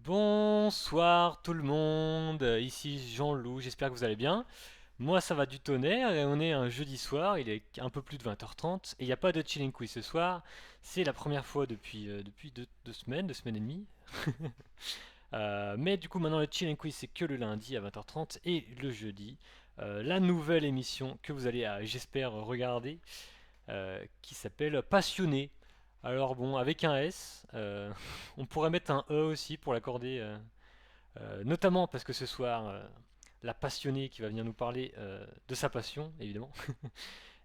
Bonsoir tout le monde, ici Jean-Loup, j'espère que vous allez bien. Moi ça va du tonnerre et on est un jeudi soir, il est un peu plus de 20h30 et il n'y a pas de chilling quiz ce soir. C'est la première fois depuis deux semaines, 2 semaines et demie. Mais du coup maintenant le chilling quiz c'est que le lundi à 20h30 et le jeudi. La nouvelle émission que vous allez, j'espère, regarder qui s'appelle Passionné. Alors bon, avec un S, on pourrait mettre un E aussi pour l'accorder, notamment parce que ce soir, la passionnée qui va venir nous parler de sa passion, évidemment,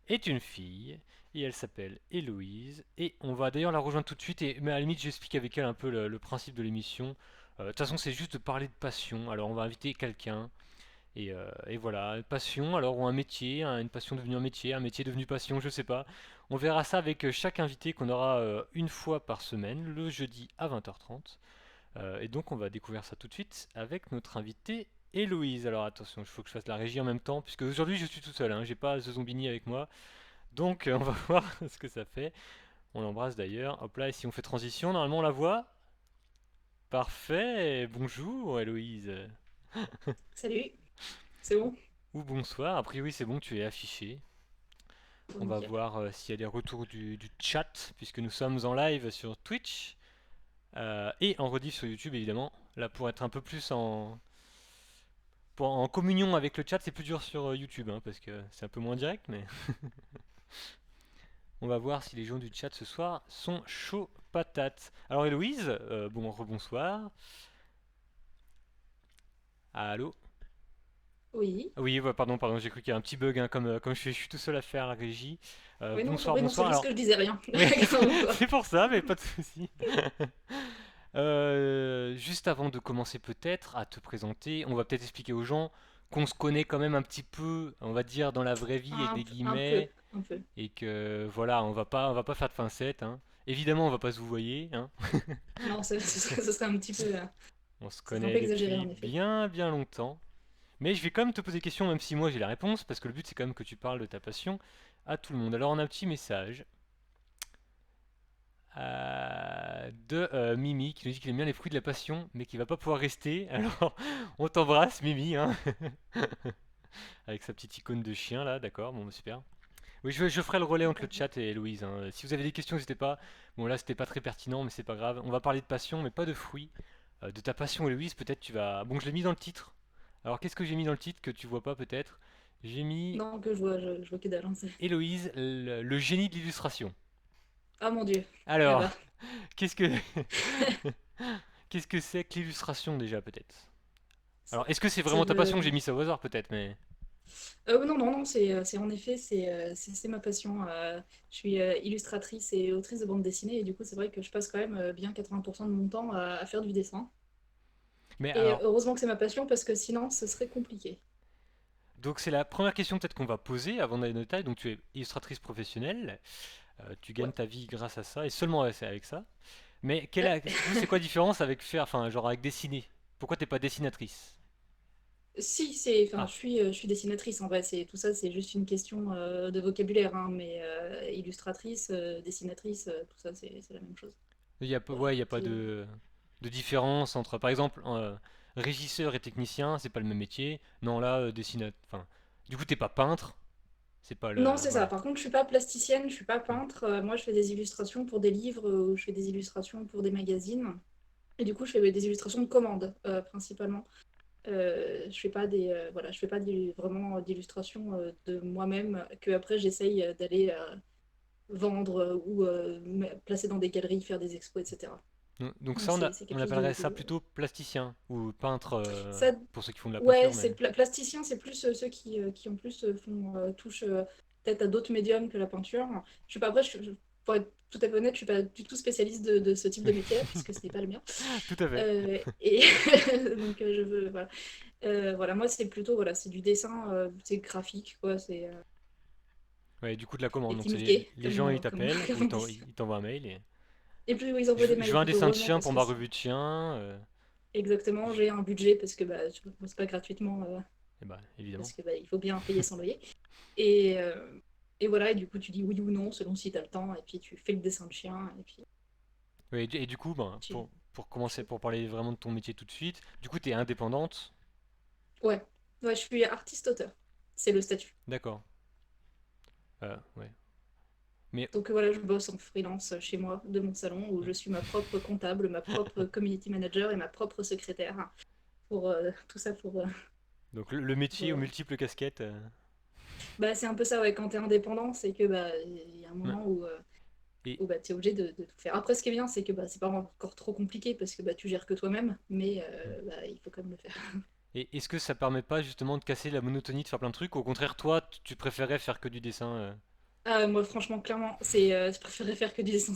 est une fille, et elle s'appelle Héloïse, et on va d'ailleurs la rejoindre tout de suite, mais à la limite j'explique avec elle un peu le principe de l'émission. De toute façon c'est juste de parler de passion, alors on va inviter quelqu'un, et voilà, passion, alors ou un métier, une passion devenue un métier devenu passion, je sais pas. On verra ça avec chaque invité qu'on aura une fois par semaine, le jeudi à 20h30. Et donc on va découvrir ça tout de suite avec notre invitée Héloïse. Alors attention, il faut que je fasse la régie en même temps, puisque aujourd'hui je suis tout seul, hein, j'ai pas The Zombini avec moi. Donc on va voir ce que ça fait. On l'embrasse d'ailleurs. Hop là, et si on fait transition, normalement on la voit. Parfait, bonjour Héloïse. Salut, c'est bon? Ou bonsoir, a priori c'est bon, tu es affiché. Bon, On va nickel. voir s'il y a des retours du chat, puisque nous sommes en live sur Twitch et en rediff sur YouTube évidemment. Là, pour être un peu plus en communion avec le chat, c'est plus dur sur YouTube, hein, parce que c'est un peu moins direct, mais on va voir si les gens du chat ce soir sont chauds patates. Alors Héloïse, bon rebonsoir. Allô? Oui. Ah oui, pardon, j'ai cru qu'il y a un petit bug, hein, comme je suis tout seul à faire la régie. Bonsoir, Oui, non, c'est bonsoir. juste Alors, que je disais rien. oui, Calme-toi. c'est pour ça, mais pas de souci. Juste avant de commencer peut-être à te présenter, on va peut-être expliquer aux gens qu'on se connaît quand même un petit peu, on va dire dans la vraie vie avec des Un peu, guillemets, un peu. et que voilà, on va pas faire de pincettes, hein. Évidemment, on va pas se vous voyer, hein. Non, ce serait un petit peu, On se ce serait un connaît peu exagéré depuis en effet. bien bien longtemps. Mais je vais quand même te poser des questions, même si moi j'ai la réponse, parce que le but c'est quand même que tu parles de ta passion à tout le monde. Alors on a un petit message de Mimi qui nous dit qu'il aime bien les fruits de la passion, mais qui va pas pouvoir rester. Alors on t'embrasse, Mimi, hein, avec sa petite icône de chien là, d'accord, bon, bah, super. Oui, je ferai le relais entre le chat et Héloïse, hein. Si vous avez des questions, n'hésitez pas. Bon, là c'était pas très pertinent, mais c'est pas grave. On va parler de passion, mais pas de fruits. De ta passion, Héloïse, peut-être tu vas. Bon, je l'ai mis dans le titre. Alors qu'est-ce que j'ai mis dans le titre que tu vois pas peut-être? J'ai mis Non, je vois que dalle, hein, Héloïse, le génie de l'illustration. Ah mon Dieu. Eh Alors, bah. qu'est-ce que qu'est-ce que c'est que l'illustration déjà peut-être? Alors, est-ce que c'est C'est vraiment ta passion que de. j'ai mis ça au hasard peut-être, mais Non, non, non, c'est en effet, c'est ma passion. Je suis illustratrice et autrice de bande dessinée et du coup, c'est vrai que je passe quand même bien 80% de mon temps à faire du dessin. mais Et alors, heureusement que c'est ma passion parce que sinon, ce serait compliqué. donc c'est la première question peut-être qu'on va poser avant d'aller dans le détail. Donc tu es illustratrice professionnelle, tu gagnes Ouais. ta vie grâce à ça et seulement avec ça. Mais Euh, du coup, c'est quoi la différence avec faire, enfin, genre avec dessiner? Pourquoi t'es pas dessinatrice? Si, enfin, Ah, je suis dessinatrice en vrai, tout ça, c'est juste une question de vocabulaire, hein, mais illustratrice, dessinatrice, tout ça, c'est la même chose. il y a pas, Voilà, ouais, il y a pas c'est, de différence entre, par exemple, régisseur et technicien, c'est pas le même métier. Non, là, enfin, du coup, t'es pas peintre, c'est pas Non, le, c'est ça. voilà. Par contre, je suis pas plasticienne, je suis pas Hmm. peintre. Moi, je fais des illustrations pour des livres, ou je fais des illustrations pour des magazines. Et du coup, je fais des illustrations de commande, principalement. Je fais pas voilà, je fais pas vraiment d'illustrations de moi-même que après j'essaye d'aller vendre ou placer dans des galeries, faire des expos, etc. Donc Donc ça, c'est on quelque chose appellerait ça plutôt plasticien ou peintre ça, pour ceux qui font de la ouais, peinture, mais plasticien, c'est plus ceux qui en plus touchent peut-être à d'autres médiums que la peinture. Je suis pas après, pour être tout à fait honnête, je suis pas du tout spécialiste de ce type de métier puisque ce n'est pas le mien. tout à fait. Et donc je veux voilà. Voilà, moi c'est plutôt voilà, c'est du dessin, c'est graphique quoi, Ouais, du coup de la commande. des Donc petits c'est Mickey les gens ils comme, t'appellent ou comme on dit. ils t'envoient un mail et Et puis oui, ils envoient des je mails veux un plutôt dessin de heureusement chien parce pour que ma revue de chien. exactement Je- j'ai un budget parce que bah je bosse pas gratuitement et bah évidemment. parce que bah, il faut bien payer son loyer. Et, euh, et voilà, et du coup, tu dis oui ou non selon si tu as le temps, et puis tu fais le dessin de chien, et puis Ouais, et du coup, ben, tu... pour commencer, pour parler vraiment de ton métier tout de suite. Du coup, tu es indépendante. Ouais, ouais, je suis artiste-auteur. C'est le statut. D'accord. Ouais. Mais Donc voilà, je bosse en freelance chez moi, de mon salon, où je suis ma propre comptable, ma propre community manager et ma propre secrétaire. Pour tout ça, donc le métier aux pour- multiples casquettes. Bah, c'est un peu ça, ouais, quand t'es indépendant, c'est que bah, il y a un Ouais. moment Et où bah, t'es obligé de tout faire. Après, ce qui est bien, c'est que bah, c'est pas encore trop compliqué parce que bah, tu gères que toi-même, mais bah, il faut quand même le faire. Et est-ce que ça permet pas justement de casser la monotonie de faire plein de trucs? Ou au contraire, toi, tu préférais faire que du dessin Ah, moi, franchement, clairement, je préférerais faire que du dessin,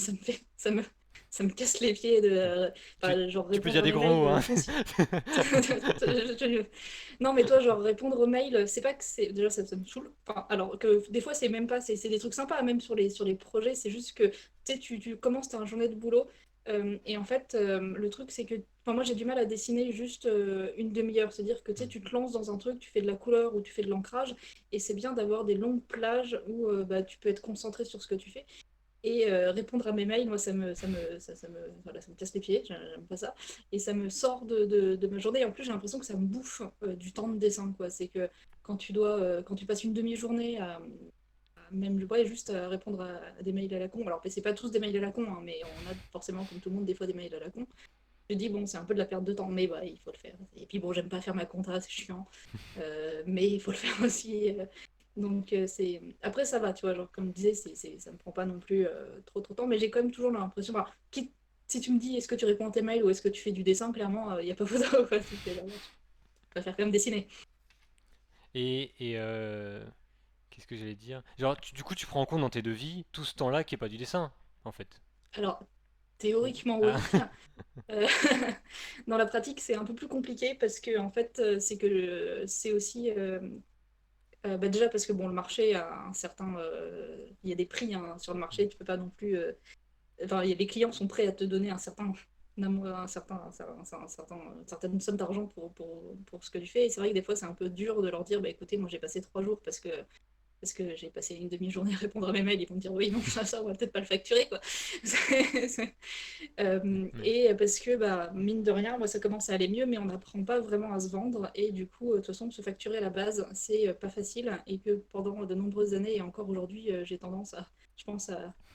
ça me casse les pieds de, enfin, genre tu peux répondre dire à des mes gros mails, mots, hein? Non, mais toi, genre répondre aux mails, c'est pas que c'est. Déjà, ça me saoule. Enfin, alors que des fois, c'est même pas. C'est des trucs sympas, même sur les projets. C'est juste que tu sais, tu commences ta journée de boulot. Et en fait, le truc, c'est que. Enfin, moi, j'ai du mal à dessiner juste une demi-heure. C'est-à-dire que tu sais, tu te lances dans un truc, tu fais de la couleur ou tu fais de l'ancrage. Et c'est bien d'avoir des longues plages où bah, tu peux être concentré sur ce que tu fais. Et répondre à mes mails, moi, voilà, ça me casse les pieds, j'aime pas ça. Et ça me sort de ma journée. Et en plus, j'ai l'impression que ça me bouffe du temps de dessin, quoi. C'est que quand tu passes une demi-journée même ouais, juste à répondre à des mails à la con, alors c'est pas tous des mails à la con, hein, mais on a forcément, comme tout le monde, des fois des mails à la con. Je dis, bon, c'est un peu de la perte de temps, mais bah, il faut le faire. Et puis bon, j'aime pas faire ma compta, c'est chiant. Mais il faut le faire aussi. Donc c'est. Après, ça va, tu vois, genre, comme je disais, ça me prend pas non plus trop de temps, mais j'ai quand même toujours l'impression. Enfin, si tu me dis, est-ce que tu réponds à tes mails ou est-ce que tu fais du dessin, clairement, il n'y a pas photo, quoi. C'est que, genre, tu préfères quand même dessiner. Et qu'est-ce que j'allais dire? Genre, du coup, tu prends en compte dans tes devis tout ce temps-là qui est pas du dessin, en fait. Alors, Ou- théoriquement, Ah, oui. Euh, Dans la pratique, c'est un peu plus compliqué parce que, en fait, c'est aussi. Bah déjà parce que bon, le marché a un certain, il y a des prix hein, sur le marché, tu peux pas non plus, enfin, les clients sont prêts à te donner un certain, une certaine somme d'argent pour ce que tu fais. Et c'est vrai que des fois c'est un peu dur de leur dire, bah écoutez, moi j'ai passé 3 jours parce que j'ai passé une demi-journée à répondre à mes mails, ils vont me dire oui, non, ça on va peut-être pas le facturer, quoi. C'est- mais- et parce que, bah, mine de rien, moi, ça commence à aller mieux, mais on n'apprend pas vraiment à se vendre. Et du coup, de toute façon, se facturer à la base, c'est pas facile. Et que pendant de nombreuses années, et encore aujourd'hui, j'ai tendance je pense,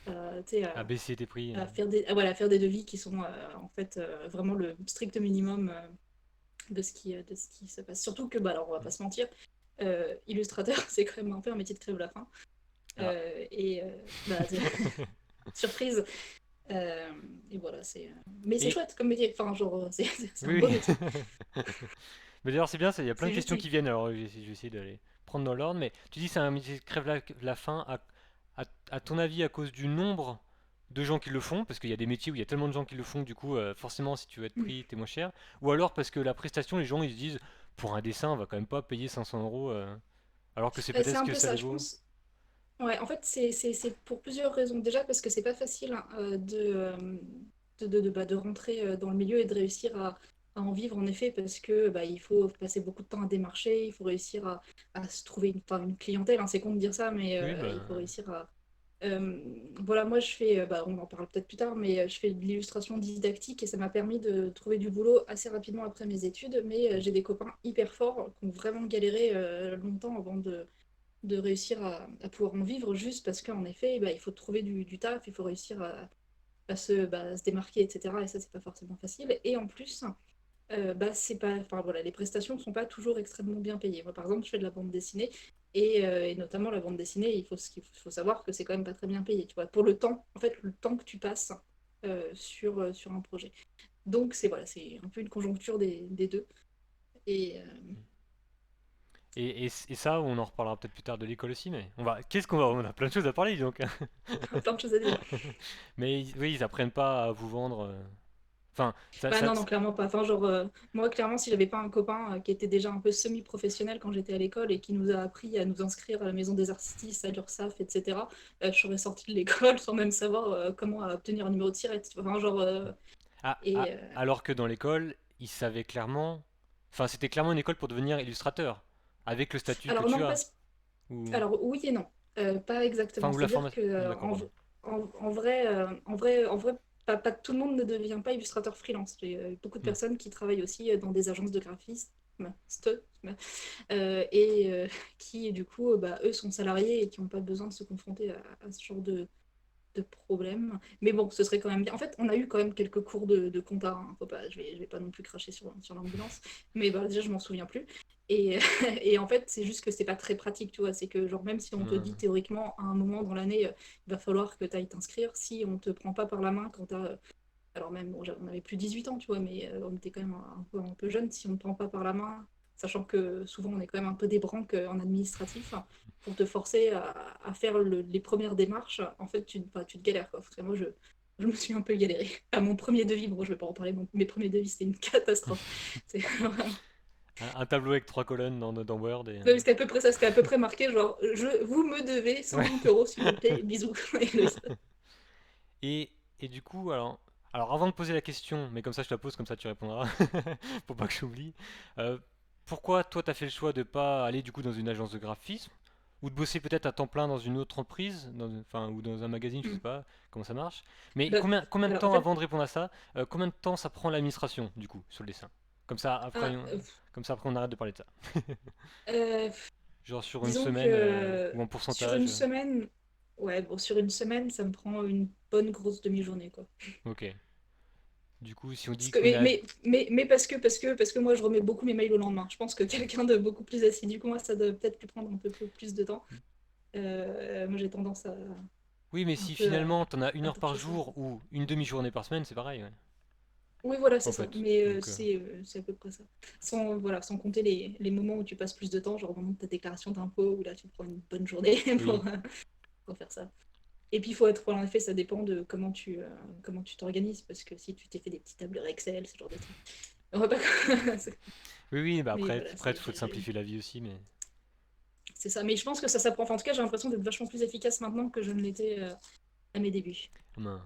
tu sais, à baisser tes prix. voilà, à faire des devis qui sont en fait vraiment le strict minimum de ce qui se passe. Surtout que, bah, alors, on va pas se mentir, illustrateur, c'est quand même un peu un métier de crève la faim. Ah. Bah, surprise. Euh, et voilà, mais c'est Et chouette comme métier. Enfin, genre, c'est un oui, beau oui. métier. Mais d'ailleurs, c'est bien, il y a plein de C'est juste. questions qui viennent. Alors, je vais essayer d'aller prendre dans l'ordre. Mais tu dis c'est un métier qui crève la faim. À ton avis, à cause du nombre de gens qui le font, parce qu'il y a des métiers où il y a tellement de gens qui le font, du coup, forcément, si tu veux être pris, t'es moins cher. Ou alors parce que la prestation, les gens ils se disent, pour un dessin, on va quand même pas payer 500 euros, alors que c'est C'est peut-être ce un que peu ça ça, les je vaut. pense. Ouais, en fait, c'est pour plusieurs raisons. Déjà, parce que c'est pas facile hein, bah, de rentrer dans le milieu et de réussir à en vivre, en effet, parce que bah, il faut passer beaucoup de temps à démarcher, il faut réussir à se trouver enfin, une clientèle, hein, c'est con de dire ça, mais Oui, il faut bah. réussir à. Voilà, moi je fais, bah, on en parle peut-être plus tard, mais je fais de l'illustration didactique et ça m'a permis de trouver du boulot assez rapidement après mes études, mais j'ai des copains hyper forts qui ont vraiment galéré longtemps avant de réussir pouvoir en vivre juste parce qu'en effet, bah, il faut trouver du taf, il faut réussir à se démarquer, etc. Et ça, c'est pas forcément facile. Et en plus, bah, c'est pas, enfin, voilà, les prestations ne sont pas toujours extrêmement bien payées. Moi, par exemple, je fais de la bande dessinée et notamment la bande dessinée, il faut savoir que c'est quand même pas très bien payé, tu vois, pour le temps, en fait, le temps que tu passes sur un projet. Donc, voilà, c'est un peu une conjoncture des deux. Et Et ça, on en reparlera peut-être plus tard de l'école aussi, mais qu'est-ce qu'on va, on a plein de choses à parler, donc. plein de choses à dire. Mais oui, ils apprennent pas à vous vendre. Enfin, Bah non, non, clairement pas. Enfin, genre, moi, clairement, si j'avais pas un copain qui était déjà un peu semi-professionnel quand j'étais à l'école et qui nous a appris à nous inscrire à la maison des artistes, à l'URSSAF, etc., je serais sortie de l'école sans même savoir comment obtenir un numéro de tirette. Tu vois. Enfin, genre, et alors que dans l'école, ils savaient clairement. Enfin, c'était clairement une école pour devenir illustrateur, avec le statut que alors tu non, as. Ou. alors oui et non. Pas Enfin, exactement. ou la C'est-à-dire formation. que D'accord, pardon. en vrai, pas tout le monde ne devient pas illustrateur freelance. J'ai beaucoup de Hmm. personnes qui travaillent aussi dans des agences de graphisme, et qui, du coup, bah, eux sont salariés et qui n'ont pas besoin de se confronter à ce genre de problème. Mais bon, ce serait quand même bien. En fait, on a eu quand même quelques cours de compta, hein. Faut pas, je vais pas non plus cracher sur l'ambulance, mais bah, déjà, je m'en souviens plus. Et, et en fait, c'est juste que c'est pas très pratique, tu vois. C'est que, genre, même si on te dit Hmm. théoriquement, à un moment dans l'année, il va falloir que tu ailles t'inscrire, si on te prend pas par la main quand tu as. Alors même, bon, on avait plus 18 ans, tu vois, mais on était quand même un peu jeunes. Si on ne te prend pas par la main, sachant que souvent on est quand même un peu des branques en administratif, hein, pour te forcer à faire les premières démarches, en fait, enfin, tu te galères, quoi. Parce que moi, je me suis un peu galérée. À mon premier devis, bon, je vais pas en parler, mes premiers devis, c'était une catastrophe. C'est vraiment... Un tableau avec 3 colonnes dans Word et... Ouais, c'était à peu près ça, c'était à peu près marqué, genre, vous me devez Ouais. 120 euros, s'il vous plaît, bisous. Et, et du coup, alors avant de poser la question, mais comme ça je te la pose, comme ça tu répondras, pour pas que j'oublie, euh, pourquoi toi t'as fait le choix de pas aller du coup dans une agence de graphisme, ou de bosser peut-être à temps plein dans une autre entreprise, enfin, ou dans un magazine, je sais Hmm. pas comment ça marche. Mais Bah, combien de alors, en temps fait, avant de répondre à ça, combien de temps ça prend l'administration du coup sur le dessin? Comme ça après, ah, comme ça après on arrête de parler de ça. euh, Genre sur une disons semaine que ou en sur pourcentage. une semaine, ouais, bon, sur une semaine, ça me prend une bonne grosse demi-journée, quoi. Ok. Du coup, si on Parce dit que, qu'on est à... mais parce que moi, je remets beaucoup mes mails au lendemain. Je pense que quelqu'un de beaucoup plus assidu que moi, ça doit peut-être lui prendre un peu plus de temps. Moi, j'ai tendance à Oui, mais un si peu finalement t'en as une à heure par torcher ça. jour ou une demi-journée par semaine, c'est pareil, ouais, Oui, voilà, c'est en ça. fait. Mais Donc, c'est à peu près ça. Voilà, sans compter les moments où tu passes plus de temps, genre au moment de ta déclaration d'impôt, où là, tu prends une bonne journée oui. pour faire ça. Et puis, il faut être, en effet, ça dépend de comment tu t'organises, parce que si tu t'es fait des petits tableurs Excel, ce genre de trucs, on va pas. Oui, oui, bah Mais après, voilà, après, il faut te simplifier la vie aussi, mais... c'est ça. Mais je pense que ça s'apprend. Enfin, en tout cas, j'ai l'impression d'être vachement plus efficace maintenant que je ne l'étais à mes débuts. ben,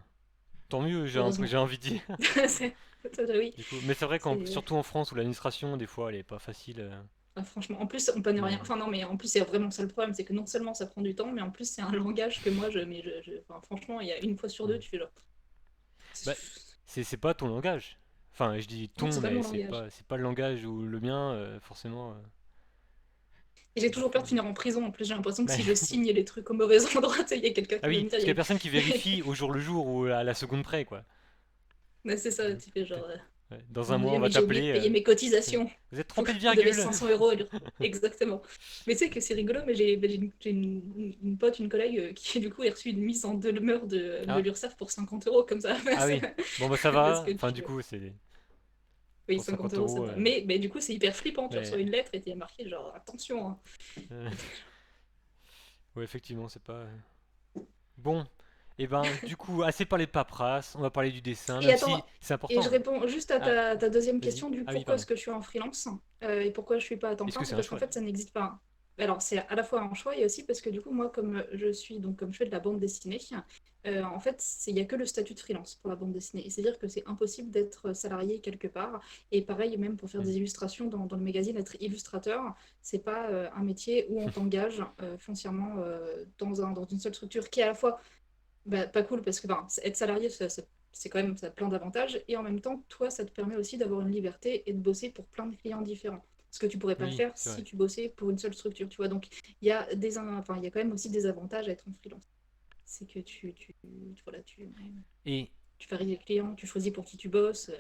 tant mieux, Heureusement. j'ai envie de dire. C'est- oui, Du coup, mais c'est vrai c'est. surtout en France où l'administration, des fois, elle est pas facile. Franchement, en plus, on peut ne rien. Mais Enfin, non, mais en plus, c'est vraiment ça le problème, c'est que non seulement ça prend du temps, mais en plus, c'est un langage que moi, enfin, franchement, il y a une fois sur deux, ouais. tu fais genre. Bah, c'est pas ton langage. Enfin, je dis Non, ton, c'est pas mais mon langage. c'est pas le langage ou le mien, forcément. Et j'ai Du toujours peur coup. de finir en prison. En plus, j'ai l'impression que Bah, si je signe les trucs au mauvais endroit, il y a quelqu'un ah qui va oui, me dire. parce qu'il y a personne qui vérifie au jour le jour ou à la seconde près, quoi. Mais c'est ça, Donc, tu fais genre. ouais, dans Oh un mon mois, on Dieu, va mais j'ai oublié de t'appeler. payer mes Ouais. cotisations. Vous êtes trompé de Vous devez virgule. 500 euros. Exactement. Mais tu sais que c'est rigolo, mais j'ai une pote, une collègue qui, du coup, a reçu une mise en demeure de Ah, l'URSSAF pour 50 euros, comme ça. ah oui. Bon, bah ça Parce va. que Enfin, tu. du coup, c'est Oui, pour 50 50 euros, ça euros. va. Mais du coup, c'est hyper flippant. Tu reçois Mais une lettre et t'es marqué, genre, attention, hein. euh, ouais, effectivement, c'est pas. Bon, et ben, du coup, assez parlé de paperasse. On va parler du dessin, Et même si attends, c'est et je important. réponds juste à Ah, ta deuxième vas-y. question du Ah oui, pourquoi pardon. est-ce que je suis en freelance et pourquoi je suis pas à temps Est-ce que plein, c'est c'est un parce qu'en choix fait déjà? ça n'existe pas. Alors c'est à la fois un choix et aussi parce que du coup moi comme je fais de la bande dessinée, en fait il n'y a que le statut de freelance pour la bande dessinée. Et c'est-à-dire que c'est impossible d'être salarié quelque part. Et pareil même pour faire Hmm. des illustrations dans le magazine, être illustrateur, c'est pas un métier où on t'engage foncièrement dans une seule structure qui est à la fois bah, pas cool parce que ben, être salarié, c'est quand même, ça a plein d'avantages. Et en même temps, toi, ça te permet aussi d'avoir une liberté et de bosser pour plein de clients différents. Ce que tu pourrais pas Oui, faire c'est si vrai. tu bossais pour une seule structure, tu vois. Donc, enfin, il y a quand même aussi des avantages à être en freelance. C'est que voilà, Et tu varies les clients, tu choisis pour qui tu bosses.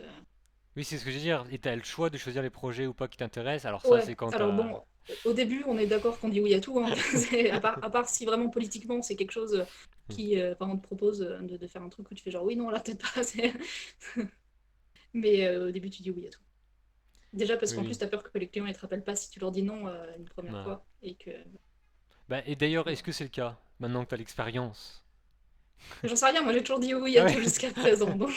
oui, c'est ce que je veux dire. Et t'as le choix de choisir les projets ou pas qui t'intéressent. Alors ça, Ouais, c'est quand alors t'as... bon, au début, on est d'accord qu'on dit oui à tout, hein. À part si vraiment politiquement, c'est quelque chose Hmm. qui, enfin, on te propose de faire un truc où tu fais genre oui, non, là, peut-être pas. Mais au début, tu dis oui à tout. Déjà parce Oui, qu'en plus, oui. tu as peur que les clients ne te rappellent pas si tu leur dis non une première Ouais. fois. Et que. Bah, et d'ailleurs, Mais est-ce bon. que c'est le cas, maintenant que t'as l'expérience? J'en sais rien, moi j'ai toujours dit oui Ah à ouais. tout jusqu'à présent. Donc,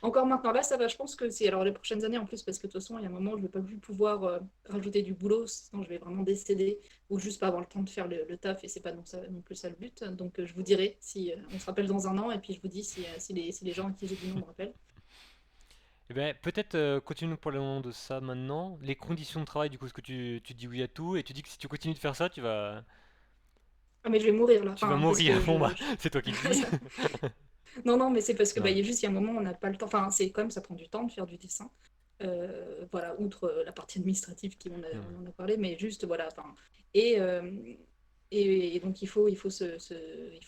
encore maintenant, là, ça va. Je pense que c'est. Alors, les prochaines années en plus, parce que de toute façon, il y a un moment où je ne vais pas plus pouvoir rajouter du boulot, sinon je vais vraiment décéder ou juste pas avoir le temps de faire le taf et c'est pas non plus ça le but. Donc, je vous dirai si on se rappelle dans un an et puis je vous dis si les gens à qui j'ai dit non me rappellent. Eh ben, peut-être continue pour le moment de ça maintenant. Les conditions de travail, du coup, est-ce que tu dis oui à tout et tu dis que si tu continues de faire ça, Ah, mais je vais mourir là. tu vas Enfin, parce mourir. que Bon bah, c'est toi qui le dis. Non, non, mais c'est parce que bah, Non. il y a un moment, on n'a pas le temps. Enfin, c'est quand même, ça prend du temps de faire du dessin. Voilà, outre la partie administrative Hmm. on en a parlé, mais juste, voilà. Enfin, et, et donc, il faut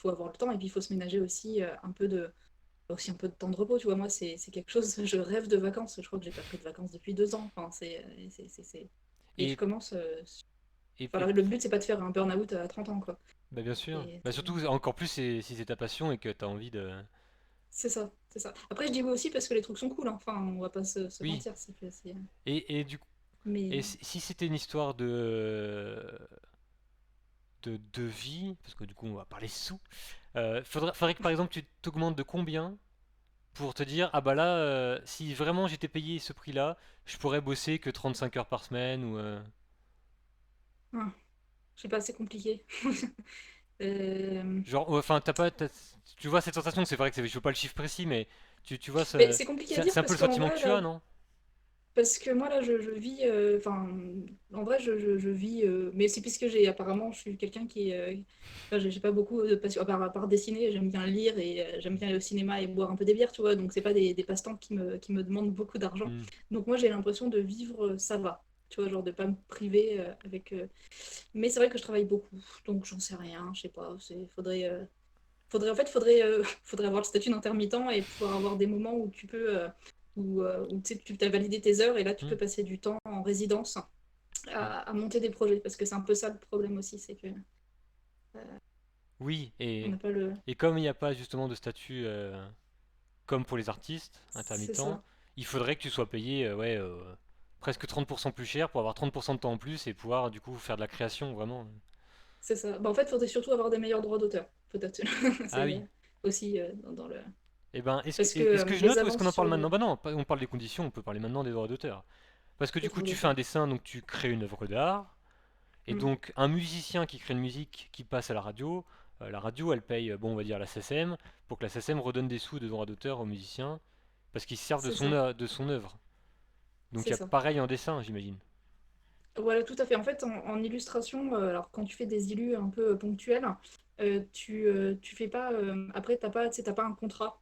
avoir le temps et puis il faut se ménager aussi aussi un peu de temps de repos. Tu vois, moi, c'est quelque chose, je rêve de vacances. Je crois que j'ai pas pris de vacances depuis 2 ans. Enfin, et je Et, commence. et Voilà, le but, c'est pas de faire un burn-out à 30 ans, quoi. bah bien sûr. Et Bah surtout encore plus si c'est ta passion et que tu as envie de. c'est ça, c'est ça. Après, je dis oui aussi parce que les trucs sont cool, hein. Enfin, on va pas se Oui. mentir. Et du coup, et Mais si c'était une histoire de vie, parce que du coup on va parler sous, faudrait que par exemple tu t'augmentes de combien pour te dire, ah bah là, si vraiment j'étais payé ce prix-là, je pourrais bosser que 35 heures par semaine ou ah, je sais pas, c'est compliqué. Euh, genre, enfin tu vois cette sensation, c'est vrai que je veux pas le chiffre précis, mais tu vois Mais c'est compliqué à dire c'est un peu parce le qu'en sentiment que vrai, tu là, as, non? parce que moi, là, je vis. Enfin, en vrai, je vis. Mais c'est puisque apparemment, je suis quelqu'un qui. Enfin, j'ai pas beaucoup de passion. À part dessiner, j'aime bien lire et j'aime bien aller au cinéma et boire un peu des bières, tu vois. Donc, c'est pas des passe-temps qui me demandent beaucoup d'argent. Hmm. Donc, moi, j'ai l'impression de vivre, ça va. Tu vois, genre de pas me priver avec. Mais c'est vrai que je travaille beaucoup. Donc, j'en sais rien. Je sais pas. Faudrait avoir le statut d'intermittent et pouvoir avoir des moments où tu peux, où, tu sais, tu as validé tes heures et là tu Hmm. peux passer du temps en résidence Hmm. à monter des projets parce que c'est un peu ça le problème aussi, c'est que Oui, on n'a pas le. et comme il n'y a pas justement de statut comme pour les artistes C'est intermittents, ça, il faudrait que tu sois payé ouais, presque 30% plus cher pour avoir 30% de temps en plus et pouvoir du coup faire de la création vraiment. c'est ça. Bah, en fait, il faudrait surtout avoir des meilleurs droits d'auteur, peut-être. Ah C'est oui. aussi dans le. Eh ben, Parce que est-ce que je les note ou est-ce qu'on avances en parle sur maintenant? Bah non, on parle des conditions, on peut parler maintenant des droits d'auteur. Parce que les du coup, droits tu fais un d'auteur. dessin, donc tu crées une œuvre d'art, et Mm. donc un musicien qui crée une musique qui passe à la radio, elle paye, bon, on va dire la SACEM, pour que la SACEM redonne des sous de droits d'auteur aux musiciens, parce qu'ils se servent C'est ça, de son œuvre. Donc il c'est y a ça. pareil en dessin, j'imagine. Voilà, tout à fait. En fait, en illustration, alors quand tu fais des illus un peu ponctuels, tu fais pas. Après, tu sais, t'as pas un contrat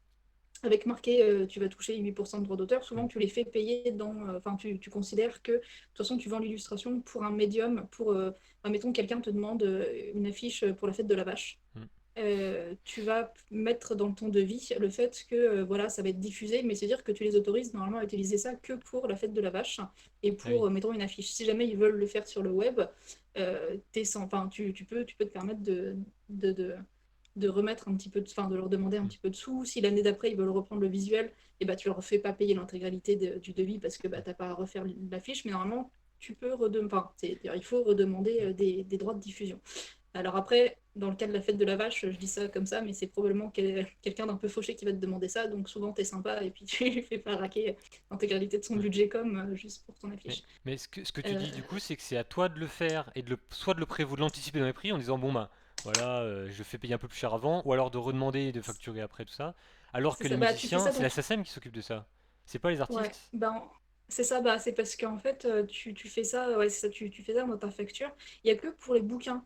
avec marqué tu vas toucher 8% de droits d'auteur. Mm. Souvent, tu les fais payer enfin, tu considères que de toute façon, tu vends l'illustration pour un médium. Mettons, quelqu'un te demande une affiche pour la fête de la vache. Mm. Tu vas mettre dans ton devis le fait que voilà, ça va être diffusé, mais c'est dire que tu les autorises normalement à utiliser ça que pour la fête de la vache et Ah oui. pour, mettons, une affiche. Si jamais ils veulent le faire sur le web, enfin, tu peux te permettre de, de, de remettre un petit peu enfin, de leur demander un Mm. petit peu de sous. Si l'année d'après ils veulent reprendre le visuel, et bah, tu leur fais pas payer l'intégralité du devis parce que bah, t'as pas à refaire l'affiche, mais normalement, tu peux enfin, il faut redemander Mm. des droits de diffusion. Alors après, dans le cas de la fête de la vache, je dis ça comme ça, mais c'est probablement quelqu'un d'un peu fauché qui va te demander ça, donc souvent t'es sympa et puis tu lui fais pas raquer l'intégralité de son Ouais. budget comme juste pour ton Mais, affiche. mais ce que tu Euh, dis du coup, c'est que c'est à toi de le faire et soit de le prévoir, de l'anticiper dans les prix en disant bon bah voilà, je fais payer un peu plus cher avant, ou alors de redemander et de facturer après tout ça. Alors c'est que les ça, bah tu fais musiciens, ça c'est la donc SACEM qui s'occupe de ça. C'est pas les ouais, artistes. ben c'est ça, bah c'est parce qu'en fait tu fais ça, ouais, c'est ça, tu fais ça dans ta facture. Il y a que pour les bouquins.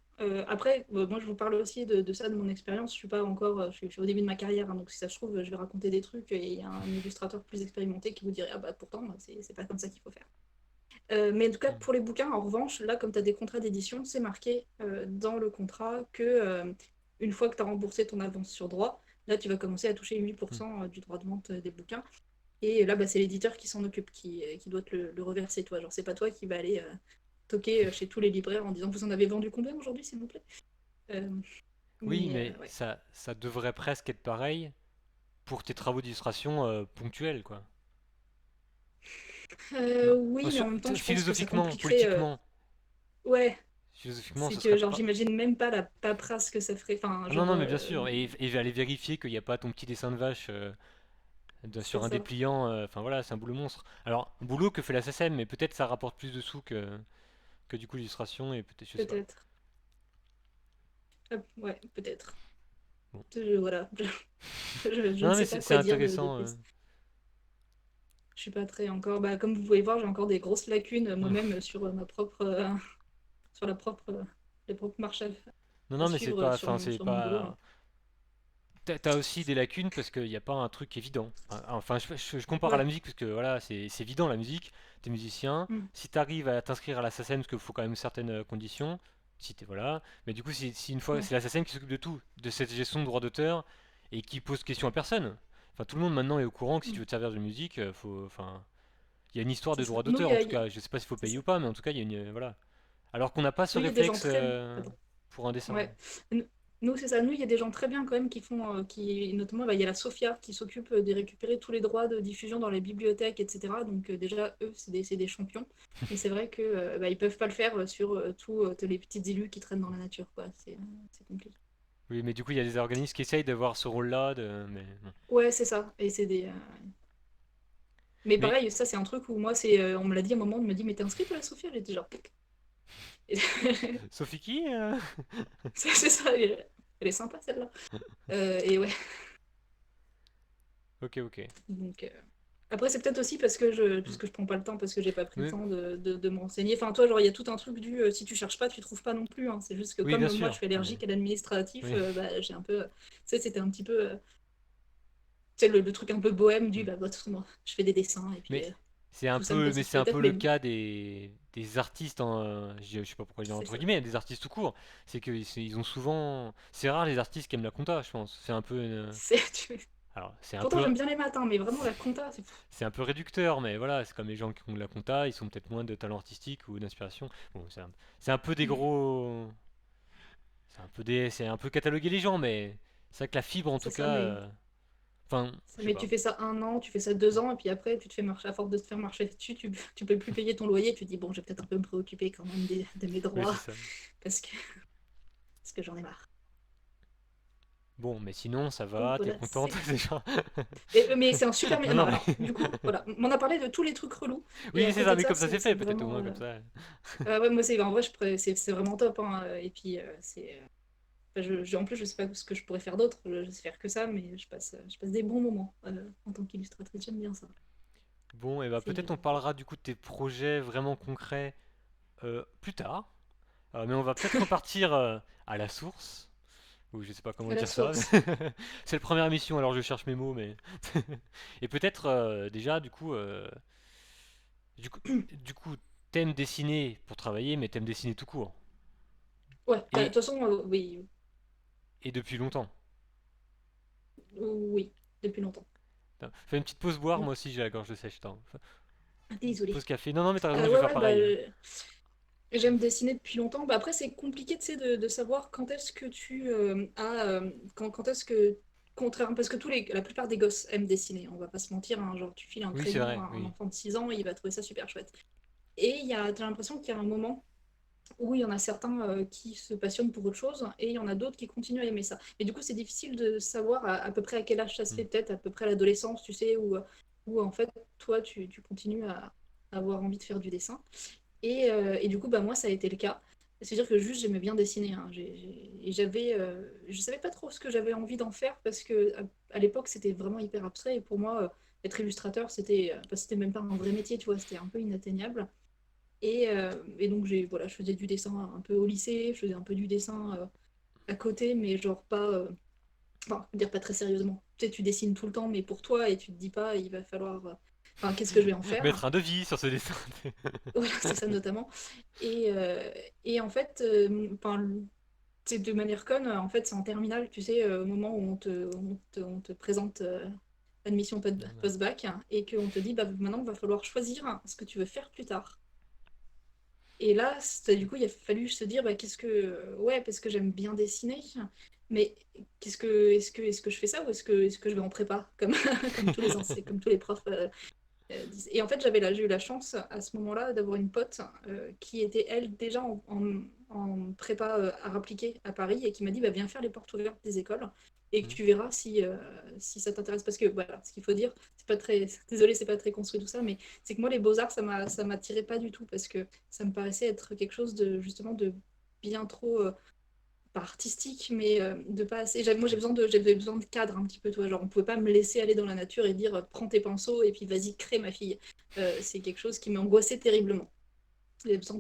Après, moi je vous parle aussi de ça, de mon expérience. Je suis pas encore, je suis au début de ma carrière, hein, donc si ça se trouve, je vais raconter des trucs et il y a un illustrateur plus expérimenté qui vous dirait ah bah pourtant c'est pas comme ça qu'il faut faire. Mais en tout cas, Mm. pour les bouquins, en revanche, là, comme tu as des contrats d'édition, c'est marqué dans le contrat que une fois que tu as remboursé ton avance sur droit, là, tu vas commencer à toucher Mm. 8% du droit de vente des bouquins. Et là, bah, c'est l'éditeur qui s'en occupe, qui doit te le reverser, toi. Genre, c'est pas toi qui va aller toquer chez tous les libraires en disant vous en avez vendu combien aujourd'hui, s'il vous plaît. Euh, Oui, mais mais ouais. ça devrait presque être pareil pour tes travaux d'illustration ponctuels, quoi. Non. Oui, mais en même temps, je pense que ça Philosophiquement, compliquerait. politiquement, Ouais, philosophiquement, c'est ce que, serait genre, pas. j'imagine même pas la paperasse que ça ferait. Enfin, Ah non, genre, non, mais bien sûr, et aller vérifier qu'il n'y a pas ton petit dessin de vache c'est sur un ça, dépliant, enfin voilà, c'est un boulot monstre. Alors, boulot que fait la SACEM, mais peut-être ça rapporte plus de sous que du coup l'illustration, et peut-être, je sais pas. peut-être. Ouais, peut-être. Bon. Voilà, je ne Non, mais sais pas c'est quoi dire de intéressant. plus. Je suis pas très encore. Bah, comme vous pouvez voir, j'ai encore des grosses lacunes moi-même sur ma propre, sur les propres marches Non, à non, mais c'est suivre pas, enfin, c'est sur mon boulot, hein. pas. t'as aussi des lacunes parce qu'il n'y a pas un truc évident. Enfin, je compare à la Ouais. musique parce que voilà, c'est évident la musique. T'es musicien. Mm. Si t'arrives à t'inscrire à la SACEM, parce qu'il faut quand même certaines conditions. Si t'es voilà. Mais du coup, si une fois, Ouais. c'est la SACEM qui s'occupe de tout, de cette gestion de droit d'auteur et qui pose question à personne. Enfin, tout le monde maintenant est au courant que si tu Mm. veux te servir de musique, faut, enfin, il y a une histoire C'est de ça. droit Nous, d'auteur en tout cas. Je sais pas s'il faut c'est payer ça. ou pas, mais en tout cas, il y a une voilà. Alors qu'on n'a pas ce Nous, il y a des gens réflexe très. Pardon. pour un dessin. Ouais. Nous, c'est ça. Nous, il y a des gens très bien quand même qui font, notamment, bah, il y a la Sofia qui s'occupe de récupérer tous les droits de diffusion dans les bibliothèques, etc. Donc déjà, eux, c'est des champions. Mais c'est vrai que bah, ils peuvent pas le faire sur tous les petites illus qui traînent dans la nature, quoi. C'est compliqué. Oui, mais du coup, il y a des organismes qui essayent d'avoir ce rôle-là, mais bon. Ouais, c'est ça. Et c'est des. Mais Mais pareil, ça, c'est un truc où moi, on me l'a dit à un moment, on me dit, mais t'es inscrite à la Sofia? J'étais genre. Et- Sophie qui c'est ça, elle est sympa celle-là. Et ouais. Ok, ok. Donc, après, c'est peut-être aussi parce Hmm. que je prends pas le temps, parce que j'ai pas pris le Oui, temps de m'enseigner. Enfin, toi, genre, il y a tout un truc si tu cherches pas, tu trouves pas non plus, hein. C'est juste que oui, bien comme moi, je sûr. suis allergique à l'administratif, Oui. bah, j'ai un peu. Tu sais, c'était un petit peu. Tu sais, le truc un peu bohème Hmm. bah, de toute façon, moi, je fais des dessins, et puis Mais tout ça me passe c'est au-dessus de un la tête, peu mais le bon, cas des artistes je sais pas pourquoi je dis c'est entre ça. guillemets, des artistes tout court. C'est que ils ont souvent, c'est rare les artistes qui aiment la compta, je pense. C'est un peu, alors Pourtant, j'aime bien les matins, mais vraiment, la compta, c'est. c'est un peu réducteur, mais voilà, c'est comme les gens qui ont de la compta, ils sont peut-être moins de talent artistique ou d'inspiration. Bon, c'est un peu des Mm, gros, c'est un peu cataloguer les gens, mais c'est vrai que la fibre en c'est tout ça, cas, enfin, je sais mais pas. tu fais ça un an, tu fais ça 2 ans, et puis après, tu te fais marcher, à force de te faire marcher dessus, tu peux plus payer ton loyer, tu te dis, bon, je vais peut-être un peu me préoccuper quand même de mes Oui, c'est droits, ça. parce que, parce que j'en ai marre. Bon, mais sinon, ça Donc va, t'es voilà, contente déjà. Mais c'est un super. Non, non, mais Alors, du coup, voilà, on a parlé de tous les trucs relous, et oui, à c'est ça, côté de mais ça, comme ça c'est c'est fait, peut-être au vraiment. moins comme ça. Ouais, moi, en vrai, c'est vraiment top, hein, et puis, enfin, en plus, je sais pas ce que je pourrais faire d'autre, je sais faire que ça, mais je passe des bons moments en tant qu'illustratrice, j'aime bien ça. Bon, et bah C'est, peut-être on parlera du coup de tes projets vraiment concrets plus tard. Mais on va peut-être repartir à la source, ou je sais pas comment à la dire ça. source. C'est la première émission, alors je cherche mes mots, mais et peut-être déjà du coup, t'aimes dessiner pour travailler, mais t'aimes dessiner tout court. Ouais, de Et, toute façon, oui, et depuis longtemps. oui, depuis longtemps. Attends, fais une petite pause boire, Mm. moi aussi j'ai la gorge sèche. Attends. Désolée. Pause café. Non, non, mais t'as raison, je vais Ouais, faire ouais, bah, pareil. j'aime dessiner depuis longtemps. Bah, après, c'est compliqué, tu sais, de savoir quand est-ce que quand est-ce que. Contrairement, parce que la plupart des gosses aiment dessiner, on va pas se mentir, hein, genre tu files un Oui, c'est crayon à vrai, un oui. enfant de 6 ans, il va trouver ça super chouette. Et j'ai l'impression qu'il y a un moment où il y en a certains qui se passionnent pour autre chose, et il y en a d'autres qui continuent à aimer ça. Et du coup, c'est difficile de savoir à peu près à quel âge ça se Hmm. fait, peut-être à peu près à l'adolescence, tu sais, où en fait, toi, tu continues à avoir envie de faire du dessin. Et du coup, bah, moi, ça a été le cas. C'est-à-dire que juste, j'aimais bien dessiner, hein. Et je savais pas trop ce que j'avais envie d'en faire parce que à l'époque, c'était vraiment hyper abstrait. Et pour moi, être illustrateur, c'était même pas un vrai métier, tu vois, c'était un peu inatteignable. Et donc, voilà, je faisais du dessin un peu au lycée, je faisais un peu du dessin à côté, mais genre pas, enfin, je veux dire pas très sérieusement. Tu sais, tu dessines tout le temps, mais pour toi, et tu te dis pas, il va falloir, enfin, qu'est-ce que je vais en faire? Mettre un devis sur ce dessin. Voilà, c'est ça notamment. Et en fait, enfin, c'est de manière conne, en fait, c'est en terminale, tu sais, au moment où on te présente admission post-bac, hein, et qu'on te dit, bah, maintenant, il va falloir choisir ce que tu veux faire plus tard. Et là, du coup, il a fallu se dire, bah, ouais, parce que j'aime bien dessiner, mais est-ce que je fais ça ou est-ce que je vais en prépa, comme, comme tous les profs et en fait, j'ai eu la chance à ce moment-là d'avoir une pote qui était, elle, déjà en prépa à appliquer à Paris et qui m'a dit bah, viens faire les portes ouvertes des écoles et que Hmm. tu verras si ça t'intéresse. Parce que voilà, ce qu'il faut dire, c'est pas très. Désolé, c'est pas très construit tout ça, mais c'est que moi, les beaux-arts, ça m'attirait pas du tout parce que ça me paraissait être quelque chose de justement de bien trop. Pas artistique, mais de pas assez. Moi, j'avais besoin de cadre un petit peu, toi. Genre, on pouvait pas me laisser aller dans la nature et dire prends tes pinceaux et puis vas-y, crée ma fille. C'est quelque chose qui m'angoissait terriblement. J'avais besoin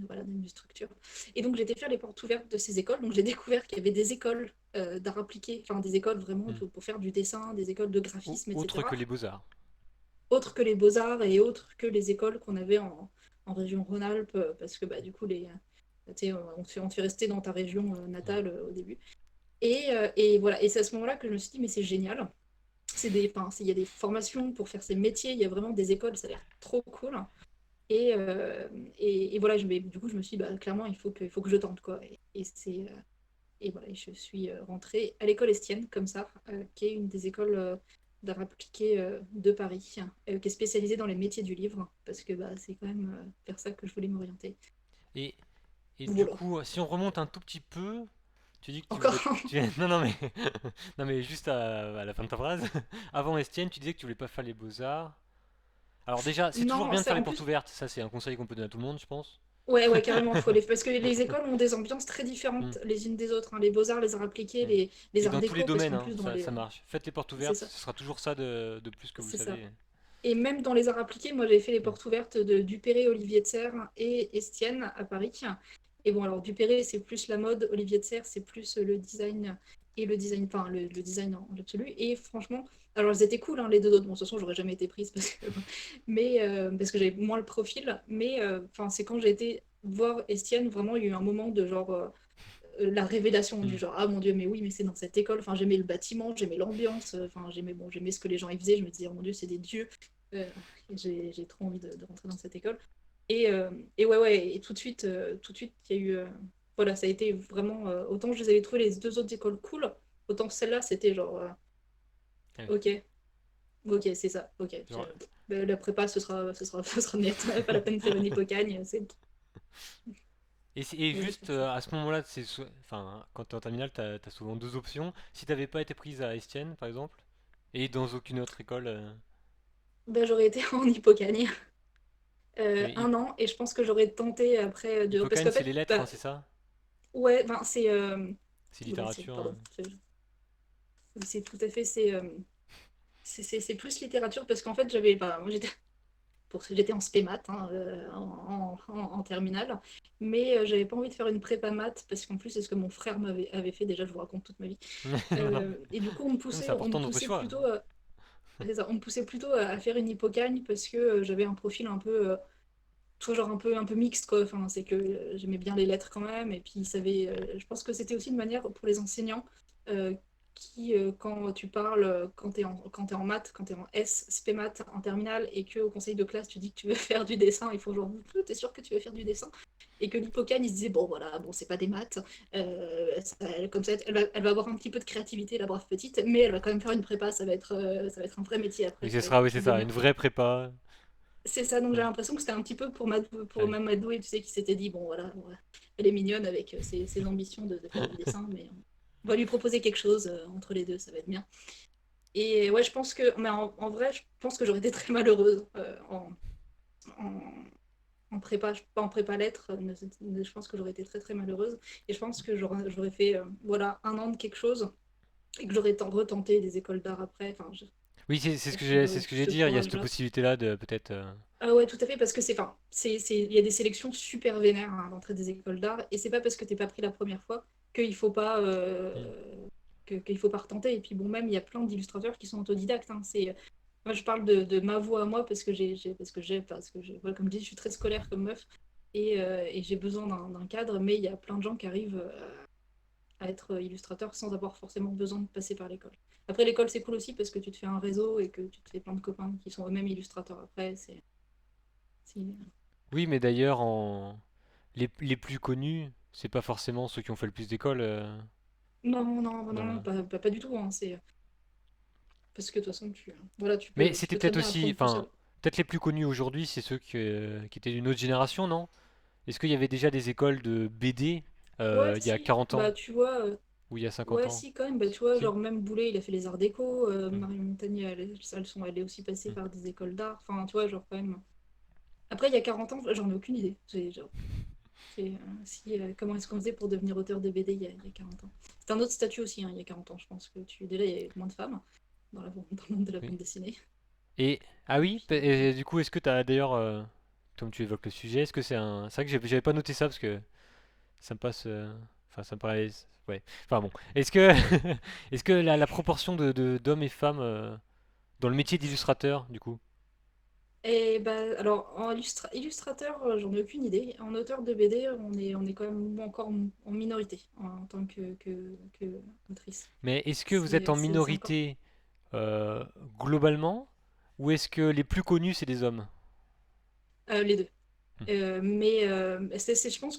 voilà, d'une structure. Et donc, j'étais faire les portes ouvertes de ces écoles. Donc, j'ai découvert qu'il y avait des écoles d'art appliqué, enfin des écoles vraiment Hmm. pour faire du dessin, des écoles de graphisme, Autre que etc. les beaux-arts. Autres que les beaux-arts et autres que les écoles qu'on avait en région Rhône-Alpes, parce que bah, du coup, tu sais, on te fait rester dans ta région Hmm. natale au début. Et voilà, et c'est à ce moment-là que je me suis dit, mais c'est génial. Enfin, il y a des formations pour faire ces métiers, il y a vraiment des écoles, ça a l'air trop cool. Et, euh, et voilà, du coup, je me suis dit, bah, clairement, il faut que je tente, quoi. Et voilà, je suis rentrée à l'école Estienne, comme ça, qui est une des écoles d'art appliqué de Paris, qui est spécialisée dans les métiers du livre, parce que bah, c'est quand même vers ça que je voulais m'orienter. Et, et du Voilà, coup, si on remonte un tout petit peu, tu dis que tu encore voulais. un. Non, non, mais. Non, mais juste à la fin de ta phrase. Avant Estienne, tu disais que tu voulais pas faire les beaux-arts. Alors, déjà, c'est toujours Non, bien de c'est faire les en portes plus. ouvertes. Ça, c'est un conseil qu'on peut donner à tout le monde, je pense. Ouais, ouais, carrément, parce que les écoles ont des ambiances très Hmm. différentes les unes des autres, hein. Les beaux-arts, les arts appliqués, Ouais. les Et arts dans tous les déco, parce domaines, qu'en hein, plus, ça marche. Faites les portes c'est ouvertes, ça, ce sera toujours ça de plus que vous c'est ça. savez. Et même dans les arts appliqués, moi j'avais fait les Hmm. portes ouvertes de Dupéré, Olivier de Serres et Estienne à Paris. Et bon, alors Dupéré, c'est plus la mode, Olivier de Serres, c'est plus le design et le design, enfin le design en absolu. Et franchement, alors elles étaient cool, hein, les deux autres. Bon, de toute façon, j'aurais jamais été prise parce que j'avais moins le profil. Mais enfin, c'est quand j'ai été voir Estienne, vraiment, il y a eu un moment de genre. La révélation du Hmm. genre ah mon Dieu mais oui mais c'est dans cette école, enfin j'aimais le bâtiment, j'aimais l'ambiance, enfin j'aimais ce que les gens y faisaient, je me disais oh mon Dieu c'est des dieux. Euh, j'ai trop envie de rentrer dans cette école et ouais et tout de suite il y a eu voilà ça a été vraiment autant je les avais trouvés les deux autres écoles cool, autant celle-là c'était genre Ouais. ok ok c'est ça ok Genre, la prépa ce sera net pas la peine de faire une hypocagne c'est et on va juste juste faire ça. à ce moment-là, enfin, quand tu es en terminale, tu as souvent deux options. Si t'avais pas été prise à Estienne, par exemple, et dans aucune autre école, Ben, j'aurais été en hypocagne mais 1 an et je pense que j'aurais tenté après parce Hippocane, qu'en c'est fait les lettres, hein, bah, c'est ça? ouais ben C'est oula, littérature. pardon c'est tout à fait c'est plus littérature parce qu'en fait j'avais bah, moi j'étais en spé maths hein, en terminale mais j'avais pas envie de faire une prépa maths parce qu'en plus c'est ce que mon frère avait fait déjà je vous raconte toute ma vie. Non, non, Et du coup non, c'est on me important notre poussait choix. plutôt c'est ça, on me poussait plutôt à faire une hypocagne parce que j'avais un profil un peu toujours genre un peu mixte, quoi. Enfin, c'est que j'aimais bien les lettres quand même. Et puis, je pense que c'était aussi une manière pour les enseignants euh, quand tu parles, quand t'es en maths, quand t'es en spé maths, en terminale, et qu'au conseil de classe, tu dis que tu veux faire du dessin, ils font genre, t'es sûr que tu veux faire du dessin? Et que l'hippocane, il se disait, bon, voilà, bon, c'est pas des maths. Comme ça, elle va avoir un petit peu de créativité, la brave petite, mais elle va quand même faire une prépa. Ça va être un vrai métier après. Oui, Ça ce va être sera, oui, c'est plus ça, une émergent. vraie prépa. C'est ça, donc j'ai Ouais. l'impression que c'était un petit peu Ah pour oui. même Madou, tu sais, qui s'était dit, bon voilà, ouais, elle est mignonne avec ses ambitions de faire du dessin, mais on va lui proposer quelque chose entre les deux, ça va être bien. Et ouais, mais en vrai, je pense que j'aurais été très malheureuse en, en prépa, pas en prépa lettres, mais je pense que j'aurais été très très malheureuse. Et je pense que j'aurais fait voilà, 1 an de quelque chose et que j'aurais retenté des écoles d'art après. Enfin, Oui, il y a c'est plus, ce que plus j'ai ce dire. Il y a cette courage-là. possibilité-là de peut-être. Ah ouais, tout à fait, parce que enfin, il y a des sélections super vénères hein, à l'entrée des écoles d'art, et c'est pas parce que t'es pas pris la première fois qu'il faut pas Hmm. qu'il faut pas retenter. Et puis bon, même il y a plein d'illustrateurs qui sont autodidactes. Hein. Moi, je parle de ma voix à moi parce que voilà, comme je dis, je suis très scolaire comme meuf et j'ai besoin d'un cadre, mais il y a plein de gens qui arrivent à être illustrateurs sans avoir forcément besoin de passer par l'école. Après, l'école, c'est cool aussi parce que tu te fais un réseau et que tu te fais plein de copains qui sont eux-mêmes illustrateurs après. C'est- Oui, mais d'ailleurs, les plus connus, c'est pas forcément ceux qui ont fait le plus d'école dans le. Pas du tout. Hein, parce que de toute façon, voilà, Mais tu c'était peux très peut-être bien aussi, apprendre tout enfin, seul. peut-être les plus connus aujourd'hui, c'est ceux qui étaient d'une autre génération, non? Est-ce qu'il y avait déjà des écoles de BD Ouais, il y a si, 40 ans bah tu vois, ou il y a 50 ouais, ans? si, quand même, bah tu vois, Si? genre même Boulet, il a fait les arts déco, Hmm, Marion Montagnier, elle est aussi passée hmm. par des écoles d'art, enfin, tu vois, genre quand même. Après, il y a 40 ans, j'en ai aucune idée. Comment est-ce qu'on faisait pour devenir auteur de BD il y a 40 ans? C'est un autre statut aussi, hein, il y a 40 ans, je pense que déjà, il y avait moins de femmes dans le monde de la Oui. bande dessinée. Et ah oui, Puis, et du coup, est-ce que tu as d'ailleurs, comme tu évoques le sujet, est-ce que c'est un, c'est vrai que j'avais pas noté ça parce que ça me passe. Enfin, ça me paraît. Ouais. Enfin bon. Est-ce que, est-ce que la proportion d'hommes et femmes dans le métier d'illustrateur, du coup? Et bah, alors, en illustrateur, j'en ai aucune idée. En auteur de BD, on est quand même encore en minorité en tant que autrice. Mais est-ce que vous êtes C'est en c'est encore minorité euh, globalement, ou est-ce que les plus connus, c'est des hommes? les deux. Hmm. Mais je pense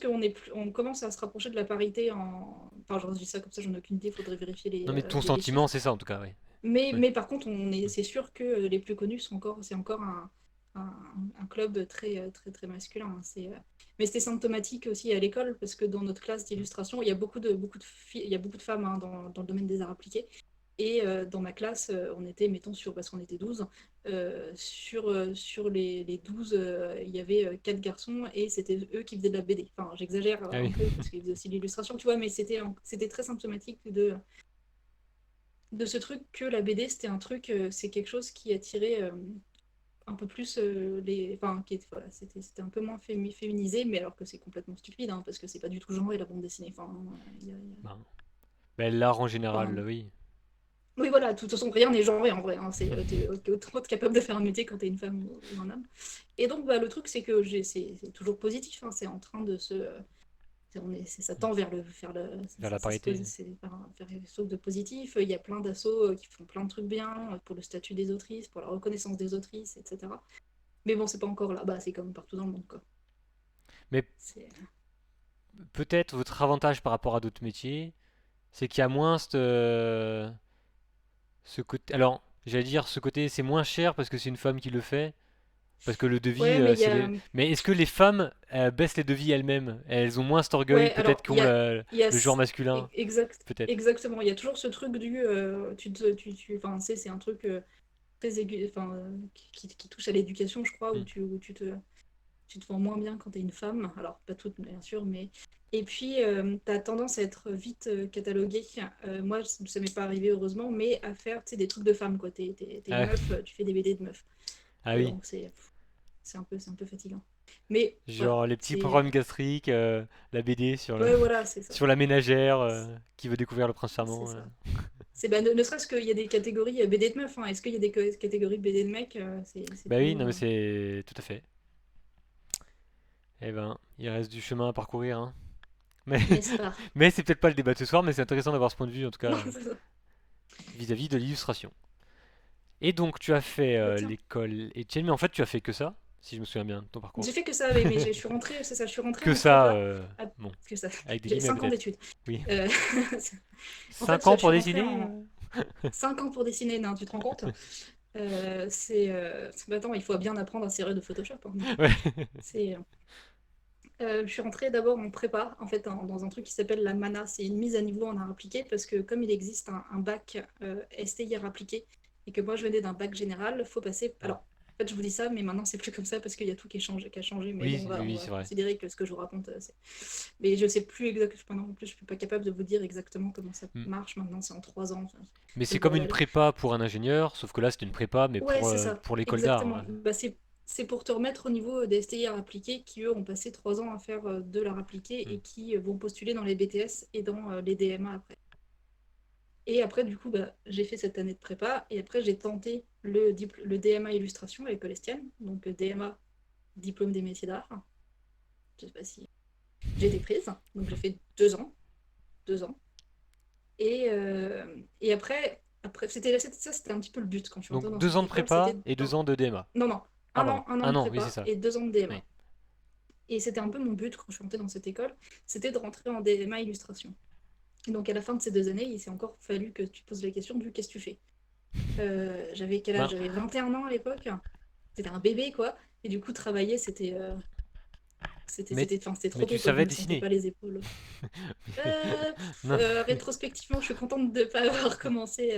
on commence à se rapprocher de la parité Enfin, je dis ça comme ça, j'en ai aucune idée, il faudrait vérifier Non, mais ton les sentiment, chiffres. c'est ça en tout cas, oui. Mais, Oui. mais par contre, c'est sûr que les plus connus c'est encore un, un club très, très masculin, hein. Mais c'était symptomatique aussi à l'école, parce que dans notre classe d'illustration, il y a beaucoup de filles, il y a beaucoup de femmes, hein, dans le domaine des arts appliqués. Et dans ma classe, on était, mettons, parce qu'on était 12, sur les 12, il y avait 4 garçons et c'était eux qui faisaient de la BD. Enfin, j'exagère Ah un oui. peu parce qu'ils faisaient aussi de l'illustration, tu vois, mais c'était très symptomatique de ce truc que la BD, c'est quelque chose qui attirait un peu plus Enfin, voilà, c'était un peu moins féminisé, mais alors que c'est complètement stupide, hein, parce que c'est pas du tout genré la bande dessinée. Enfin, Ben, ben, l'art en général, enfin, oui. oui, voilà, de toute façon, rien n'est genré en vrai, hein. T'es autant être capable de faire un métier quand t'es une femme ou un homme. Et donc, bah, le truc, c'est que c'est toujours positif, hein, c'est en train de se. Ça tend Vers la ça se parité. vers quelque chose de positif. Il y a plein d'assauts qui font plein de trucs bien pour le statut des autrices, pour la reconnaissance des autrices, etc. Mais bon, c'est pas encore là. Bah, c'est comme partout dans le monde, quoi. Mais C'est... peut-être votre avantage par rapport à d'autres métiers, c'est qu'il y a moins ce côté. Alors, j'allais dire ce côté, c'est moins cher parce que c'est une femme qui le fait. Parce que le devis, Ouais, mais il y c'est a. les. Mais est-ce que les femmes baissent les devis elles-mêmes? Elles ont moins cet orgueil, Ouais, peut-être alors, qu'ont il y a le genre masculin, peut-être. exactement. Il y a toujours ce truc enfin, c'est un truc très enfin, qui touche à l'éducation, je crois, Hmm. où tu te vends moins bien quand tu es une femme. Alors, pas toutes, bien sûr, mais. Et puis, tu as tendance à être vite catalogué. Moi, ça m'est pas arrivé, heureusement, mais à faire, tu sais, des trucs de femme, quoi. T'es une Ah, meuf, tu fais des BD de meuf. ah Et oui, donc, c'est un peu fatigant. Mais voilà, genre les petits c'est. problèmes gastriques, la BD sur Ouais, voilà, c'est ça. sur la ménagère qui veut découvrir le prince C'est charmant. ça. Ne serait-ce qu'il y a des catégories BD de meufs, hein. Est-ce qu'il y a des catégories BD de mecs? C'est Bah oui, toujours. non mais c'est tout à fait. Eh ben, il reste du chemin à parcourir, hein. Mais, N'est-ce pas? mais c'est peut-être pas le débat de ce soir, mais c'est intéressant d'avoir ce point de vue, en tout cas, Non, c'est ça. vis-à-vis de l'illustration. Et donc, tu as fait Bah, tiens. l'école Étienne, mais en fait, tu as fait que ça, si je me souviens bien de ton J'ai parcours. fait que ça, oui, mais je suis rentrée, c'est ça, je suis rentrée Que en ça, prépa. bon, Que ça. avec des J'ai guillemets 5 ans peut-être. d'études. Oui. Euh, En fait, 5 ans je pour suis rentrée dessiner? en 5 ans pour dessiner, non, tu te rends compte? Attends, il faut bien apprendre à serrer de Photoshop, hein, du coup. Ouais. C'est, je suis rentrée d'abord en prépa, en fait, dans un truc qui s'appelle la MANA. C'est une mise à niveau en art appliqué, parce que comme il existe un bac STI art appliqué, et que moi je venais d'un bac général, faut passer. Alors, en fait, je vous dis ça, mais maintenant c'est plus comme ça parce qu'il y a tout qui a changé. Mais bon, Oui, oui, on oui, va c'est vrai. considérer que ce que je vous raconte, c'est. Mais je sais plus exactement, en plus, je suis pas capable de vous dire exactement comment ça Mm. marche maintenant, c'est en 3 ans. Enfin, Mais c'est c'est le comme une bordel. prépa pour un ingénieur, sauf que là, c'est une prépa, mais Ouais, c'est ça, pour l'école d'art, exactement. hein. Bah, c'est pour te remettre au niveau des STI appliqués qui, eux, ont passé 3 ans à faire de l'art appliqué Mm. et qui vont postuler dans les BTS et dans les DMA après. Et après, du coup, bah, j'ai fait cette année de prépa et après, j'ai tenté le DMA illustration à l'école Estienne, donc DMA, diplôme des métiers d'art. Je sais pas si j'ai été prise, donc j'ai fait 2 ans. 2 ans. Et après ça, c'était un petit peu le but quand je suis entrée Donc dans 2 cette ans de école. prépa et 2 ans de DMA. Non, non, Ah, pardon. un an Un de an, oui, c'est prépa ça. et 2 ans de DMA. Oui. Et c'était un peu mon but quand je suis entrée dans cette école, c'était de rentrer en DMA illustration. Et donc à la fin de ces 2 années, il s'est encore fallu que tu poses la question du qu'est-ce que tu fais. J'avais quel âge? Ben, J'avais 21 ans à l'époque. C'était un bébé, quoi. Et du coup, travailler, mais, enfin, c'était mais trop tu tôt, quoi. Je savais me sentais dessiner. pas les épaules. Non. Rétrospectivement, je suis contente de ne pas avoir commencé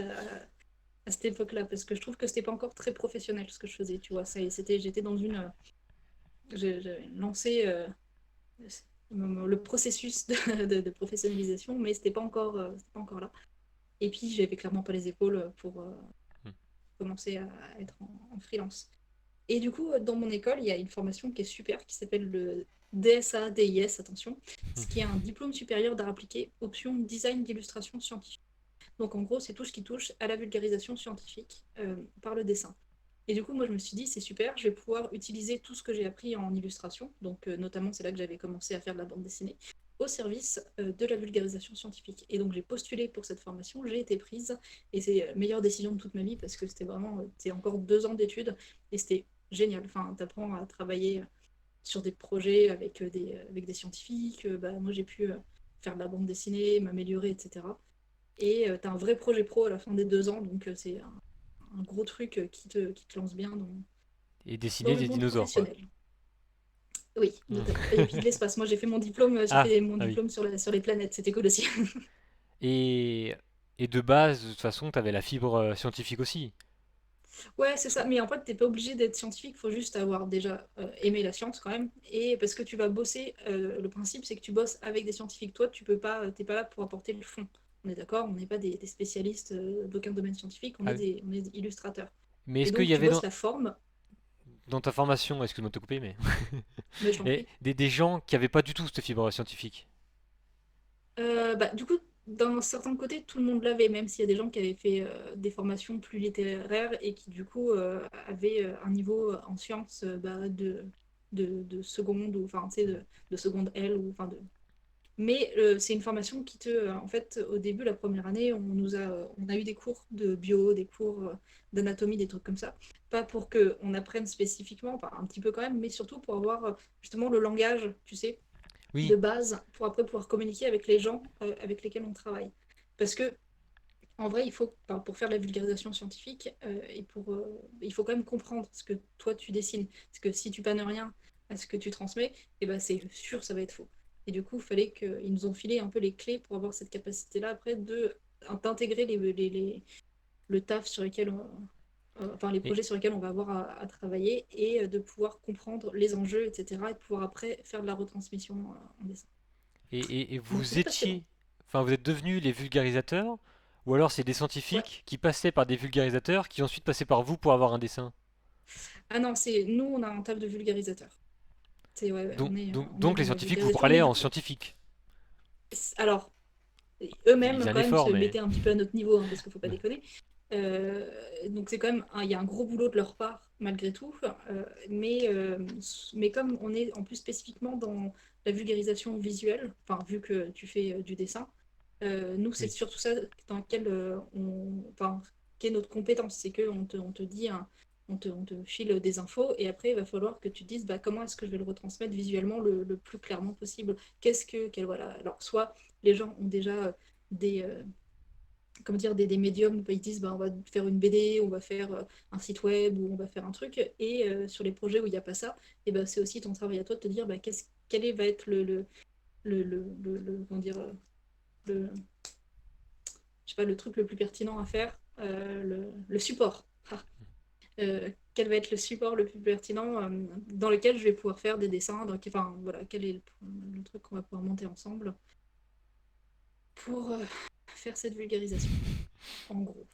à cette époque-là, parce que je trouve que c'était pas encore très professionnel ce que je faisais, tu vois. J'étais dans j'avais lancé le processus de professionnalisation, mais c'était pas encore là. Et puis, j'avais clairement pas les épaules pour commencer à être en freelance. Et du coup, dans mon école, il y a une formation qui est super, qui s'appelle le DSA, DIS, attention, ce qui est un diplôme supérieur d'art appliqué, option design d'illustration scientifique. Donc en gros, c'est tout ce qui touche à la vulgarisation scientifique par le dessin. Et du coup, moi, je me suis dit, c'est super, je vais pouvoir utiliser tout ce que j'ai appris en illustration, donc notamment c'est là que j'avais commencé à faire de la bande dessinée, au service de la vulgarisation scientifique. Et donc j'ai postulé pour cette formation, j'ai été prise, et c'est la meilleure décision de toute ma vie, parce que c'était vraiment, c'est encore 2 ans d'études, et c'était génial. Enfin, t'apprends à travailler sur des projets avec des scientifiques, bah, moi j'ai pu faire de la bande dessinée, m'améliorer, etc. Et tu as un vrai projet pro à la fin des 2 ans, donc c'est un gros truc qui te lance bien Et dans dessiner le des monde dinosaures, quoi. professionnel. Oui, notamment. Et puis de l'espace. Moi, j'ai fait mon diplôme, j'ai Ah, fait mon ah oui. diplôme sur les planètes. C'était cool aussi. Et, et de base, de toute façon, t'avais la fibre scientifique aussi. Ouais, c'est ça. Mais en fait, t'es pas obligé d'être scientifique. Faut juste avoir déjà aimé la science quand même. Et parce que tu vas bosser, le principe, c'est que tu bosses avec des scientifiques. Toi, tu peux pas, t'es pas là pour apporter le fond. On est d'accord? On n'est pas des spécialistes d'aucun domaine scientifique. Ah oui. On est des illustrateurs. Mais Et est-ce qu'il donc, y tu avait bosses la forme. dans ta formation, excuse-moi de te couper, mais Mais je t'en et prie. des gens qui avaient pas du tout cette fibre scientifique? Bah, du coup, d'un certain côté, tout le monde l'avait, même s'il y a des gens qui avaient fait des formations plus littéraires et qui, du coup, avaient un niveau en sciences bah, de seconde, ou enfin, tu sais, de seconde L, ou enfin, de... Mais c'est une formation qui te... en fait, au début, la première année, on a eu des cours de bio, des cours d'anatomie, des trucs comme ça. Pas pour qu'on apprenne spécifiquement, enfin, un petit peu quand même, mais surtout pour avoir justement le langage, tu sais, Oui, de base pour après pouvoir communiquer avec les gens avec lesquels on travaille. Parce que en vrai, enfin, pour faire de la vulgarisation scientifique, il faut quand même comprendre ce que toi tu dessines. Parce que si tu pannes rien à ce que tu transmets, et ben c'est sûr ça va être faux. Et du coup, il fallait qu'ils nous ont filé un peu les clés pour avoir cette capacité-là après d'intégrer le taf sur lequel enfin les et, projets sur lesquels on va avoir à travailler et de pouvoir comprendre les enjeux, etc. et de pouvoir après faire de la retransmission en dessin. et Donc vous c'était passionnant. étiez, enfin vous êtes devenus les vulgarisateurs, ou alors c'est des Ouais. scientifiques qui passaient par des vulgarisateurs qui ensuite passaient par vous pour avoir un dessin. Ah non, c'est nous, on a un taf de vulgarisateur. C'est ouais, ouais, on est Donc les dans la scientifiques vous vulgarisation, mais parlaient du en coup, scientifique. alors Ils eux-mêmes faisaient un quand même effort, se mais mettaient un petit peu à notre niveau, hein, parce qu'il faut pas déconner. Donc c'est quand même, il y a un gros boulot de leur part malgré tout, mais comme on est en plus spécifiquement dans la vulgarisation visuelle, enfin vu que tu fais du dessin, nous c'est oui. surtout ça dans lequel enfin, qui est notre compétence, c'est que on te dit on te file des infos et après il va falloir que tu te dises bah, comment est-ce que je vais le retransmettre visuellement le plus clairement possible. Voilà. Alors soit les gens ont déjà des, comment dire, des médiums où ils disent bah, on va faire une BD, on va faire un site web ou on va faire un truc. Et sur les projets où il n'y a pas ça, et ben c'est aussi ton travail à toi de te dire bah, va être comment dire, le, je sais pas, le truc le plus pertinent à faire, le support. Ah. Quel va être le support le plus pertinent dans lequel je vais pouvoir faire des dessins, enfin voilà, quel est le truc qu'on va pouvoir monter ensemble pour faire cette vulgarisation, en gros.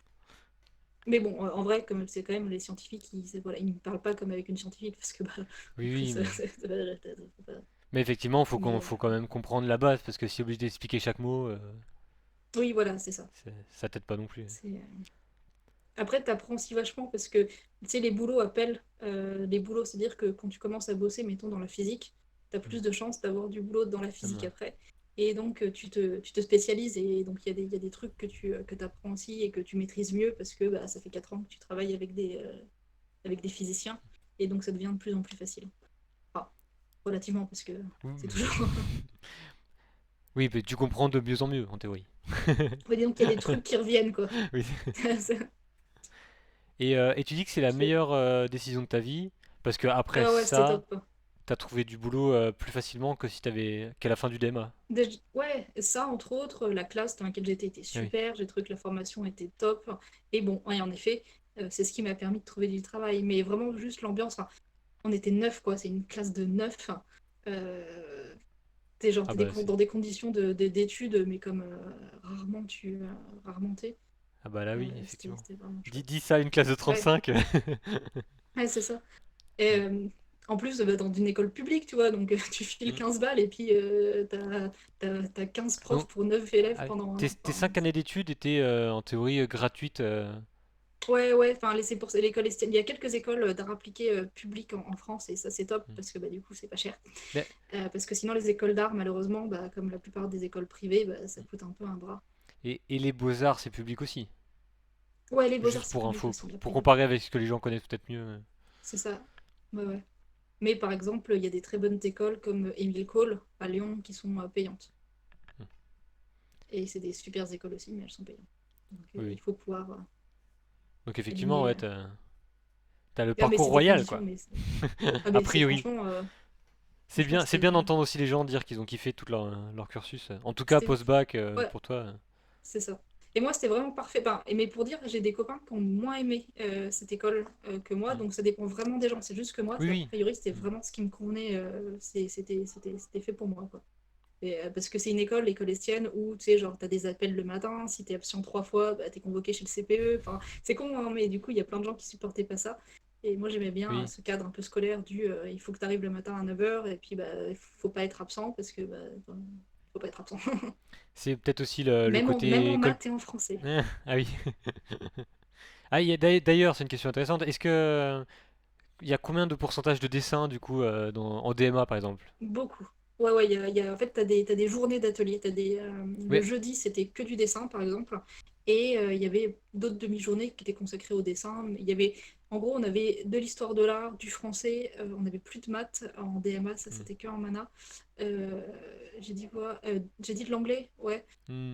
Mais bon, en vrai, comme c'est quand même les scientifiques, voilà, ils ne parlent pas comme avec une scientifique, parce que bah, Oui, après, oui, ça va. mais effectivement, Mais faut quand même comprendre la base parce que si obligé d'expliquer chaque mot, oui, voilà, c'est ça. ça t'aide pas non plus. Après, tu apprends aussi vachement parce que tu sais, les boulots appellent les boulots. C'est-à-dire que quand tu commences à bosser, mettons, dans la physique, tu as Mm. plus de chances d'avoir du boulot dans la Ah, physique bah. après. Et donc, tu te spécialises et donc il y a des trucs que tu apprends aussi et que tu maîtrises mieux parce que bah, ça fait 4 ans que tu travailles avec des physiciens et donc ça devient de plus en plus facile. Enfin, relativement parce que c'est Oui, toujours. oui, mais tu comprends de mieux en mieux en théorie. Mais disons qu'il y a des trucs qui reviennent, quoi. Oui. Et tu dis que c'est la meilleure décision de ta vie parce que après Ah ouais, c'était ça, top. t'as trouvé du boulot plus facilement que si t'avais qu'à la fin du DEMA. Ouais, ça, entre autres, la classe dans laquelle j'étais était Ah oui. super, j'ai trouvé que la formation était top. Et bon, ouais, en effet, c'est ce qui m'a permis de trouver du travail. Mais vraiment, juste l'ambiance, enfin, on était 9, quoi, c'est une classe de 9. Euh, t'es genre, Ah bah dans des conditions d'études, mais comme rarement t'es. ah bah là oui, effectivement. C'était vraiment Dis, chouette. dis ça à une classe de Ouais, 35. ouais, c'est ça. Euh, En plus, dans une école publique, tu vois, donc tu files Mm. 15 balles et puis t'as 15 profs Donc, pour 9 élèves ah, pendant tes enfin, 5 années d'études étaient en théorie gratuites. ouais, ouais, enfin, c'est pour l'école Estienne. Il y a quelques écoles d'art appliqué publiques en France et ça, c'est top Mm. parce que bah, du coup, c'est pas cher. Mais- Parce que sinon, les écoles d'art, malheureusement, bah, comme la plupart des écoles privées, bah, ça coûte un peu un bras. et les beaux-arts, c'est public aussi. Ouais, les beaux-arts, Juste c'est pour public info, aussi, a pour priori. comparer avec ce que les gens connaissent peut-être mieux. C'est ça. Ouais, ouais. Mais par exemple, il y a des très bonnes écoles comme Émile Cole à Lyon qui sont payantes. Mm. Et c'est des super écoles aussi, mais elles sont payantes. Donc Oui, oui. il faut pouvoir Donc effectivement, aligner. ouais, t'as le Ah, mais parcours c'est des royal, conditions, quoi. mais ah, A mais c'est priori. franchement, C'est c'était bien d'entendre aussi les gens dire qu'ils ont kiffé tout leur cursus. En tout cas, c'était post-bac, ouais, pour toi. c'est ça. Et moi, c'était vraiment parfait. Mais pour dire, j'ai des copains qui ont moins aimé cette école que moi, Mm. donc ça dépend vraiment des gens. C'est juste que moi, Oui, a oui. priori, c'était Mm. vraiment ce qui me convenait. C'était fait pour moi, quoi. Parce que c'est une école, l'école Estienne, où tu sais, genre, t'as des appels le matin, si t'es absent 3 fois, bah, t'es convoqué chez le CPE. Enfin, c'est con, hein, mais du coup, il y a plein de gens qui supportaient pas ça. Et moi, j'aimais bien Oui. ce cadre un peu scolaire il faut que tu arrives le matin à 9 heures et puis bah, il faut pas être absent parce que faut pas être absent. C'est peut-être aussi le Même côté en école. maths et en français. Ah oui. Ah, d'ailleurs, c'est une question intéressante. Est-ce que il y a combien de pourcentage de dessin du coup en DMA par exemple? Beaucoup. Ouais, ouais, en fait, t'as des journées d'atelier. Le Oui. jeudi, c'était que du dessin, par exemple. Et il y avait d'autres demi-journées qui étaient consacrées au dessin. En gros, on avait de l'histoire de l'art, du français. On n'avait plus de maths en DMA, ça, Hmm. c'était que en mana. Euh, j'ai dit quoi? J'ai dit de l'anglais, ouais. Hmm.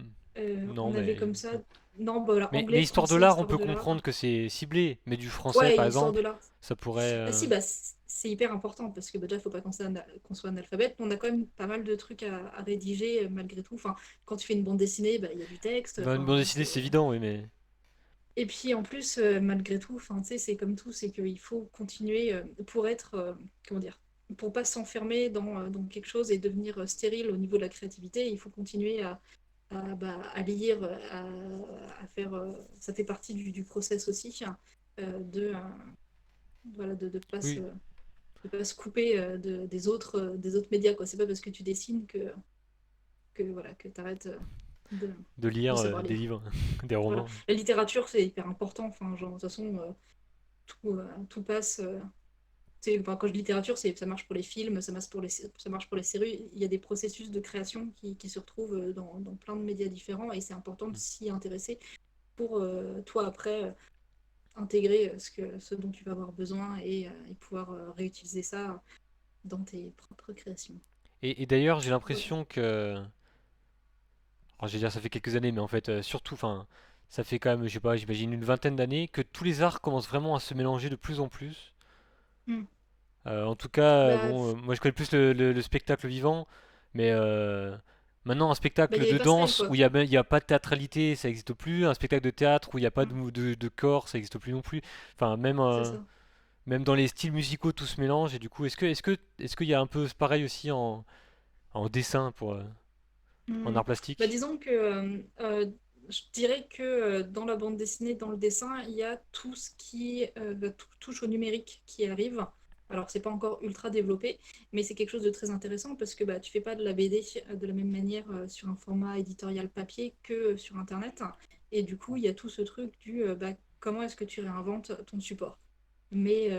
Non, On avait comme ça. Non, bah voilà, mais anglais, histoire de français, l'art, on histoire peut de l'art. comprendre que c'est ciblé, mais du français Ouais, par histoire de exemple, l'art. ça pourrait. Ah si, bah, c'est hyper important parce que bah, déjà, il faut pas qu'on soit analphabète. On a quand même pas mal de trucs à rédiger malgré tout. Enfin, quand tu fais une bande dessinée, bah, il y a du texte. Dans une bande Enfin, dessinée, c'est évident, oui, mais. Et puis en plus, malgré tout, enfin, tu sais, c'est comme tout, c'est qu'il faut continuer pour être, comment dire, pour pas s'enfermer dans quelque chose et devenir stérile au niveau de la créativité. Il faut continuer à lire, à faire. Ça fait partie du process aussi hein, de, voilà, Oui, de pas se couper des autres médias, quoi. C'est pas parce que tu dessines voilà, que tu arrêtes de de lire savoir des lire. livres, des Voilà. romans. La littérature, c'est hyper important. Enfin, genre, de toute façon, tout passe. Enfin, quand je dis littérature, ça marche pour les films, ça marche pour les séries. Il y a des processus de création qui se retrouvent dans plein de médias différents et c'est important de Mm. s'y intéresser pour toi après intégrer ce dont tu vas avoir besoin et pouvoir réutiliser ça dans tes propres créations. Et d'ailleurs, j'ai Voilà. l'impression que. Alors, je vais dire, ça fait quelques années, mais en fait, surtout, enfin, ça fait quand même, je sais pas, j'imagine une vingtaine d'années que tous les arts commencent vraiment à se mélanger de plus en plus. Mm. En tout cas, Bah, moi je connais plus le spectacle vivant, mais maintenant un il spectacle y a les de passerelles, danse quoi. où il y a pas de théâtralité, ça n'existe plus. Un spectacle de théâtre où il n'y a pas Mm. de corps, ça n'existe plus non plus. Enfin, C'est ça. même dans les styles musicaux, tout se mélange. Et du coup, est-ce qu'il y a un peu pareil aussi en dessin en Mm. art Bah, plastique? disons que je dirais que dans la bande dessinée, dans le dessin, il y a tout ce qui touche au numérique qui arrive. Alors, c'est pas encore ultra développé, mais c'est quelque chose de très intéressant parce que bah, tu fais pas de la BD de la même manière sur un format éditorial papier que sur Internet. Et du coup, il y a tout ce truc comment est-ce que tu réinventes ton support. Mais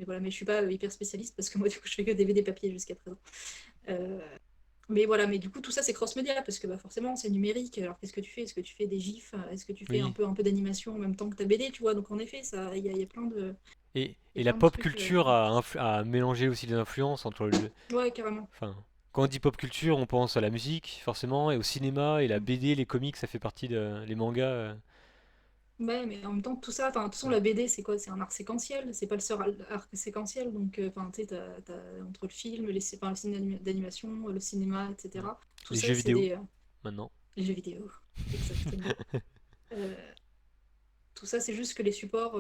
voilà, mais je suis pas hyper spécialiste parce que moi, du coup, je fais que des BD papier jusqu'à présent. Euh, mais voilà, mais du coup, tout ça, c'est cross-média, parce que bah, forcément, c'est numérique. Alors, qu'est-ce que tu fais? Est-ce que tu fais des gifs? Est-ce que tu fais Oui. un peu d'animation en même temps que ta BD, tu vois? Donc, en effet, il y a il y Et a la plein de pop trucs. culture a mélangé aussi les influences entre Ouais, carrément. enfin, quand on dit pop culture, on pense à la musique, forcément, et au cinéma, et la Mm. BD, les comics, ça fait partie les mangas. Ouais, mais en même temps, tout ça, enfin, de toute façon, Mm. la BD, c'est quoi? C'est un art séquentiel, c'est pas le seul art séquentiel. Donc, enfin, tu sais, entre le film, enfin, le film d'animation, le cinéma, Mm. etc. Tout Les ça, jeux c'est vidéo, maintenant. les jeux vidéo. Exactement. Euh, Tout ça, c'est juste que les supports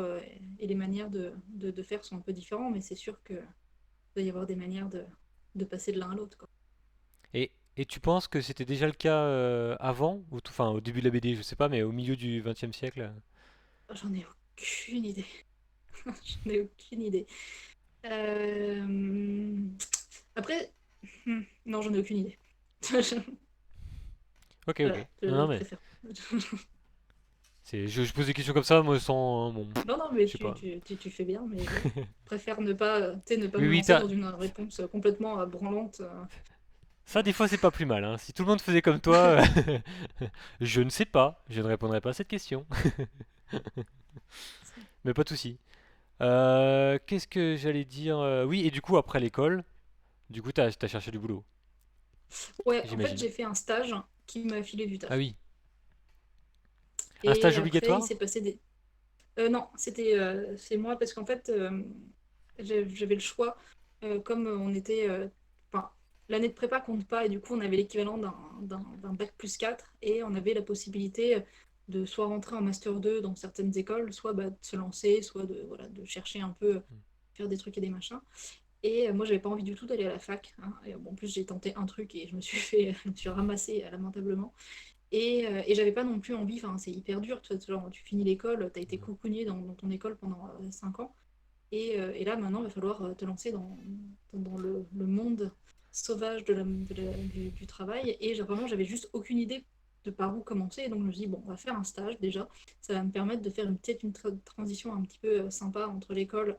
et les manières de faire sont un peu différents, mais c'est sûr qu'il doit y avoir des manières de passer de l'un à l'autre, quoi. Et tu penses que c'était déjà le cas avant, enfin au début de la BD, je sais pas, mais au milieu du XXe siècle? J'en ai aucune idée. J'en ai aucune idée. Euh, Après, non, j'en ai aucune idée. Ok, ok. Voilà, Non, non, je mais préfère. je pose des questions comme ça, moi, sans. Bon, Non, non, mais je sais pas. tu fais bien, mais voilà. Je préfère ne pas, tu sais, ne pas Oui, me oui, lancer dans une réponse complètement branlante. ça, des fois, c'est pas plus mal, hein. Si tout le monde faisait comme toi, je ne sais pas, je ne répondrai pas à cette question. Mais pas de souci. Qu'est-ce que j'allais dire? Oui, et du coup, après l'école, du coup, t'as cherché du boulot, Ouais, en fait, j'imagine. j'ai fait un stage qui m'a filé du Ah taf. oui. Un stage Et après, il obligatoire? s'est passé des... non, c'est moi parce qu'en fait, j'avais le choix. Comme on était... Enfin, l'année de prépa compte pas et du coup, on avait l'équivalent d'un bac plus 4 et on avait la possibilité de soit rentrer en master 2 dans certaines écoles, soit bah, de se lancer, soit de, voilà, de chercher un peu, faire des trucs et des machins. Et moi, j'avais pas envie du tout d'aller à la fac, hein. Et, bon, en plus, j'ai tenté un truc et je me suis je me suis ramassée lamentablement. Et j'avais pas non plus envie, enfin, c'est hyper dur, tu vois, genre, tu finis l'école, tu as été coucougnée dans ton école pendant 5 ans, et là maintenant il va falloir te lancer dans le monde sauvage du travail, et vraiment j'avais juste aucune idée de par où commencer, et donc je me suis dit, bon, on va faire un stage déjà, ça va me permettre de faire peut-être une transition un petit peu sympa entre l'école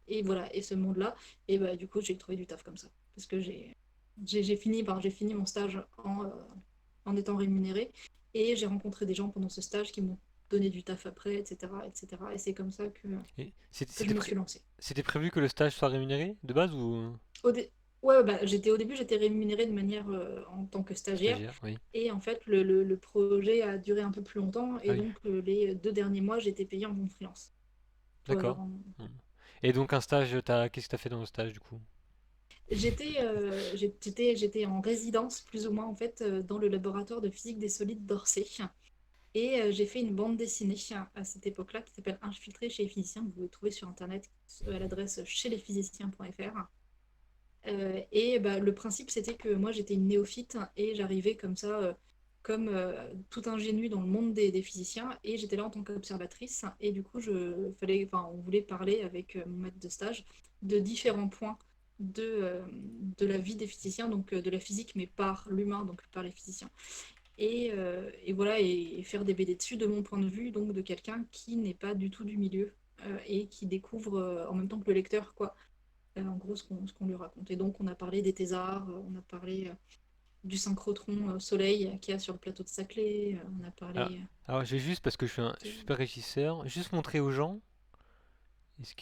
et voilà, et ce monde-là, et bah du coup j'ai trouvé du taf comme ça, parce que j'ai fini mon stage en étant rémunérée. Et j'ai rencontré des gens pendant ce stage qui m'ont donné du taf après, etc. etc. Et cetera. Et c'est comme ça Et que je me suis lancée. c'était prévu que le stage soit rémunéré de base ou Au dé- Ouais, bah, au début, j'étais rémunérée de manière en tant que stagiaire. stagiaire? Oui. Et en fait, le projet a duré un peu plus longtemps. Ah Et oui. donc, les 2 derniers mois, j'étais payée en tant que freelance. Tu vois, D'accord. genre, Hmm. Et donc un stage, qu'est-ce que t'as fait dans le stage du coup? j'étais en résidence, plus ou moins, en fait, dans le laboratoire de physique des solides d'Orsay. Et j'ai fait une bande dessinée à cette époque-là qui s'appelle Infiltré chez les physiciens, que vous pouvez trouver sur Internet à l'adresse chez-les-physiciens.fr. Et bah, le principe, c'était que moi, j'étais une néophyte et j'arrivais comme ça, comme tout ingénue dans le monde des physiciens. Et j'étais là en tant qu'observatrice. Et du coup, enfin, on voulait parler avec mon maître de stage de différents points de la vie des physiciens, donc de la physique, mais par l'humain, donc par les physiciens. Et voilà, et faire des BD dessus de mon point de vue, donc de quelqu'un qui n'est pas du tout du milieu et qui découvre en même temps que le lecteur, quoi, en gros, ce qu'on lui raconte. Et donc, on a parlé des thésards, on a parlé du synchrotron Soleil qu'il y a sur le plateau de Saclay, on a Alors, parlé alors, je vais juste parce que je suis de... pas régisseur, juste montrer aux gens. Est-ce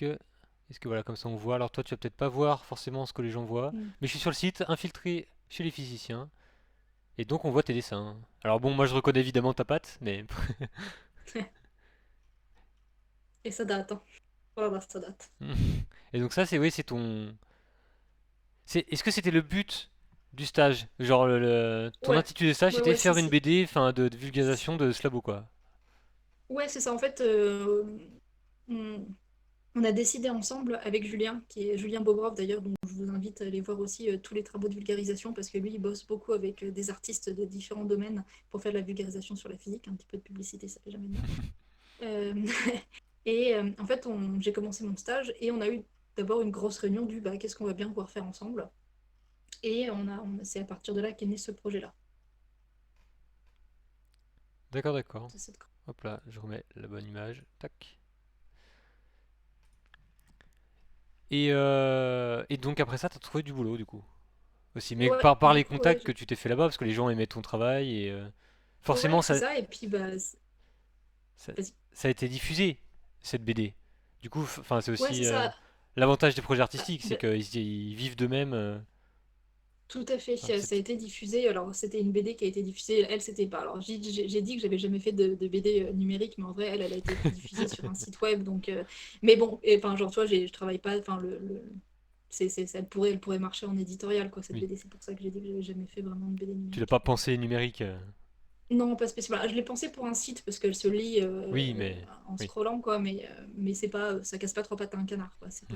que voilà comme ça on voit. Alors toi tu vas peut-être pas voir forcément ce que les gens voient, Mm. mais je suis sur le site infiltré chez les physiciens et donc on voit tes dessins. Alors bon moi je reconnais évidemment ta patte, mais Et ça date, hein. Voilà, ça date. et donc ça c'est oui c'est ton. Est-ce que c'était le but du stage? Genre ton Ouais, intitulé de stage ouais, c'était ouais, si, faire une si. BD, enfin de vulgarisation de ce labo quoi. Ouais, c'est ça. En fait, on, on a décidé ensemble avec Julien, qui est Julien Bobrov d'ailleurs, donc je vous invite à aller voir aussi tous les travaux de vulgarisation parce que lui, il bosse beaucoup avec des artistes de différents domaines pour faire de la vulgarisation sur la physique. Un petit peu de publicité, ça fait jamais de mal. Euh, en fait, j'ai commencé mon stage et on a eu d'abord une grosse réunion du bah, qu'est-ce qu'on va bien pouvoir faire ensemble. Et c'est à partir de là qu'est né ce projet-là. D'accord d'accord. C'est cette- Hop là je remets la bonne image. Tac. Et donc après ça t'as trouvé du boulot du coup. Aussi, mais Ouais, par du les coup, ouais, contacts que tu t'es fait là-bas, parce que les gens aimaient ton travail et ouais, forcément c'est ça. Et puis, bah, ça, vas-y. ça a été diffusé cette BD. Du coup, enfin c'est Ouais, aussi c'est ça. l'avantage des projets Ah, artistiques, c'est qu'ils vivent d'eux-mêmes. tout à fait, Enfin, ça a été diffusé. Alors, c'était une BD qui a été diffusée. Elle, c'était pas. Alors, j'ai dit que j'avais jamais fait de BD numérique, mais en vrai, elle a été diffusée sur un site web. Donc, mais bon, enfin, genre, tu vois, je travaille pas. Enfin, elle pourrait marcher en éditorial, quoi, cette oui, BD. C'est pour ça que j'ai dit que j'avais jamais fait vraiment de BD tu l'as numérique. pas pensé numérique. Non, pas spécialement. Ah, je l'ai pensé pour un site parce qu'elle se lit Oui, mais en oui. scrollant, quoi. Mais c'est pas, ça casse pas trois pattes à un canard, quoi. C'est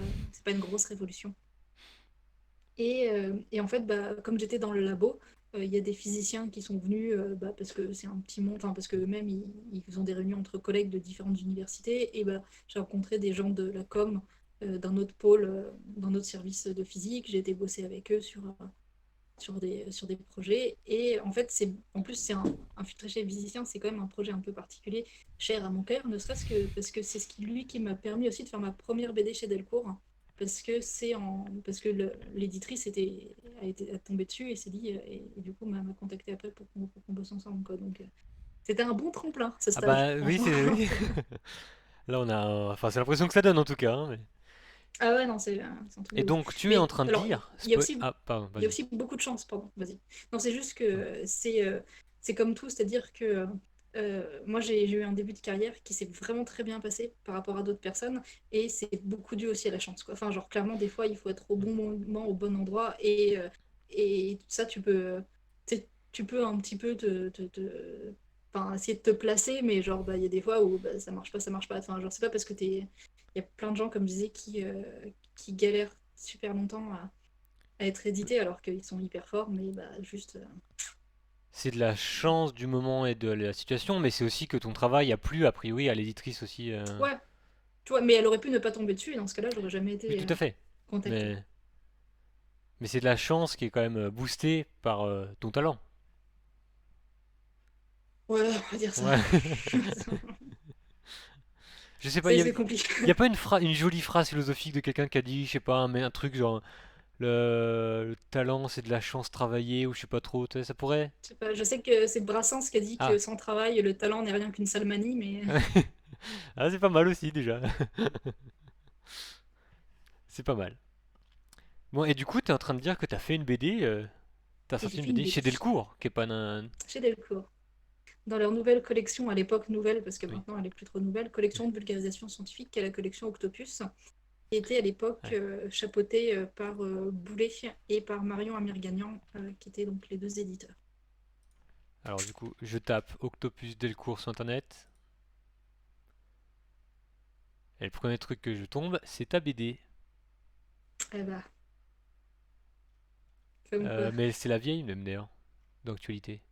pas une grosse révolution. Et en fait, bah, comme j'étais dans le labo, il y a des physiciens qui sont venus bah, parce que c'est un petit monde, enfin parce que eux-mêmes ils ont des réunions entre collègues de différentes universités. Et bah, j'ai rencontré des gens de la com d'un autre pôle, d'un autre service de physique. J'ai été bosser avec eux sur des projets. Et en fait, en plus, c'est un filtre chez physicien, c'est quand même un projet un peu particulier, cher à mon cœur, ne serait-ce que parce que c'est lui qui m'a permis aussi de faire ma première BD chez Delcourt. Parce que l'éditrice a tombé dessus et s'est dit, et du coup, m'a contacté après pour qu'on bosse ensemble, quoi. Donc, c'était un bon tremplin, ce Ah stage, bah oui, franchement. c'est oui. Là, enfin, c'est l'impression que ça donne en tout cas, hein, Ah ouais, non, c'est un truc Et de ouf. donc, tu es en Mais train de alors, dire, il y a aussi ah, pardon, Il y a vas-y. aussi beaucoup de chance, pardon, vas-y. Non, c'est juste Ouais. que c'est comme tout, c'est-à-dire que moi j'ai eu un début de carrière qui s'est vraiment très bien passé par rapport à d'autres personnes et c'est beaucoup dû aussi à la chance, quoi. Enfin, genre clairement, des fois, il faut être au bon moment, au bon endroit et tout ça, tu peux un petit peu enfin, essayer de te placer, mais genre, bah, il y a des fois où bah, ça marche pas, ça marche pas. Enfin, genre, c'est pas parce que t'es. Il y a plein de gens, comme je disais, qui galèrent super longtemps à être édités alors qu'ils sont hyper forts, mais bah, juste. C'est de la chance du moment et de la situation, mais c'est aussi que ton travail a plu a priori à l'éditrice aussi. Ouais, tu vois, mais elle aurait pu ne pas tomber dessus, et dans ce cas-là, j'aurais jamais Oui, été tout à fait. contactée. Mais, mais c'est de la chance qui est quand même boostée par ton talent. Ouais, on va dire ça. Ouais. Je sais pas, C'est compliqué. y a pas une jolie phrase philosophique de quelqu'un qui a dit, je sais pas, mais un truc genre le talent c'est de la chance travaillée ou je sais pas trop, tu sais, ça pourrait. Je sais pas, je sais que c'est Brassens qui a dit que Ah, sans travail, le talent n'est rien qu'une salmanie, mais ah c'est pas mal aussi déjà. C'est pas mal. Bon, et du coup, t'es en train de dire que t'as fait une BD, t'as et j'ai sorti une fait une BD chez BD Delcourt, qui est pas un. chez Delcourt. Dans leur nouvelle collection, à l'époque nouvelle, parce que Oui. maintenant elle est plus trop nouvelle, collection de vulgarisation scientifique, qui est la collection Octopus, qui était à l'époque Ouais. chapeautée par Boulet et par Marion Amirgagnan, qui étaient donc les deux éditeurs. Alors du coup, je tape Octopus Delcourt sur internet, et le premier truc que je tombe, c'est ta BD. Eh bah, comme quoi, Mais c'est la vieille même d'ailleurs, d'actualité.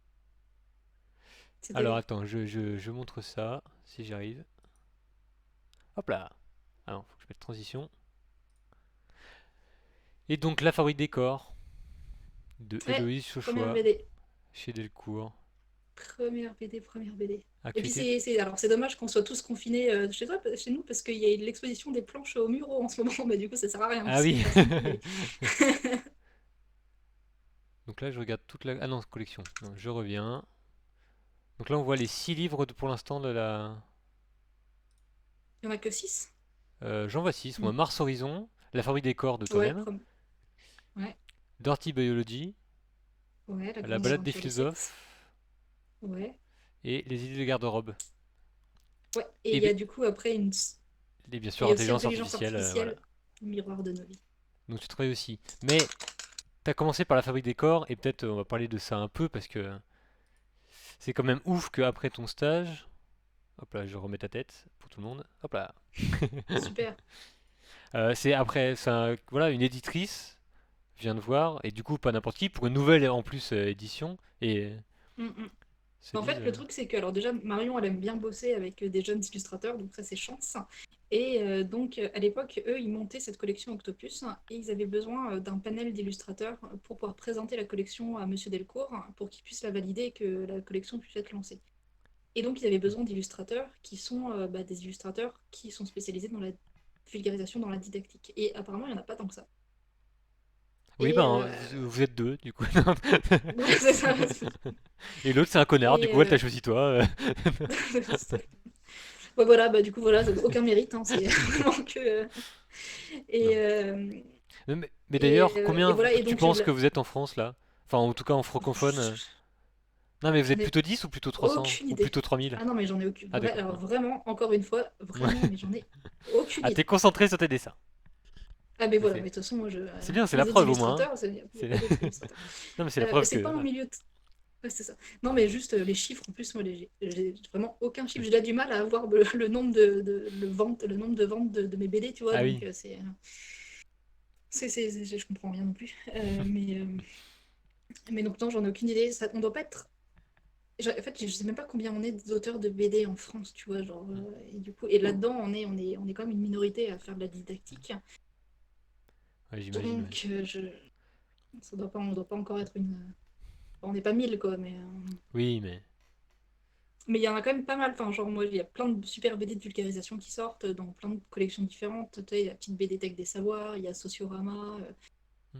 Alors c'est-à-dire. attends, je montre ça, si j'arrive. Hop là. Ah non, faut que je mette transition. Et donc La Fabrique des Corps de Ouais, Héloïse première Chauchois BD. chez Delcourt. Première BD, première BD. Et puis Actualité. alors c'est dommage qu'on soit tous confinés chez nous parce qu'il y a l'exposition des planches au mur en ce moment, mais du coup ça sert à rien Ah parce que oui. personne peut y aller. Donc là je regarde toute la. Ah non, collection. Non, je reviens. Donc là on voit les 6 livres pour l'instant de la. Il y en a que 6. J'en vois 6. Moi, Mars Horizon, La Fabrique des Corps de Ouais, toi-même, ouais, Dirty Biology, ouais, la La grande Balade des aventure du sexe. philosophes Ouais, et Les idées de garde-robe. ouais. Et Et, il y a du coup après et bien sûr il y a aussi Intelligence intelligence artificielle, voilà. artificielle, miroir de nos vies. Donc tu travailles aussi. Mais t'as commencé par La Fabrique des Corps et peut-être on va parler de ça un peu parce que c'est quand même ouf qu'après ton stage, hop là, je remets ta tête pour tout le monde. Hop là. Super. C'est après, voilà, une éditrice vient de voir et du coup pas n'importe qui pour une nouvelle en plus édition et Mm, mm. se En disent fait, le truc, c'est que, alors déjà, Marion, elle aime bien bosser avec des jeunes illustrateurs, donc ça, c'est chance. Et donc, à l'époque, eux, ils montaient cette collection Octopus et ils avaient besoin d'un panel d'illustrateurs pour pouvoir présenter la collection à Monsieur Delcourt pour qu'il puisse la valider et que la collection puisse être lancée. Et donc, ils avaient besoin d'illustrateurs qui sont bah, des illustrateurs qui sont spécialisés dans la vulgarisation, dans la didactique. Et apparemment, il n'y en a pas tant que ça. oui, Et ben, vous êtes deux, du coup. ouais, c'est ça. Et l'autre, c'est un connard, du Et coup, elle t'a choisi toi. ouais, voilà, bah, du coup, voilà, aucun mérite, hein, c'est vraiment que. Et, Non. euh, Mais d'ailleurs, et combien voilà, et tu donc penses que vous êtes en France, là? Enfin, en tout cas, en francophone. Non, mais vous êtes j'en ai plutôt 10 ou plutôt 300? aucune Ou idée. plutôt 3000? Ah non, mais j'en ai aucune. Ah, d'accord. Alors Non. vraiment, encore une fois, vraiment, mais j'en ai aucune Ah, t'es idée. concentré sur tes dessins. Ah, mais Mais voilà, mais de toute façon, moi, c'est bien, c'est la les autres preuve au moins, hein. illustrateurs, il n'y a C'est pas d'autres illustrateurs. non, mais c'est la preuve C'est pas que. un Voilà. milieu. Ouais, c'est ça. Non, mais juste les chiffres, en plus, moi, j'ai vraiment aucun chiffre. J'ai là du mal à avoir le nombre le nombre de ventes de mes BD, tu vois, Ah donc oui. je comprends rien non plus. Mais donc, non, j'en ai aucune idée. Ça, on doit pas être. En fait, je sais même pas combien on est d'auteurs de BD en France, tu vois, genre, et du coup, et là-dedans, on est quand même une minorité à faire de la didactique. Ouais, j'imagine, ouais. Donc, on doit pas encore être on n'est pas 1000 quoi, Oui, mais mais il y en a quand même pas mal. Enfin, genre, moi, il y a plein de super BD de vulgarisation qui sortent dans plein de collections différentes. Tu sais, il y a la petite BD Tech des Savoirs, il y a Sociorama,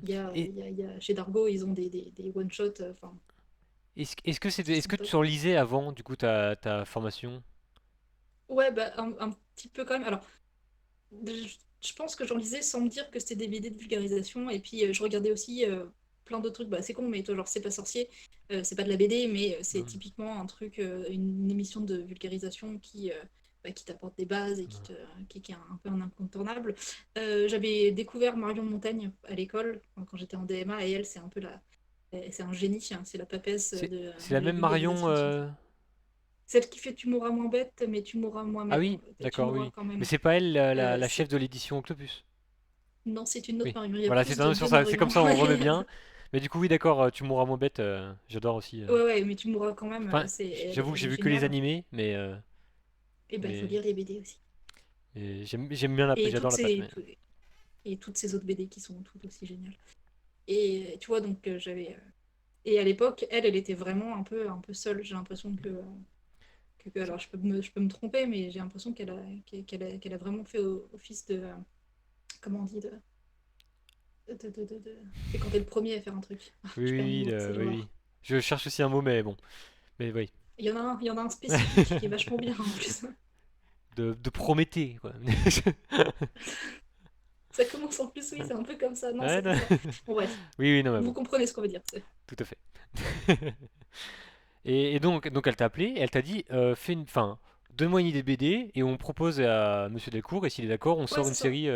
et chez Dargo, ils ont des one-shots. Enfin, qui est-ce sont que top. tu en lisais avant, du coup, ta formation? Ouais, bah, un petit peu quand même. Alors, je pense que j'en lisais sans me dire que c'était des BD de vulgarisation. Et puis, je regardais aussi plein d'autres trucs. Bah, c'est con, mais toi, genre, C'est pas sorcier. C'est pas de la BD, mais c'est Non, typiquement un truc, une émission de vulgarisation qui t'apporte des bases et non. qui est un peu un incontournable. J'avais découvert Marion Montaigne à l'école quand j'étais en DMA. Et elle, c'est un peu c'est un génie, hein, c'est la papesse C'est la de la même Marion. vulgarisation scientifique. Celle qui fait Tu mourras moins bête, mais tu mourras Ah moins, oui, tu d'accord, mourras oui. quand Mais même. c'est pas elle la chef C'est de l'édition Octopus. Non, c'est une autre Oui. Marion. Il y a Voilà, plus c'est de sur ça. C'est comme Marion. ça, on remet bien. Mais du coup, oui, d'accord, tu mourras moins bête. J'adore aussi. Ouais, ouais, mais tu mourras quand même. Enfin, j'avoue que Elle j'ai est vu que les géniale. animés, Et ben, il faut mais, lire les BD aussi. mais j'aime bien Et j'adore la patte. Mais toutes ces autres BD qui sont toutes aussi géniales. Et tu vois, donc et à l'époque, elle était vraiment un peu seule. J'ai l'impression alors je peux me tromper, mais j'ai l'impression qu'elle a vraiment fait office comment on dit, c'est quand t'es le premier à faire un truc. oui, Je oui, perds mes oui, mots, c'est oui, oui. l'horreur. Je cherche aussi un mot, mais bon. Mais oui. Il y en a un spécifique qui est vachement bien en plus. De Prométhée, quoi. Ça commence en plus, oui, c'est un peu comme ça. Non, Ouais, c'est pas non. ça. Bon, bref, Oui, oui, non, mais vous bon, comprenez ce qu'on veut dire. tout à fait. Et donc elle t'a appelé, et elle t'a dit, enfin, donne-moi une idée de BD, et on propose à Monsieur Delcourt, et s'il est d'accord, on Ouais, sort une c'est ça. série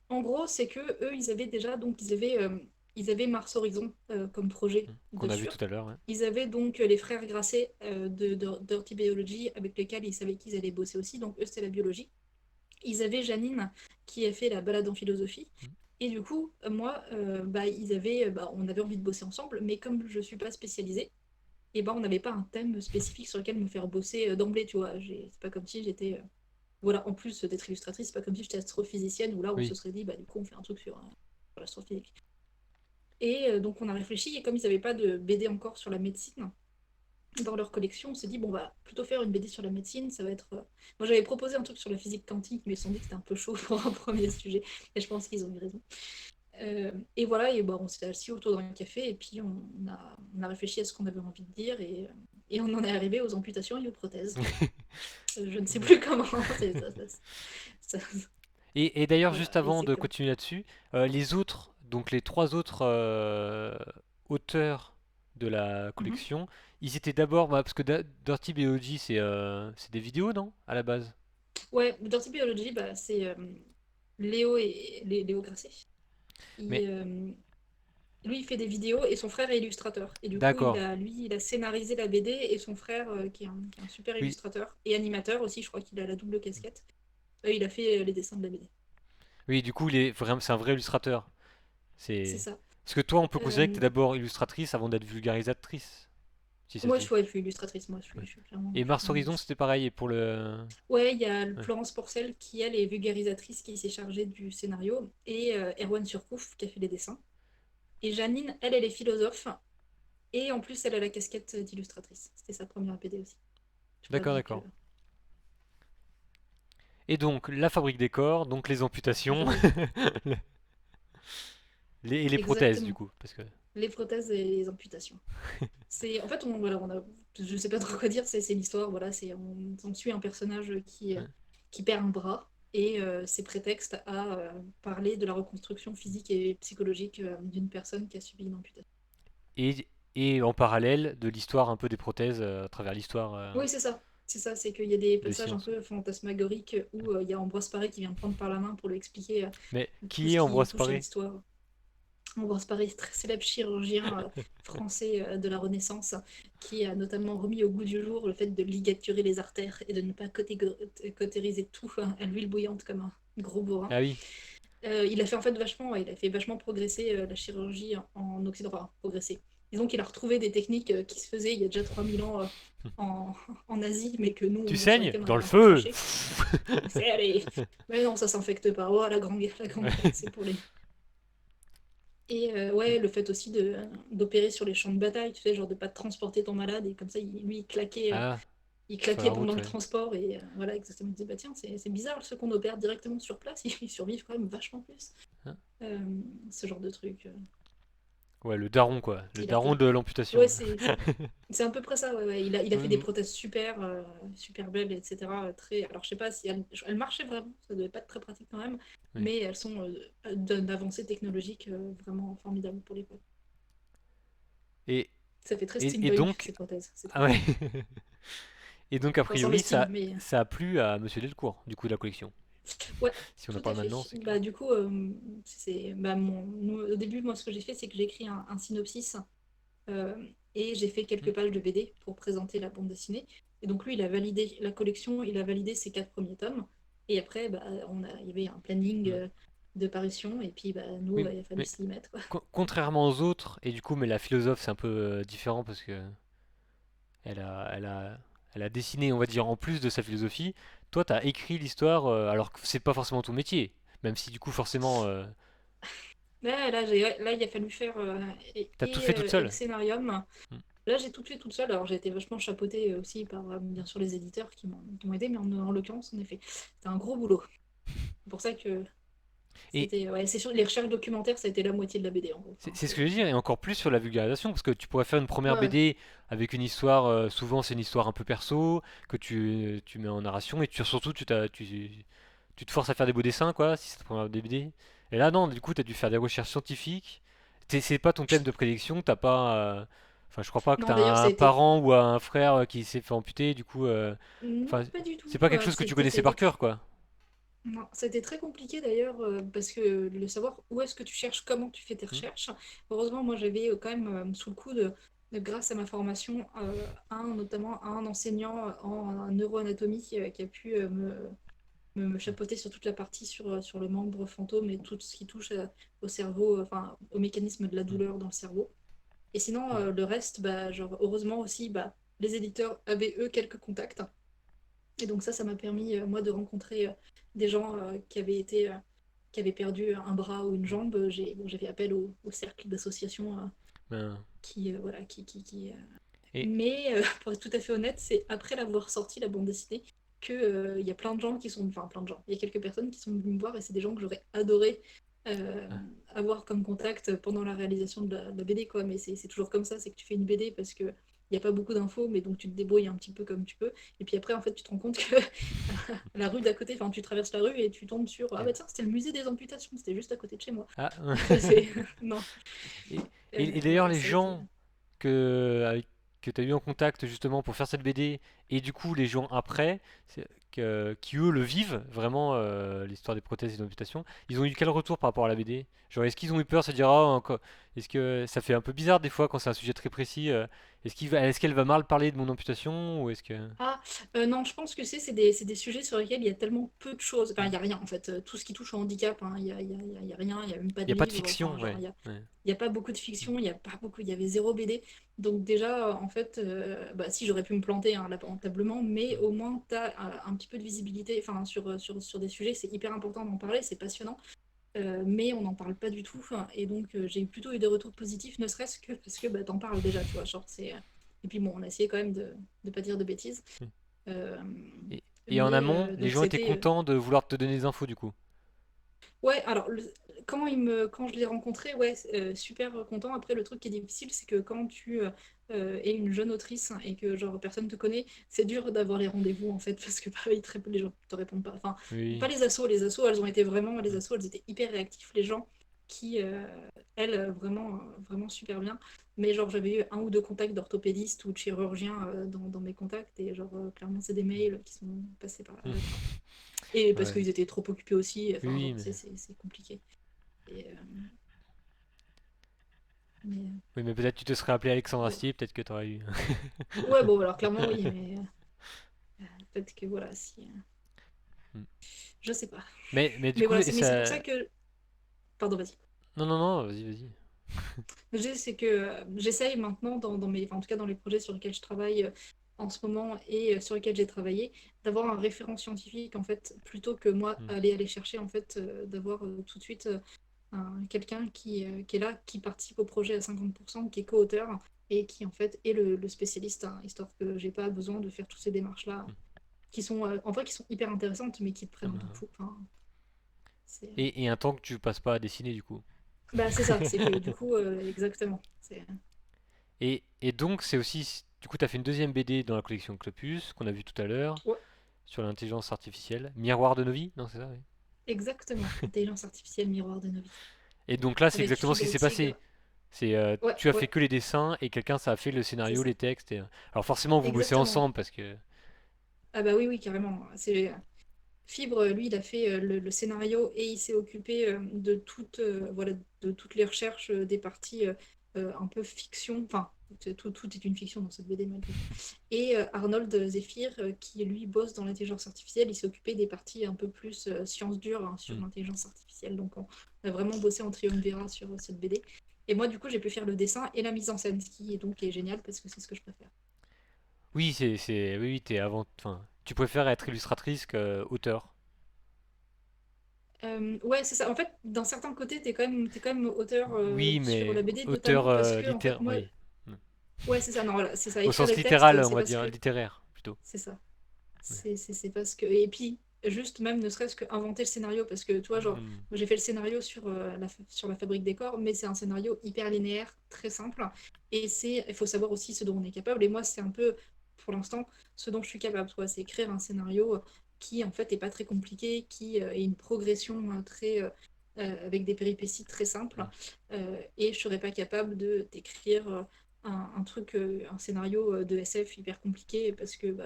En gros, c'est que eux, ils avaient Mars Horizon comme projet qu'on a vu dessus. tout à l'heure. Ouais. Ils avaient donc les frères Grasset de Dirty Biology avec lesquels ils savaient qu'ils allaient bosser aussi. Donc eux, c'était la biologie. Ils avaient Janine qui a fait la balade en philosophie. Et du coup, moi, on avait envie de bosser ensemble, mais comme je suis pas spécialisée, et ben on n'avait pas un thème spécifique sur lequel me faire bosser d'emblée, tu vois. C'est pas comme si j'étais voilà, en plus d'être illustratrice, c'est pas comme si j'étais astrophysicienne où là on se Oui. serait dit bah du coup on fait un truc sur l'astrophysique. Et donc on a réfléchi et comme ils n'avaient pas de BD encore sur la médecine dans leur collection, on s'est dit bon bah plutôt faire une BD sur la médecine, ça va être. Moi j'avais proposé un truc sur la physique quantique, mais ils se sont dit que c'était un peu chaud pour un premier sujet et je pense qu'ils ont eu raison. Et voilà, et bah, on s'est assis autour d'un café et puis on a réfléchi à ce qu'on avait envie de dire et on en est arrivé aux amputations et aux prothèses. Je ne sais plus comment. Ça- Et d'ailleurs, voilà, juste et avant c'est de comme. continuer là-dessus, les autres, donc les trois autres auteurs de la Mhm. collection, ils étaient d'abord, parce que Dirty Biology, c'est des vidéos, non, à la base? Ouais, Dirty Biology, bah, c'est Léo Grasset. Mais Lui, il fait des vidéos et son frère est illustrateur. Et du coup, d'accord, il a scénarisé la BD et son frère, qui est un super oui, illustrateur et animateur aussi, je crois qu'il a la double casquette. Il a fait les dessins de la BD. oui, du coup, c'est un vrai illustrateur. C'est C'est ça. parce que toi, on peut considérer que tu es Euh, d'abord illustratrice avant d'être vulgarisatrice, si ça se Moi, dit. je suis illustratrice. Moi, Ouais. je suis clairement, Et je suis Mars clairement Horizon, illustratrice. c'était pareil et pour le. Ouais, il y a Ouais. Florence Porcel qui, elle, est vulgarisatrice, qui s'est chargée du scénario, et Erwan Surcouf qui a fait les dessins. Et Janine, elle est philosophe. Et en plus, elle a la casquette d'illustratrice. C'était sa première BD aussi. Tu vois, D'accord, donc d'accord. Et donc, la fabrique des corps, donc les la amputations, fabrique. et les prothèses, du Exactement. coup. Parce que. Les prothèses et les amputations. En fait, je sais pas trop quoi dire, c'est l'histoire, voilà, on suit un personnage Ouais. qui perd un bras, et c'est prétexte à parler de la reconstruction physique et psychologique d'une personne qui a subi une amputation. Et, et en parallèle de l'histoire un peu des prothèses à travers l'histoire Oui, c'est ça, c'est qu'il y a des de passages un science. peu fantasmagoriques où il y a Ambroise Paré qui vient le prendre par la main pour lui expliquer Mais tout qui ce est qui Ambroise touche à Paré? l'histoire. Ambroise Paré, très célèbre chirurgien français de la Renaissance, qui a notamment remis au goût du jour le fait de ligaturer les artères et de ne pas cautériser tout à l'huile bouillante comme un gros bourrin. Ah oui. Il a fait en fait vachement, ouais, il a fait vachement progresser la chirurgie en Occident, enfin progresser. Disons qu'il a retrouvé des techniques qui se faisaient il y a déjà 3000 ans en, en Asie, mais que nous, Tu sur saignes lesquelles on dans avait le un peu feu. craché. C'est, allez, mais non, ça s'infecte pas. Oh, la grande guerre, c'est pour les. Et ouais, le fait aussi d'opérer sur les champs de bataille, tu sais, genre de pas transporter ton malade, et comme ça, lui, Ah, il sur la claquait pendant route, le ouais. transport, et voilà, exactement. Il disait, bah tiens, c'est bizarre, ceux qu'on opère directement sur place, ils survivent quand même vachement plus. Hein. Euh, Ce genre de truc. Ouais, le daron, quoi. Le Il a daron fait. de Ouais, l'amputation. c'est un peu près ça, ouais, ouais. Il a fait des Hum, prothèses super belles, etc. Très. Alors, je sais pas si elles marchaient vraiment, ça devait pas être très pratique quand même, oui. mais elles sont d'avancée technologique vraiment formidable pour l'époque. Et, Ça fait très et steampunk, donc, ces prothèses, c'est trop ah ouais. cool. Et donc, a Enfin, sans le priori, style, mais ça a plu à Monsieur Delcourt, du coup, de la collection. ouais, Si on en tout à parle fait. maintenant, c'est que. Bah, du coup, au début, moi, ce que j'ai fait, c'est que j'ai écrit un synopsis euh, et j'ai fait Hmm. quelques pages de BD pour présenter la bande dessinée. Et donc, lui, il a validé la collection, il a validé ses 4 premiers tomes. Et après, bah, il y avait un planning Hmm. de parution, et puis bah, nous, Oui, il a fallu mais s'y mettre, quoi. contrairement aux autres, et du coup, mais la philosophe, c'est un peu différent parce que elle a dessiné, on va dire, en plus de sa philosophie. Toi, t'as écrit l'histoire, alors que c'est pas forcément ton métier. Même si, du coup, forcément, Là, il a fallu faire t'as tout fait toute et le seule. scénarium. Hmm. Là, j'ai tout fait toute seule. Alors, j'ai été vachement chapeautée aussi par, bien sûr, les éditeurs qui m'ont aidé, mais en l'occurrence, en effet, c'était un gros boulot. C'est pour ça que Et c'était. Ouais, c'est sûr, les recherches documentaires, ça a été la moitié de la BD, en gros. Enfin, c'est ce que je veux dire, et encore plus sur la vulgarisation, parce que tu pourrais faire une première Ouais, ouais. BD avec une histoire, souvent c'est une histoire un peu perso, que tu mets en narration, et surtout tu te forces à faire des beaux dessins, quoi, si c'est ta première BD. Et là, non, du coup, tu as dû faire des recherches scientifiques. C'est pas ton thème de prédilection, t'as pas. Enfin, je crois pas que Non, t'as d'ailleurs, ça un a été. parent ou un frère qui s'est fait amputer, du coup. Non, Enfin, pas du tout. c'est pas quelque chose que tu Ça connaissais a par été cœur, quoi. Non, ça a été très compliqué d'ailleurs, parce que le savoir où est-ce que tu cherches, comment tu fais tes Hmm. recherches. Heureusement, moi j'avais quand même sous le coup grâce à ma formation, notamment un enseignant en neuroanatomie qui a pu me chapeauter sur toute la partie sur le membre fantôme et tout ce qui touche au cerveau, enfin au mécanisme de la Hmm. douleur dans le cerveau. Et sinon, Hmm. le reste, bah, genre, heureusement aussi, bah, les éditeurs avaient eux quelques contacts. Et donc ça m'a permis, moi, de rencontrer des gens qui avaient perdu un bras ou une Hmm. jambe. J'ai fait appel au cercle d'associations Ben, voilà, et Mais pour être tout à fait honnête, c'est après l'avoir sorti, la bande dessinée, que il y a plein de gens qui sont... Enfin, plein de gens. Il y a quelques personnes qui sont venues me voir et c'est des gens que j'aurais adoré euh, ah, avoir comme contact pendant la réalisation de la BD, quoi. Mais c'est toujours comme ça, c'est que tu fais une BD parce que il n'y a pas beaucoup d'infos, mais donc tu te débrouilles un petit peu comme tu peux. Et puis après, en fait, tu te rends compte que la rue d'à côté, enfin, tu traverses la rue et tu tombes sur... Ah et- bah tiens, c'était le musée des amputations, c'était juste à côté de chez moi. ah, C'est... Non. et, et d'ailleurs, Ouais, les ça a été... gens que tu as eu en contact justement pour faire cette BD, et du coup les gens après, qui eux le vivent vraiment, l'histoire des prothèses et de l'amputation, ils ont eu quel retour par rapport à la BD? Genre, est-ce qu'ils ont eu peur de se dire, ah, est-ce que ça fait un peu bizarre des fois quand c'est un sujet très précis, est-ce qu'elle va mal parler de mon amputation, ou est-ce que. Ah, non, je pense que c'est des sujets sur lesquels il y a tellement peu de choses. Enfin, il n'y a rien en fait. Tout ce qui touche au handicap, hein, il y a rien, il n'y a même pas Il n'y de a pas de livre. fiction, Enfin, genre, ouais. Ouais. il y a pas beaucoup de fiction, il y a pas beaucoup, il y avait zéro BD. Donc, déjà, en fait, bah, si j'aurais pu me planter hein, lamentablement, mais Mm. au moins, tu as un petit peu de visibilité enfin, sur des sujets. C'est hyper important d'en parler, c'est passionnant. Mais on n'en parle pas du tout. Enfin, et donc, j'ai plutôt eu des retours positifs, ne serait-ce que parce que bah, t'en parles déjà, tu vois. Genre, et puis bon, on a essayé quand même de ne pas dire de bêtises. Mm. Euh, Et, et en mais amont, les donc gens étaient c'était contents de vouloir te donner des infos du coup. ouais alors quand je l'ai rencontré ouais super content. Après le truc qui est difficile c'est que quand tu es une jeune autrice et que genre personne te connaît c'est dur d'avoir les rendez-vous en fait parce que pareil très peu les gens te répondent pas enfin pas Oui. les assos elles ont été vraiment les Mm. assos elles étaient hyper réactifs les gens qui elles vraiment super bien mais genre j'avais eu un ou deux contacts d'orthopédistes ou de chirurgiens dans mes contacts et genre clairement c'est des mails qui sont passés par Mm. la trappe. Et parce Ouais. qu'ils étaient trop occupés aussi, Oui, enfin, oui, genre, mais. c'est compliqué. Et, mais, Oui, mais peut-être tu te serais appelé Alexandre ouais. Astier, peut-être que tu aurais eu. Ouais, bon, alors clairement, oui, mais peut-être que voilà, si. Mm. Je sais pas. Mais du Mais coup, voilà, et mais c'est pour ça. ça que. Pardon, vas-y. Non, non, non, vas-y, vas-y. C'est que j'essaye maintenant, enfin, en tout cas dans les projets sur lesquels je travaille en ce moment et sur lesquels j'ai travaillé, d'avoir un référent scientifique, en fait, plutôt que moi Hmm. aller chercher, en fait, d'avoir tout de suite quelqu'un qui est là, qui participe au projet à 50%, qui est co-auteur et qui, en fait, est le spécialiste, hein, histoire que j'ai pas besoin de faire toutes ces démarches-là, qui sont, en vrai, qui sont hyper intéressantes, mais qui te Ah prennent un temps bah. fou. Enfin, c'est Et un temps que tu passes pas à dessiner du coup. bah, c'est ça, c'est que du coup, exactement. Et donc c'est aussi, du coup tu as fait une deuxième BD dans la collection Clopus, qu'on a vu tout à l'heure, Ouais, sur l'intelligence artificielle. Miroir de Novi? Non, c'est ça, oui. exactement. Intelligence artificielle, miroir de Novi. Et donc là c'est Avec exactement ce qui Fibre s'est passé. Tigre. C'est Ouais, tu as fait ouais, que les dessins et quelqu'un ça a fait le c'est scénario, ça. les textes. Alors forcément vous bossez Exactement. ensemble parce que. Ah bah oui, oui, carrément. C'est Fibre, lui, il a fait le scénario et il s'est occupé voilà, de toutes les recherches des parties un peu fiction. Enfin, tout est une fiction dans cette BD malgré tout. Et Arnold Zephyr, qui lui bosse dans l'intelligence artificielle, il s'est occupé des parties un peu plus sciences dures, hein, sur Hmm. l'intelligence artificielle. Donc on a vraiment bossé en triumvirat sur cette BD. Et moi, du coup, j'ai pu faire le dessin et la mise en scène, ce qui est donc est génial parce que c'est ce que je préfère. Oui, oui, oui, t'es avant, enfin, tu préfères être illustratrice qu'auteur. Ouais, c'est ça. En fait, d'un certain côté, t'es quand même auteur Oui, sur mais la BD, auteur notamment parce que, en fait, littéraire, moi, oui. Hmm. ouais, c'est ça. Non, voilà, c'est ça. Au Écrire sens les textes, littéral, on c'est va parce dire, que, littéraire plutôt. c'est ça. Ouais. C'est parce que, et puis, juste même, ne serait-ce que inventer le scénario, parce que, tu vois, genre, Hmm. moi, j'ai fait le scénario sur la fabrique des corps, mais c'est un scénario hyper linéaire, très simple. Et il faut savoir aussi ce dont on est capable. Et moi, c'est un peu, pour l'instant, ce dont je suis capable, tu vois, c'est écrire un scénario qui, en fait, est pas très compliqué, qui est une progression avec des péripéties très simples. Hmm. Et je serais pas capable de d'écrire un scénario de SF hyper compliqué parce que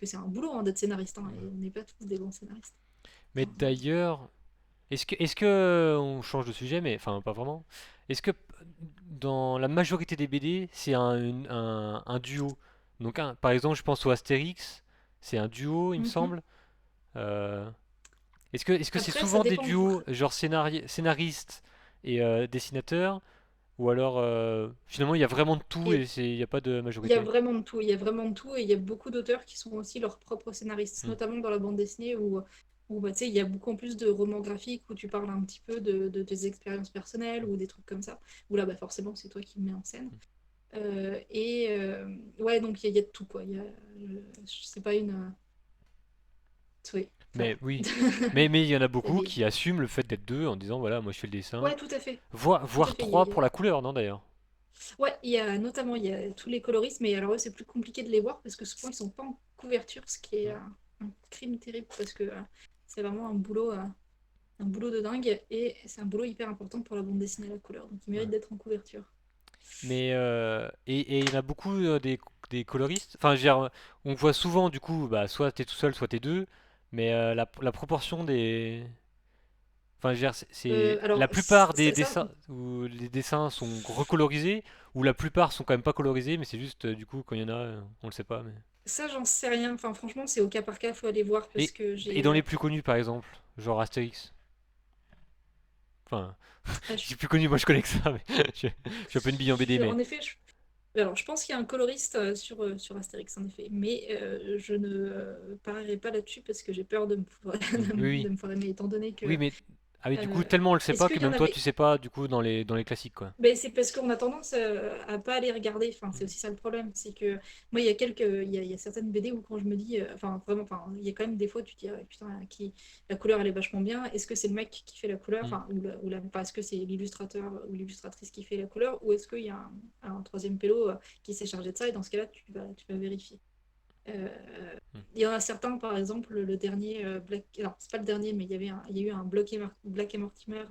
c'est un boulot, hein, d'être scénariste, hein, et on n'est pas tous des bons scénaristes. Mais Enfin, d'ailleurs, est-ce que on change de sujet, mais enfin pas vraiment. Est-ce que dans la majorité des BD, c'est un duo? Donc par exemple, je pense au Astérix, c'est un duo, il me mhm. semble. Euh, est-ce que c'est Après, ça souvent des dépend duos, genre scénariste et dessinateur, ou alors finalement il y a vraiment de tout et et il n'y a pas de il y a majorité? vraiment de tout, il y a vraiment de tout, et il y a beaucoup d'auteurs qui sont aussi leurs propres scénaristes, Hmm. notamment dans la bande dessinée où bah, tu sais, il y a beaucoup en plus de romans graphiques où tu parles un petit peu de tes expériences personnelles ou des trucs comme ça, où là, bah, forcément, c'est toi qui le mets en scène. Ouais, donc il y a de tout, quoi. C'est pas une. Oui, Mais enfin. oui, mais il y en a Il y a beaucoup des... qui assument le fait d'être deux en disant voilà, moi je fais le dessin. Ouais, tout à fait. Tout à Voire fait. trois pour la couleur, non d'ailleurs? Ouais, il y a tous les coloristes, mais alors eux, c'est plus compliqué de les voir parce que souvent, ils sont pas en couverture, ce qui est un crime terrible parce que c'est vraiment un boulot de dingue et c'est un boulot hyper important pour la bande dessinée à la couleur. Donc, ils Ouais. méritent d'être en couverture. Et il y en a beaucoup des coloristes. Enfin, je veux dire, on voit souvent du coup, bah, soit t'es tout seul, soit t'es deux. Mais la proportion des. Enfin, je veux dire, la Alors, plupart des dessins où les dessins sont recolorisés, ou la plupart sont quand même pas colorisés, mais c'est juste du coup quand il y en a, on le sait pas. Mais... ça, j'en sais rien. Enfin, franchement, c'est au cas par cas, faut aller voir parce Et, que et dans les plus connus par exemple, genre Astérix. Enfin, je je dis plus connu, moi je connais que ça, mais je suis un peu une bille en BD, mais. En effet, alors, je pense qu'il y a un coloriste sur Astérix, en effet, mais je ne parierai pas là-dessus parce que j'ai peur de Oui, de oui. me foirer. Mais étant donné Oui, que... mais. Ah oui, du coup, euh, tellement on le sait est-ce pas que qu'il y en même toi tu avait... sais pas, du coup, dans les classiques, quoi. Ben, c'est parce qu'on a tendance à pas aller regarder. Enfin, c'est aussi ça le problème. C'est que moi, il y a certaines BD où quand je me dis, enfin, vraiment, enfin, il y a quand même des fois, tu te dis, ah, putain, la couleur, elle est vachement bien. Est-ce que c'est le mec qui fait la couleur, Hmm. enfin, enfin, est-ce que c'est l'illustrateur ou l'illustratrice qui fait la couleur, ou est-ce qu'il y a un troisième pélo qui s'est chargé de ça? Et dans ce cas-là, tu vas vérifier. Euh, Hmm. il y en a certains, par exemple, le dernier Black, non, c'est pas le dernier, mais il y a eu un Black et Mortimer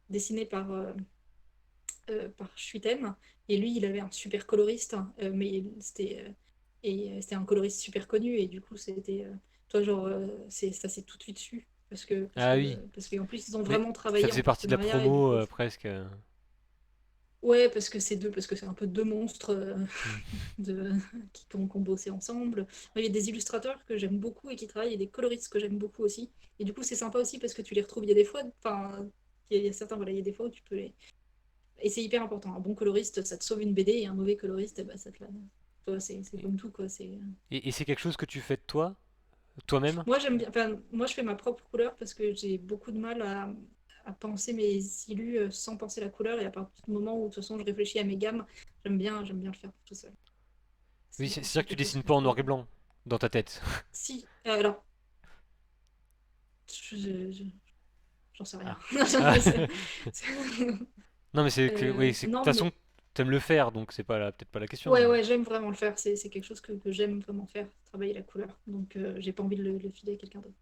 dessiné par Schuiten. Et lui, il avait un super coloriste, hein, mais c'était un coloriste super connu. Et du coup, toi, genre, ça s'est tout de suite su. Ah oui, Parce qu'en plus, ils ont mais vraiment ça travaillé en faisait partie de la partenariat. Et du promo coup, presque. ouais, parce que c'est un peu deux monstres Hmm. de, qui ont bossé ensemble. Il y a des illustrateurs que j'aime beaucoup et qui travaillent, et des coloristes que j'aime beaucoup aussi. Et du coup, c'est sympa aussi parce que tu les retrouves. Il y a des fois, enfin, il y a certains, voilà, il y a des fois où tu peux Et c'est hyper important. Un bon coloriste, ça te sauve une BD, et un mauvais coloriste, bah, ça te la... Tu vois, c'est Et, comme tout, quoi. C'est... et c'est quelque chose que tu fais de toi, toi-même? Moi, j'aime bien... Enfin, moi, je fais ma propre couleur parce que j'ai beaucoup de mal à penser mes illus sans penser la couleur. Et à partir du moment où, de toute façon, je réfléchis à mes gammes, j'aime bien le faire tout seul. Oui, c'est-à-dire C'est que tu quelque chose dessines que pas je en fais. noir et blanc dans ta tête. Si, alors, je- j'en sais rien. Ah. Ah. C'est- Non, mais c'est que, oui, c'est de toute non, façon, mais t'aimes le faire, donc c'est pas peut-être pas la question, ouais, mais. ouais, j'aime vraiment le faire. C'est quelque chose que j'aime vraiment faire, travailler la couleur. Donc, j'ai pas envie de le filer à quelqu'un d'autre.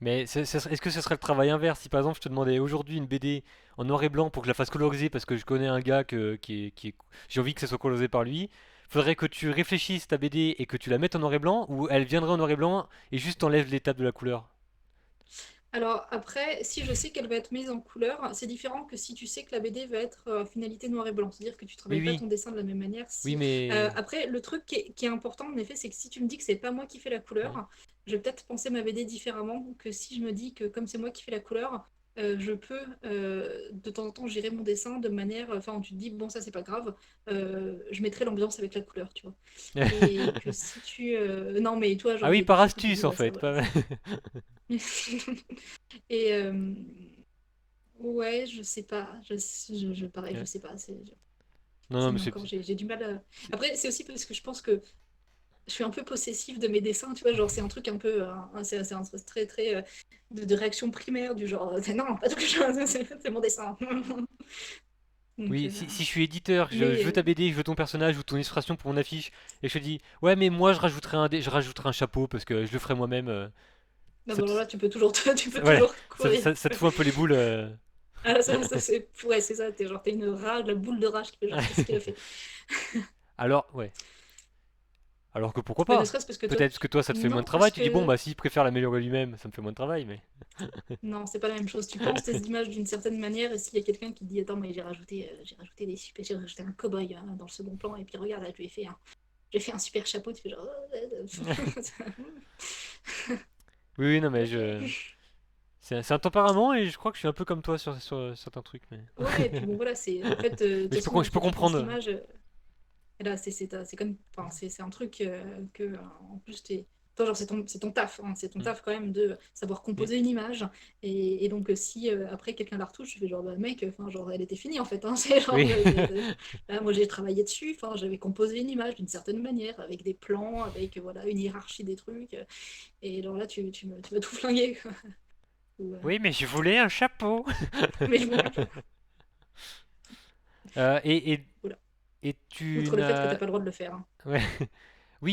Mais est-ce que ce serait le travail inverse si par exemple je te demandais aujourd'hui une BD en noir et blanc pour que je la fasse coloriser parce que je connais un gars j'ai envie que ça soit colorisé par lui, faudrait que tu réfléchisses ta BD et que tu la mettes en noir et blanc ou elle viendrait en noir et blanc et juste t'enlèves l'étape de la couleur. Alors après, si je sais qu'elle va être mise en couleur, c'est différent que si tu sais que la BD va être finalité noir et blanc. C'est-à-dire que tu Oui, travailles pas oui, ton dessin de la même manière. oui, Si mais. après, le truc qui est important en effet, c'est que si tu me dis que c'est pas moi qui fais la Ouais. couleur, je vais peut-être penser ma BD différemment que si je me dis que comme c'est moi qui fais la couleur, je peux de temps en temps gérer mon dessin de manière, enfin, où tu te dis bon ça c'est pas grave, je mettrai l'ambiance avec la couleur, tu vois. Et que si tu non mais toi Ah genre il oui, y a des par choses que tu dis astuce en ouais ça fait, voilà. pas. Et ouais, je sais pas. Pareil, je Ouais. sais pas. Non, non, Ça mais met encore, j'ai du mal à... c'est- Après, c'est aussi parce que je pense que je suis un peu possessive de mes dessins, tu vois. Genre, c'est un truc un peu. C'est un truc très, très. De réaction primaire, du genre, non, pas tout que je... c'est mon dessin. Donc, Oui, si je suis éditeur, je mais veux ta BD, je veux ton personnage ou ton illustration pour mon affiche, et je te dis, ouais, mais moi je rajouterai un chapeau parce que je le ferai moi-même. bah, Ça bon, te, alors là, tu peux voilà, toujours courir. ça te fout un peu les boules. Ah, ça, c'est. Ouais, c'est ça. T'es genre, t'as une rage, la boule de rage qui fait genre, qu'est-ce qu'il a fait? Alors, ouais. Alors que pourquoi Mais ne pas? serait-ce parce que toi, Peut-être parce que toi ça te fait moins de non, travail, parce tu dis, bon, que bah s'il préfère l'améliorer lui-même, ça me fait moins de travail, mais. non, c'est pas la même chose. Tu penses tes images d'une certaine manière, et s'il y a quelqu'un qui te dit attends, mais j'ai rajouté des super, j'ai rajouté un cow-boy hein, dans le second plan, et puis regarde, là, j'ai fait un super chapeau, tu fais genre Oui, oui, non, mais je. ok. C'est un tempérament et je crois que je suis un peu comme toi sur certains trucs, mais. Ouais, et puis bon voilà, c'est en fait, de toute Mais façon, je peux tu penses comprendre. l'image, et là, c'est comme, enfin, c'est un truc que, en plus, toi, genre, c'est ton taf, hein, c'est ton Mm. taf quand même de savoir Mais- composer une image. Et donc, si après quelqu'un la retouche, je fais genre, bah, mec, enfin, genre, elle était finie en fait. Hein, c'est genre, Oui. là, moi, j'ai travaillé dessus, enfin, j'avais composé une image d'une certaine manière, avec des plans, avec voilà, une hiérarchie des trucs. Et alors là, tu vas tout flinguer, quoi. Ou, Oui, mais je voulais un chapeau. mais je voulais un peu. Euh, et, et, Voilà. et tu Outre le fait que t'as n'as. pas le droit de le faire. Hein. Ouais.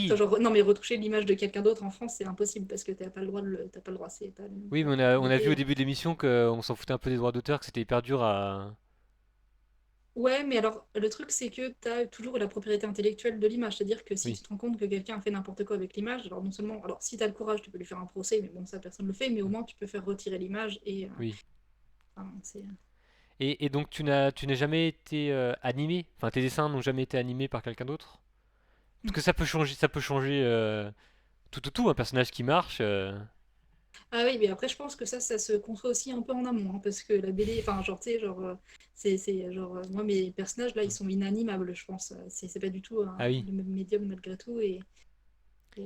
Toi, Oui, genre, non, mais retoucher l'image de quelqu'un d'autre en France, c'est impossible parce que t'as pas le droit, c'est pas oui, la mais on a vu possibilité. au début de l'émission qu'on s'en foutait un peu des droits d'auteur, que c'était hyper dur à. Ouais, mais alors, le truc, c'est que t'as toujours la propriété intellectuelle de l'image. C'est-à-dire que si Oui. tu te rends compte que quelqu'un a fait n'importe quoi avec l'image, alors non seulement, alors si t'as le courage, tu peux lui faire un procès, mais bon, ça, personne le fait, mais au Mm. moins, tu peux faire retirer l'image et, Oui. enfin, c'est... Et donc tu n'as jamais été animé, enfin tes dessins n'ont jamais été animés par quelqu'un d'autre? Parce Non. que ça peut changer tout, un personnage qui marche. Ah oui, mais après, je pense que ça se conçoit aussi un peu en amont, hein, parce que la BD, enfin, genre, tu sais, genre, genre, moi, mes personnages, là, ils sont inanimables, je pense. C'est pas du tout Ah oui. le même médium, malgré tout, et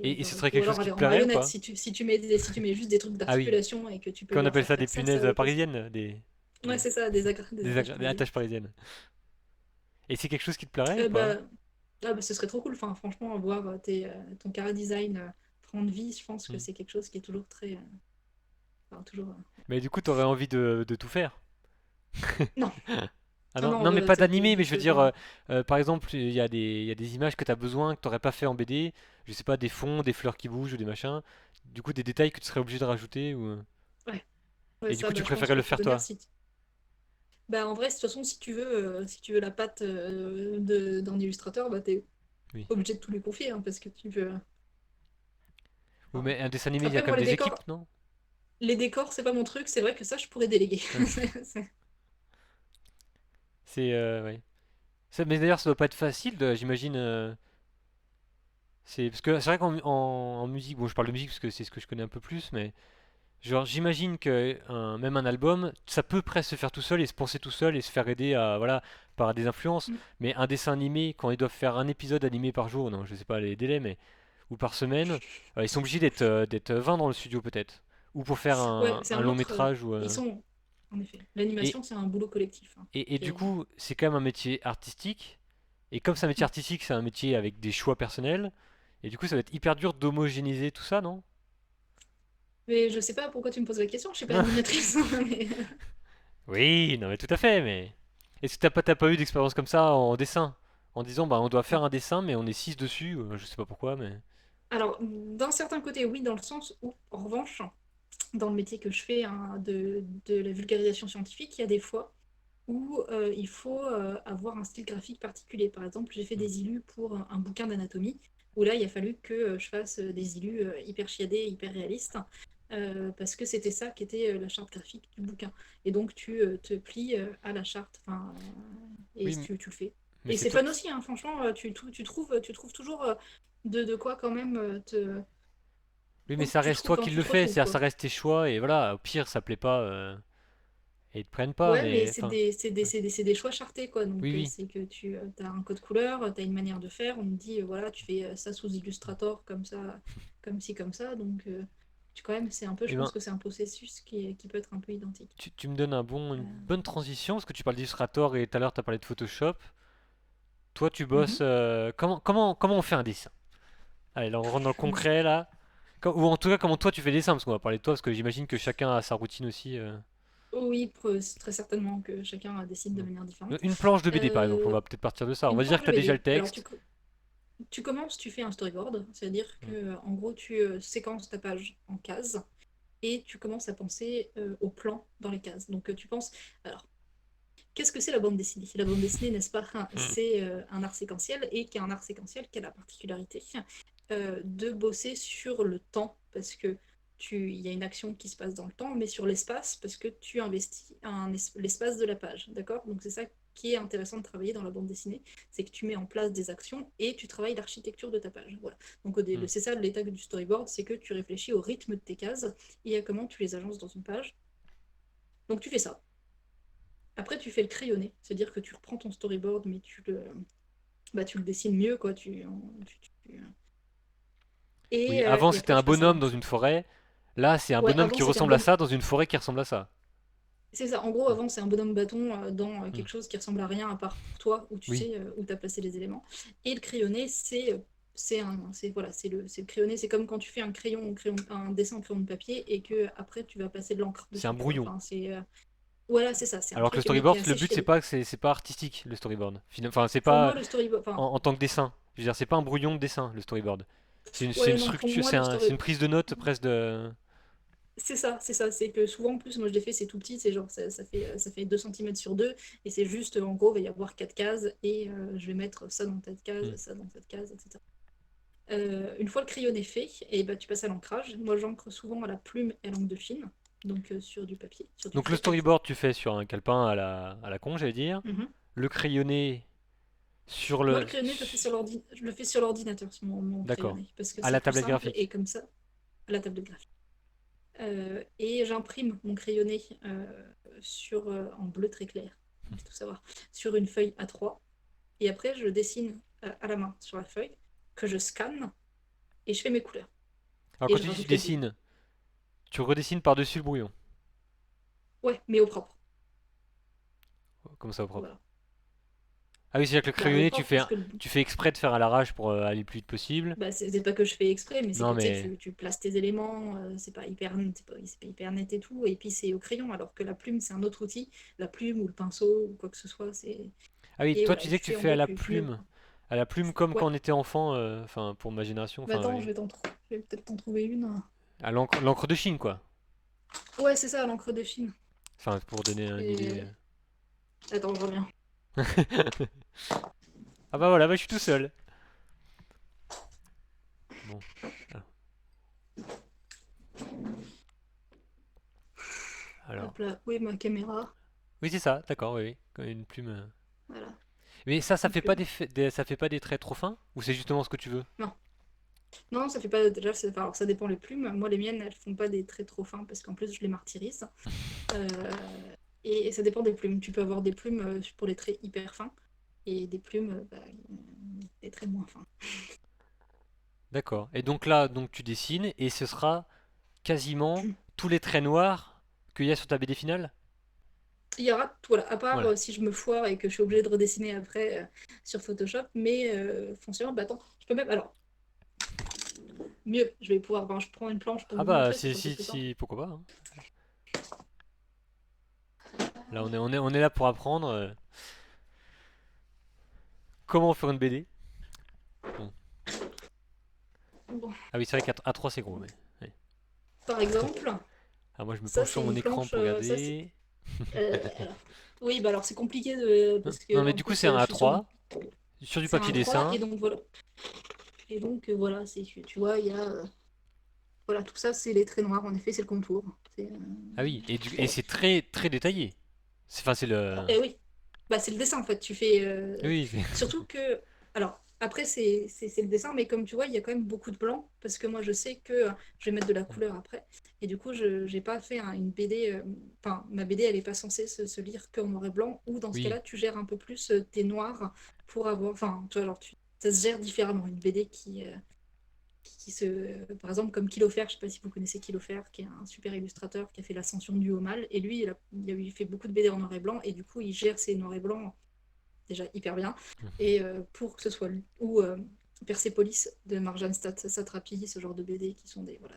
Et ce genre, serait ou quelque chose alors qui te en plairait ou marionnette, pas? si tu mets juste des trucs Ah oui. d'articulation et que tu peux Qu'on leur appelle faire ça des faire ça, punaises oui, possible. parisiennes, Ouais, des, c'est ça, des attaches des parisiennes. attaches parisiennes. Et c'est quelque chose qui te plairait ou pas? Bah, ce serait trop cool, enfin, franchement, voir ton chara design prendre vie, je pense que Hmm. c'est quelque chose qui est toujours très... enfin, toujours... Mais du coup, t'aurais envie de tout faire. Non, Ah non, non, non, non, mais pas d'animer, mais je veux dire, enfin, par exemple, il y a des images que t'as besoin, que t'aurais pas fait en BD, je sais pas, des fonds, des fleurs qui bougent ou des machins, du coup des détails que tu serais obligé de rajouter, ou. ouais. Ouais, Et du ça, coup tu bah, je pense préférais le qu'au faire tonnerre, toi. si... Bah, en vrai, de toute façon, si tu veux la patte d'un illustrateur, bah, t'es Oui. obligé de tout lui confier, hein, parce que tu veux... Ou enfin, mais un dessin animé, il y a après, quand moi, même des équipes, non? les décors, c'est pas mon truc, c'est vrai que ça, je pourrais déléguer. Ouais. C'est ouais. Mais d'ailleurs, ça doit pas être facile, j'imagine. C'est parce que c'est vrai en musique, bon, je parle de musique parce que c'est ce que je connais un peu plus, mais genre j'imagine que même un album, ça peut presque se faire tout seul et se penser tout seul et se faire aider à voilà par des influences, Mm. mais un dessin animé, quand ils doivent faire un épisode animé par jour, non, je sais pas les délais, mais ou par semaine, ils sont obligés d'être 20 dans le studio peut-être, ou pour faire Ouais, c'est un un long autre. métrage Ils sont. En effet. et, L'animation, c'est un boulot collectif, hein, et qui du est- coup, c'est quand même un métier artistique, et comme c'est un métier Mm. artistique, c'est un métier avec des choix personnels, et du coup, ça va être hyper dur d'homogénéiser tout ça, non? Mais je sais pas pourquoi tu me poses la question, je suis pas animatrice. mais- Oui, non mais tout à fait, mais est-ce que t'as pas eu d'expérience comme ça en dessin? En disant bah on doit faire un dessin mais on est 6 dessus, je sais pas pourquoi mais. Alors, d'un certain côté, oui, dans le sens où, en revanche, dans le métier que je fais, hein, de la vulgarisation scientifique, il y a des fois où il faut avoir un style graphique particulier. Par exemple, j'ai fait Hmm. des illus pour un bouquin d'anatomie, où là, il a fallu que je fasse des illus hyper chiadés, hyper réalistes, parce que c'était ça qui était la charte graphique du bouquin. Et donc, tu te plies à la charte, enfin, et Oui, tu le fais. mais Et c'est c'est toi. fun aussi, hein, franchement, tu trouves toujours de quoi quand même Oui mais oh, ça tu reste trouves, toi enfin, qui tu le te fais, retrouves, c'est-à-dire ça quoi. reste tes choix et voilà, au pire ça plaît pas et ils te prennent pas Ouais, mais mais enfin. c'est des choix chartés, quoi. Oui Donc, oui. c'est que tu as un code couleur, tu as une manière de faire. On te dit, voilà, tu fais ça sous Illustrator, comme ça, comme ci, comme ça. Donc, quand même, c'est un peu, je Eh ben pense que c'est un processus qui peut être un peu identique. tu me donnes une Euh, bonne transition parce que tu parles d'Illustrator et tout à l'heure tu as parlé de Photoshop. Toi tu bosses mhm. comment on fait un dessin? Allez, là on rentre dans le concret là. Ou en tout cas, comment toi tu fais des dessins, parce qu'on va parler de toi, parce que j'imagine que chacun a sa routine aussi. Oui, c'est très certainement que chacun décide de manière différente. Une planche de BD par exemple, on Euh, va peut-être partir de ça. On une va dire planche que de tu as déjà le BD. Alors, texte. tu commences, tu fais un storyboard, c'est-à-dire que, Mm. en gros, tu séquences ta page en cases et tu commences à penser au plan dans les cases. Donc, tu penses. Alors, qu'est-ce que c'est la bande dessinée? La bande dessinée, n'est-ce pas, c'est un art séquentiel et qui est un art séquentiel qui a la particularité de bosser sur le temps parce que il y a une action qui se passe dans le temps, mais sur l'espace parce que tu investis l'espace de la page, d'accord? Donc c'est ça qui est intéressant de travailler dans la bande dessinée, c'est que tu mets en place des actions et tu travailles l'architecture de ta page. Voilà. Donc Mm. c'est ça l'état du storyboard, c'est que tu réfléchis au rythme de tes cases et à comment tu les agences dans une page. Donc tu fais ça. Après, tu fais le crayonné, c'est-à-dire que tu reprends ton storyboard, mais tu le dessines mieux, quoi. Oui, avant Et c'était après, un tu passes à bonhomme dans l'encre. une forêt. Là, c'est un Ouais, bonhomme avant, qui c'était un ressemble à bon. ça dans une forêt qui ressemble à ça. C'est ça, en gros, avant, c'est un bonhomme bâton dans Mm. quelque chose qui ressemble à rien à part pour toi, où tu Oui. sais où tu as placé les éléments. Et le crayonné, c'est le crayonné, c'est comme quand tu fais un dessin en crayon de papier et que après tu vas passer de l'encre C'est un dessus, tu vois. brouillon. Enfin, voilà, c'est ça, c'est un Alors que le truc mais qui est storyboard, le assez but c'est chiadé. pas que c'est pas artistique le storyboard. Enfin, c'est Pour pas moi, le storyboard, enfin, en tant que dessin. Je veux dire, c'est pas un brouillon de dessin le storyboard. C'est une ouais, non, pour structure, moi, le c'est story. une prise de notes presque de. C'est ça. C'est que souvent, en plus, moi je l'ai fait, c'est tout petit, c'est genre ça fait 2 centimètres sur 2 et c'est juste, en gros, il va y avoir 4 cases, et je vais mettre ça dans cette case, Mm. ça dans cette case, etc. Une fois le crayon est fait, et bah, tu passes à l'ancrage. Moi, j'encre souvent à la plume et à l'encre de Chine, donc sur du papier, sur du Donc le vieux papier. storyboard tu fais sur un calepin à la con, j'allais dire. Mhm. Le crayonné sur Moi, le. le crayonné, je le fais sur l'ordinateur, sur mon D'accord. crayonné, parce que À c'est la plus tablette simple, et graphique. comme ça, à la table de graphique. Et j'imprime mon crayonné en bleu très clair, il faut tout savoir, sur une feuille A3. Et après, je dessine à la main sur la feuille, que je scanne, et je fais mes couleurs. Alors Et quand je tu dis tu rajoute les bulles. dessines, tu redessines par-dessus le brouillon. Ouais, mais au propre. Comme ça au propre. Voilà. Ah oui, c'est-à-dire que le Bah, au crayonné, propre, parce que tu fais exprès de faire à l'arrache pour aller le plus vite possible. bah, c'est pas que je fais exprès, mais c'est que Non tu sais, mais. tu places tes éléments, c'est pas hyper net et tout, et puis c'est au crayon, alors que la plume, c'est un autre outil. La plume ou le pinceau ou quoi que ce soit, c'est. Ah oui, Et toi voilà, tu et disais tu que tu fais en fais à gros, la tu mets. plume. À la plume comme quand Ouais. on était enfant, enfin pour ma génération, Bah enfin attends, oui. je vais peut-être t'en trouver une. À l'encre de Chine quoi. Ouais, c'est ça, l'encre de Chine. Enfin pour donner une idée. Et. Attends, je reviens. Ah bah voilà, bah, je suis tout seul. Bon. Alors. Hop là, où est ma caméra? Oui c'est ça, d'accord, oui, oui. Comme une plume. Voilà, Mais ça une fait pas plume. ça fait pas des traits trop fins? Ou c'est justement ce que tu veux? Non, non, ça fait pas. Déjà, alors, ça dépend les plumes. Moi, les miennes, elles font pas des traits trop fins parce qu'en plus, je les martyrise. Euh, Et ça dépend des plumes. Tu peux avoir des plumes pour les traits hyper fins et des plumes, des traits moins fins. D'accord. Et donc là, donc tu dessines et ce sera quasiment tous les traits noirs qu'il y a sur ta BD finale? Il y aura, voilà, à part Voilà. si je me foire et que je suis obligée de redessiner après sur Photoshop, mais foncièrement, bah attends, je peux même, alors, mieux, je vais pouvoir, ben, je prends une planche pour Ah vous bah montrer, ce si sera si peut-être plus simple. si pourquoi pas, hein. Là on est là pour apprendre comment faire une BD. Bon. Bon, Ah oui, c'est vrai qu'à à 3 c'est gros, mais. Ouais. par exemple, Ah moi je me ça penche c'est sur mon une écran planche, pour ça c'est, regarder. alors, oui, bah alors c'est compliqué Hein. parce que Non mais en du coup plus c'est un je suis sur, A3 sur du c'est un papier 3 et dessin. donc voilà. Et donc voilà, tu vois, il y a, voilà, tout ça c'est les traits noirs, en effet, c'est le contour. Ah oui, et c'est très très détaillé. Enfin c'est le. Et oui, bah, c'est le dessin en fait. Tu fais. Oui. Surtout que. Alors, après, c'est le dessin, mais comme tu vois, il y a quand même beaucoup de blanc, parce que moi, je sais que je vais mettre de la couleur après. Et du coup, je j'ai pas fait une BD. Enfin, ma BD, elle est pas censée se lire qu'en noir et blanc, ou dans ce Oui. cas-là, tu gères un peu plus tes noirs pour avoir. Enfin, tu vois, genre, ça se gère différemment. Une BD qui se. Par exemple, comme Kilofer, je sais pas si vous connaissez Kilofer, qui est un super illustrateur qui a fait l'ascension du haut mal. Et lui, il fait beaucoup de BD en noir et blanc, et du coup, il gère ses noirs et blancs déjà hyper bien. Et pour que ce soit lui, ou Persepolis de Marjane Satrapi, ce genre de BD qui sont des. Voilà,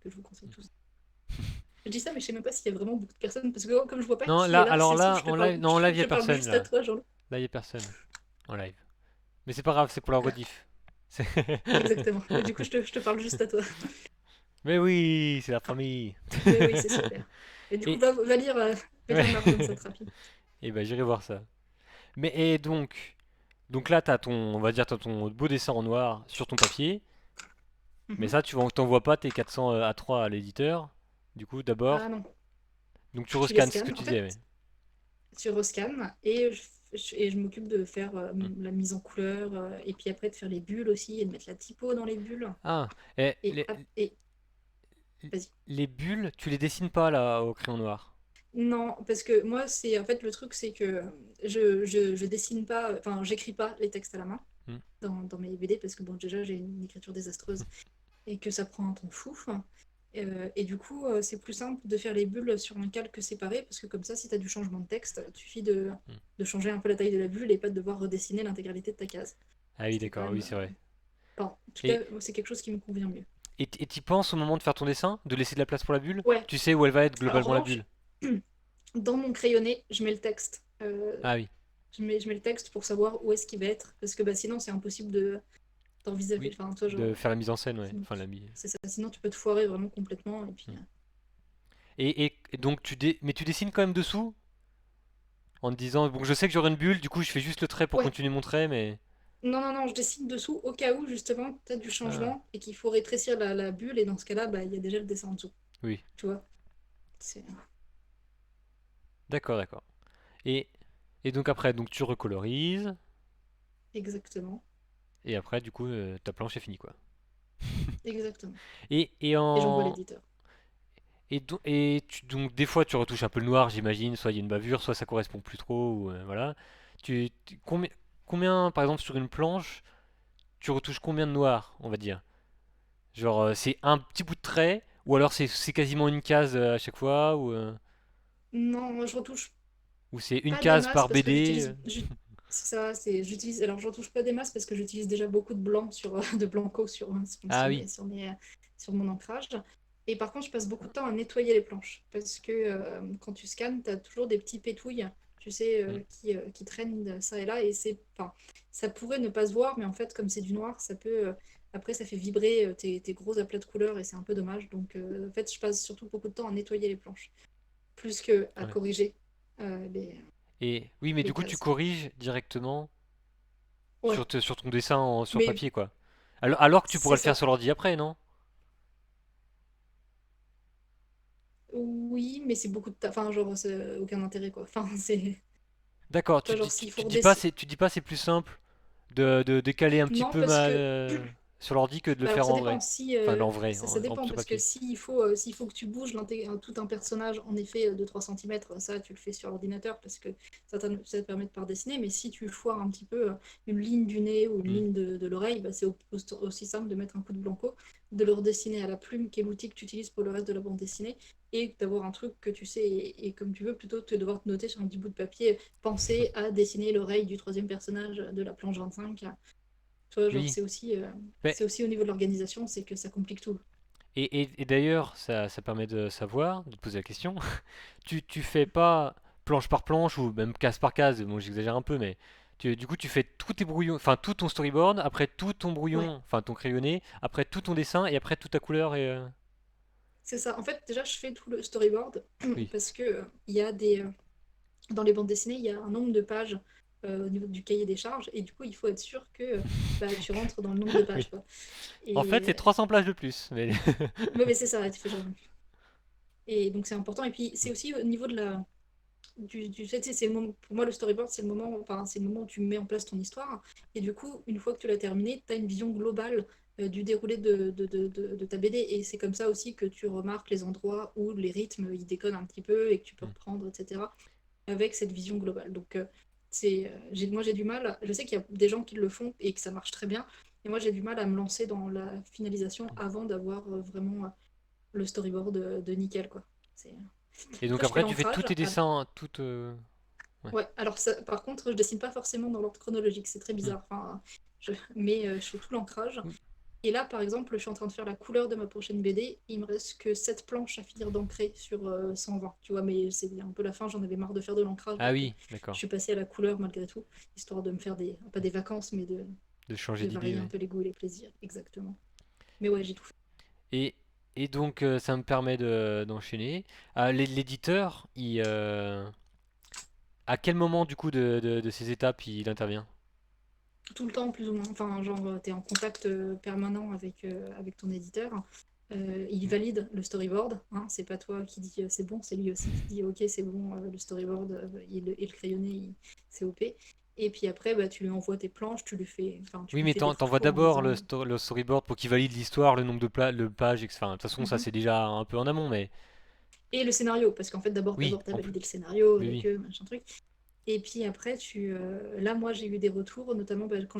que je vous conseille tous. Je dis ça, mais je sais même pas s'il y a vraiment beaucoup de personnes, parce que comme je vois pas Non qui là est là, alors si ça se trouve, là en live non en live je y a te parle personne juste à là. toi, Jean-Loup. Là y a personne en live. Mais c'est pas grave, c'est pour la Voilà, rediff. C'est- exactement. Et du coup, je te parle juste à toi. Mais oui, c'est la famille. Mais oui, c'est super. Et du coup, Et va ouais. lire Marjane Satrapi. Et ben j'irai voir ça. Mais et donc là t'as ton on va dire t'as ton beau dessin en noir sur ton papier. Mais Mhm. ça t'envoies pas tes 400 A3 à l'éditeur. Du coup Ah d'abord non, donc tu tu les rescannes, c'est ce que scannes. tu En disais. Ouais. fait, tu rescannes et je m'occupe de faire Hmm. la mise en couleur et puis après de faire les bulles aussi et de mettre la typo dans les bulles. Ah et Et vas-y. les bulles, tu les dessines pas là au crayon noir. Non, parce que moi, c'est en fait le truc, c'est que je dessine pas, enfin, j'écris pas les textes à la main Hmm. dans mes BD parce que bon, déjà, j'ai une écriture désastreuse et que ça prend un temps fou. Et du coup, c'est plus simple de faire les bulles sur un calque séparé parce que comme ça, si tu as du changement de texte, il suffit Hmm. de changer un peu la taille de la bulle et pas de devoir redessiner l'intégralité de ta case. Ah oui Ce qui est quand d'accord, oui même. c'est vrai. Enfin, en tout cas, Et moi, c'est quelque chose qui me convient mieux. et t'y penses au moment de faire ton dessin, de laisser de la place pour la bulle? Ouais. Tu sais où elle va être En globalement la revanche, bulle? dans mon crayonné, je mets le texte. Ah oui, Je mets le texte pour savoir où est-ce qu'il va être. Parce que bah, sinon, c'est impossible d'envisager. oui, Enfin, toi, de genre, faire la mise en scène, ouais. Enfin la mise. c'est ça. Sinon, tu peux te foirer vraiment complètement. Et puis, Hmm. Et donc mais tu dessines quand même dessous en te disant bon je sais que j'aurai une bulle, du coup je fais juste le trait pour ouais. continuer mon trait, mais Non, non, non, je dessine dessous au cas où, justement, tu as du ah changement et qu'il faut rétrécir la bulle. Et dans ce cas-là, bah, il y a déjà le dessin en dessous. oui, Tu vois? C'est d'accord d'accord. Et et donc après donc tu recolorises exactement. et après du coup ta planche est finie quoi. Exactement. Et Et j'envoie à en l'éditeur. donc des fois tu retouches un peu le noir, j'imagine, soit il y a une bavure, soit ça correspond plus trop, ou voilà. Combien, par exemple, sur une planche, tu retouches combien de noir, on va dire? Genre, c'est un petit bout de trait, ou alors c'est quasiment une case à chaque fois, Non, moi, je retouche ou c'est une pas des case masses par parce que BD? c'est ça, j'utilise. Alors, je retouche pas des masses parce que j'utilise déjà beaucoup de blanc de blanco Ah oui, sur mon ancrage. Et par contre, je passe beaucoup de temps à nettoyer les planches parce que quand tu scannes, tu as toujours des petits pétouilles, tu sais, hmm, qui traînent de ça et là. Et enfin, ça pourrait ne pas se voir, mais en fait, comme c'est du noir, ça peut. Après, ça fait vibrer tes gros aplats de couleurs et c'est un peu dommage. Donc, en fait, je passe surtout beaucoup de temps à nettoyer les planches plus que à ouais. corriger Et oui, mais du les coup, tu cases. corriges directement Ouais, sur ton dessin sur mais papier, quoi. Alors que tu pourrais c'est le faire ça. sur l'ordi après, non? Oui, mais c'est beaucoup de enfin, genre, c'est aucun intérêt, quoi. Enfin, c'est. D'accord, Toi, genre, s'il faut tu dis pas redessiner. c'est plus simple de décaler un petit Non, peu parce ma que sur l'ordi que de le Bah alors faire ça en dépend vrai. si Enfin, en vrai, ça dépend sur parce que papier. s'il faut que tu bouges tout un personnage en effet de 3 centimètres, ça tu le fais sur l'ordinateur parce que ça te permet de pas dessiner, mais si tu foires un petit peu une ligne du nez ou une Hmm. ligne de l'oreille, bah, c'est aussi simple de mettre un coup de blanco, de le redessiner à la plume qui est l'outil que tu utilises pour le reste de la bande dessinée et d'avoir un truc que tu sais et comme tu veux plutôt que de devoir te noter sur un petit bout de papier, penser à dessiner l'oreille du troisième personnage de la planche 25. Tu vois, genre, Oui. c'est aussi au niveau de l'organisation, c'est que ça complique tout. Et d'ailleurs, ça permet de savoir, de te poser la question. Tu fais pas planche par planche ou même case par case, bon j'exagère un peu, mais du coup tu fais tous tes brouillons, enfin tout ton storyboard, après tout ton Ouais, brouillon, enfin ton crayonné, après tout ton dessin et après toute ta couleur et c'est ça. En fait, déjà, je fais tout le storyboard oui. parce que il y a des, dans les bandes dessinées, il y a un nombre de pages au niveau du cahier des charges et du coup, il faut être sûr que bah, tu rentres dans le nombre de pages, Oui. quoi. En fait, Et c'est 300 plages de plus, mais mais c'est ça, tu fais genre. Et donc, c'est important. Et puis, c'est aussi au niveau de la, du fait, tu sais, c'est le moment, pour moi, le storyboard, c'est le moment où tu mets en place ton histoire. Et du coup, une fois que tu l'as terminé, tu as une vision globale du déroulé de ta BD. Et c'est comme ça aussi que tu remarques les endroits où les rythmes, ils déconnent un petit peu et que tu peux reprendre, etc. avec cette vision globale. Donc, moi, j'ai du mal. Je sais qu'il y a des gens qui le font et que ça marche très bien. Et moi, j'ai du mal à me lancer dans la finalisation avant d'avoir vraiment le storyboard de nickel, quoi. C'est... et donc Après, je fais après tu fais tous l'ancrage. tes dessins, ouais. Ouais, alors ça, par contre, je dessine pas forcément dans l'ordre chronologique, c'est très Hmm. bizarre. Enfin, mais je fais tout l'ancrage. Et là, par exemple, je suis en train de faire la couleur de ma prochaine BD. Il me reste que 7 planches à finir d'ancrer sur 120. Tu vois, mais c'est un peu la fin, j'en avais marre de faire de l'ancrage, Ah donc oui, je d'accord. suis passée à la couleur malgré tout, histoire de me faire pas des vacances, mais De changer de d'idée, varier un ouais. peu les goûts et les plaisirs. Exactement. Mais ouais, j'ai tout fait. Et, et donc ça me permet d'enchaîner. Ah, l'éditeur, à quel moment du coup de ces étapes il intervient? Tout le temps, plus ou moins. Enfin, genre, tu es en contact permanent avec ton éditeur. Il valide le storyboard. Hein, c'est pas toi qui dis c'est bon, c'est lui aussi qui dit ok, c'est bon, le storyboard et le crayonné, c'est OP. Et puis après, bah, tu lui envoies tes planches, enfin, tu Oui, lui mais fais des t'envoies photos en d'abord disant. le storyboard pour qu'il valide l'histoire, le nombre de pages, etc. Enfin, de toute façon, ça Mhm. c'est déjà un peu en amont, mais Et le scénario, parce qu'en fait, oui, d'abord, tu as en plus. validé le scénario Oui, avec oui. eux, machin truc. Et puis après, là, moi, j'ai eu des retours, notamment bah, quand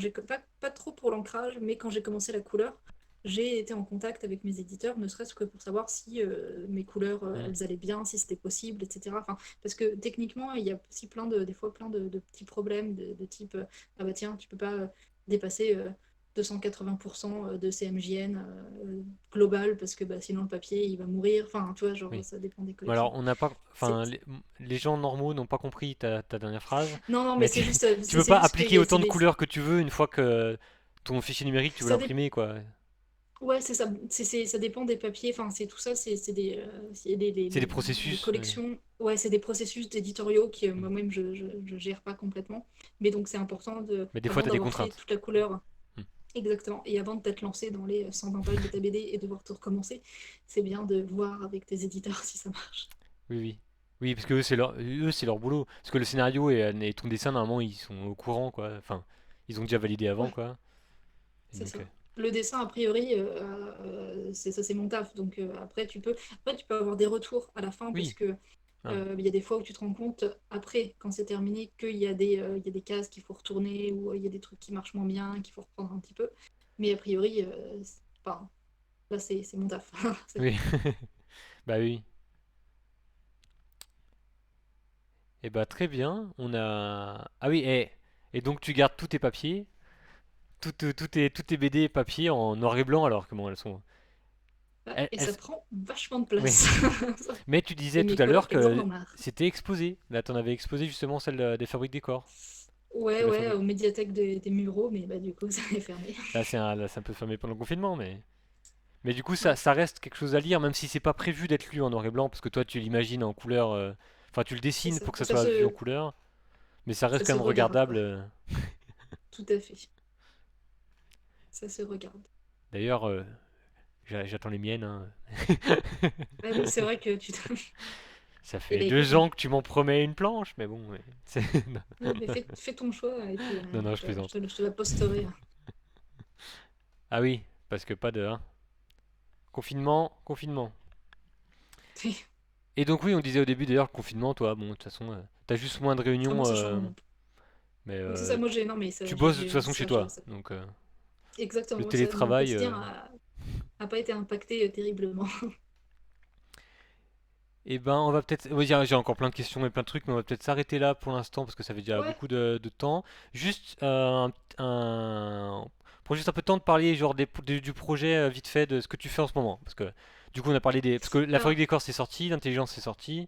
pas trop pour l'ancrage, mais quand j'ai commencé la couleur, j'ai été en contact avec mes éditeurs, ne serait-ce que pour savoir si mes couleurs, Hmm. elles allaient bien, si c'était possible, etc. Enfin, parce que techniquement, il y a aussi des fois plein de petits problèmes de type, ah bah tiens, tu peux pas dépasser 280% de CMJN global, parce que bah, sinon le papier, il va mourir. Enfin, tu vois, genre, Oui. ça dépend des Bon, collections. alors, on n'a pas, C'est... enfin, les gens normaux n'ont pas compris ta dernière phrase, Non, non, mais mais c'est juste, tu peux c'est pas juste qu'il appliquer y a, autant de couleurs que tu veux une fois que ton fichier numérique, tu veux ça dépend. l'imprimer, quoi. Ouais, c'est ça. Ça dépend des papiers. Enfin, c'est tout ça. C'est C'est des les processus. collections. Ouais, c'est des processus éditoriaux qui moi-même je gère pas complètement. Mais donc c'est important Mais des fois, avant tu as des d'avoir fait contraintes. toute la couleur Hmm. exactement et avant de t'être lancé dans les 120 pages de ta BD et devoir tout recommencer, c'est bien de voir avec tes éditeurs si ça marche. Oui, oui. Oui, parce que eux, c'est leur boulot. Parce que le scénario et ton dessin, normalement, ils sont au courant, quoi. Enfin, ils ont déjà validé avant, Ouais, quoi. Et c'est donc, ça. Le dessin, a priori, c'est mon taf. Donc après, tu peux avoir des retours à la fin parce oui. que Ah, il y a des fois où tu te rends compte, après, quand c'est terminé, il y a des cases qu'il faut retourner ou il y a des trucs qui marchent moins bien, qu'il faut reprendre un petit peu. Mais a priori, enfin, là, c'est mon taf. oui. Bah oui. Et bah très bien. On a. Ah oui, et donc tu gardes tous tes papiers, toutes tes BD papier en noir et blanc, alors comment elles sont. Ouais, et ça Elles- prend vachement de Oui. place. Mais tu Et disais tout mes à collègues, l'heure ils en que ont marre. c'était exposé. Là, t'en avais exposé justement celle des fabriques décors. De Ouais, la ouais, fabrique. aux médiathèques des Mureaux, mais bah, du coup, ça est fermé. Là, c'est un peu fermé pendant le confinement, mais. Mais du coup, Ouais, ça reste quelque chose à lire, même si c'est pas prévu d'être lu en noir et blanc, parce que toi, tu l'imagines en couleur. Enfin, tu le c'est dessines ça. pour que ça Ça soit vu en se, couleur, mais ça ça reste quand se même regarde, regardable. quoi. Tout à fait. Ça se regarde. D'ailleurs, j'attends les miennes, hein. Ah oui, c'est vrai que Ça Eh fait ben, deux écoute, ans que tu m'en promets une planche, mais bon, ouais. Non, ouais, mais fais ton choix et puis non, je plaisante. je te la posterai. Ah oui. parce que pas de hein, confinement, confinement. Et donc oui, on disait au début d'ailleurs le confinement, toi, bon, de toute façon, t'as juste moins de Ah, réunions, moi, ça change rien. mais Oui, c'est ça, moi j'ai. Non, mais tu ça, bosses de toute façon chez ça, je toi, sais. donc Exactement, le moi, ça, mon télétravail. quotidien a pas été impacté terriblement. Eh ben, on va peut-être. Oui, j'ai encore plein de questions et plein de trucs, mais on va peut-être s'arrêter là pour l'instant parce que ça fait déjà Ouais, beaucoup de temps. Juste pour juste un peu de temps de parler genre du projet vite fait de ce que tu fais en ce moment. Parce que du coup, on a parlé des. Parce que la fabrique alors, des corps c'est sorti, l'intelligence c'est sorti.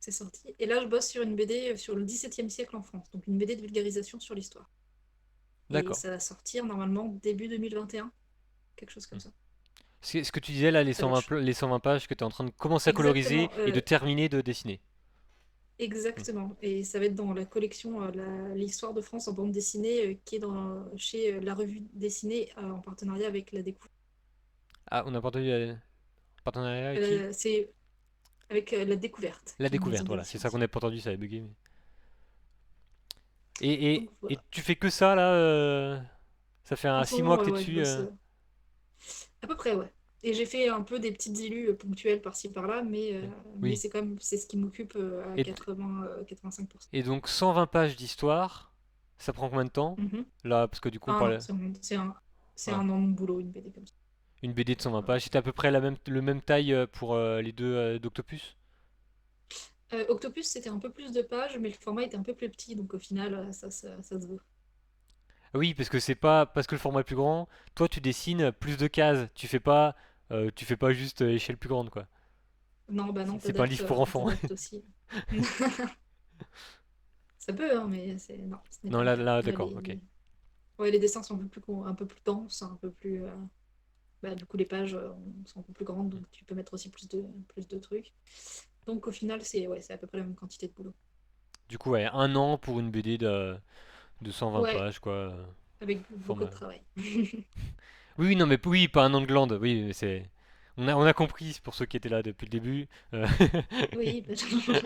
c'est sorti. Et là, je bosse sur une BD sur le XVIIe siècle en France, donc une BD de vulgarisation sur l'histoire. Et D'accord. ça va sortir normalement début 2021, quelque chose Hmm. comme ça. Ce que tu disais là, Donc, les 120 pages que tu es en train de commencer à coloriser exactement, et de terminer de dessiner. Hmm. exactement. Et ça va être dans la collection l'histoire de France en bande dessinée qui est chez La Revue Dessinée en partenariat avec La Découverte. Ah, on a pas entendu partenariat avec qui? C'est avec La Découverte, La qui est une maison découverte, voilà, c'est d'édition ça qu'on aussi. n'a pas entendu, ça avait bugué. Donc Et voilà. tu fais que ça là ça fait En un ce 6 mois moment, que t'es ouais, je dessus bosse à peu près, ouais. Et j'ai fait un peu des petites illus ponctuelles par-ci par-là, mais Oui. c'est quand même c'est ce qui m'occupe à Et, 85%. et donc 120 pages d'histoire, ça prend combien de temps? Mhm. Là, parce que du coup on Ah non, parlait. c'est Voilà. un an de boulot, une BD comme ça. Une BD de 120 Voilà. pages. C'était à peu près le même taille pour les deux d'Octopus? Octopus, c'était un peu plus de pages, mais le format était un peu plus petit, donc au final, ça se vaut. Ah oui, parce que c'est pas parce que le format est plus grand. Toi, tu dessines plus de cases. Tu fais pas juste échelle plus grande, quoi. Non, bah non, C'est pas un livre pour enfants. t'adaptes aussi. Ça peut, hein, mais non, ce n'est Non, pas le cas. là, d'accord, ok. Ouais, les dessins sont un peu plus denses, un peu plus. Bah, du coup, les pages sont un peu plus grandes, donc tu peux mettre aussi plus de trucs. Donc au final, c'est à peu près la même quantité de boulot. Du coup, ouais, un an pour une BD de 120 Ouais, pages, quoi. avec beaucoup Format. de travail. Oui, oui, non, mais oui, pas un an de glande. Oui, mais c'est. On a compris pour ceux qui étaient là depuis le début. Oui, bah,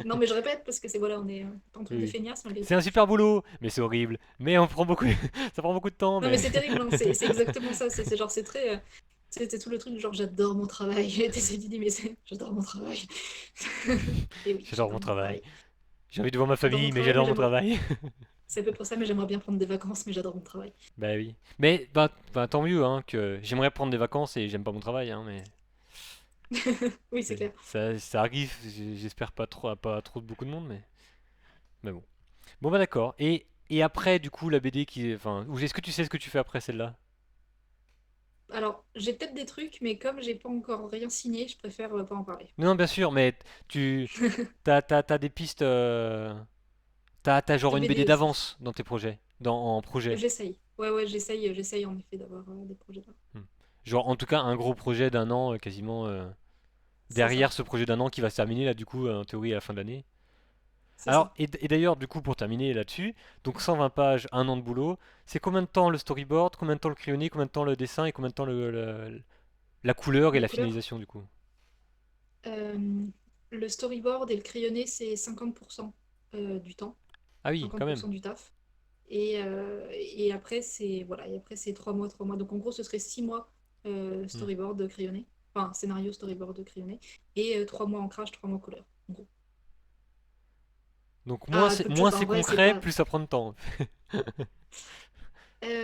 non, mais je répète parce que c'est voilà, on est un Oui, truc de oui. feignasse malgré C'est tout. un super boulot, mais c'est horrible. Mais on prend beaucoup, ça prend beaucoup de temps, Non, mais mais c'est terrible, hein, c'est exactement ça. C'est genre, c'est très. C'était tout le truc, genre, j'adore mon travail. T'essaies de dire, mais j'adore mon travail. Et oui, j'adore mon j'adore mon travail. travail. J'ai envie de voir ma J'adore mon famille, mais travail, mais j'adore mon j'aimerais. travail. C'est à peu près ça, mais j'aimerais bien prendre des vacances, mais j'adore mon travail. Bah oui. Mais bah, tant mieux, hein, que j'aimerais prendre des vacances et j'aime pas mon travail, hein, mais Oui, c'est clair. ça arrive. J'espère pas trop, à pas trop de beaucoup de monde, mais bon. Bon bah d'accord. Et après, du coup, la BD qui, enfin, ou est-ce que tu sais ce que tu fais après celle-là? Alors, j'ai peut-être des trucs, mais comme j'ai pas encore rien signé, je préfère pas en parler. Non, bien sûr, mais tu, t'as des pistes. T'as De genre une BD BD aussi. d'avance dans tes projets, en projet. J'essaye. Ouais, j'essaye en effet d'avoir des projets là. Hmm. Genre en tout cas un gros projet d'un an quasiment C'est ça, derrière ce projet d'un an qui va se terminer là du coup en théorie à la fin de l'année. c'est Alors ça. et d'ailleurs du coup pour terminer là-dessus, donc 120 pages, un an de boulot, c'est combien de temps le storyboard, combien de temps le crayonné, combien de temps le dessin et combien de temps la couleur et La la couleur. finalisation du coup? Euh, le storyboard et le crayonné, c'est 50% du temps, Ah oui, quand même. 50% du taf. Et après, c'est 3 mois. Donc en gros, ce serait 6 mois Hmm. storyboard crayonné. Enfin, scénario storyboard crayonné. Et 3 mois ancrage, 3 mois couleur. En gros. Donc Ah, peu de choses. moins Enfin, en c'est vrai, c'est concret, pas. plus ça prend de temps.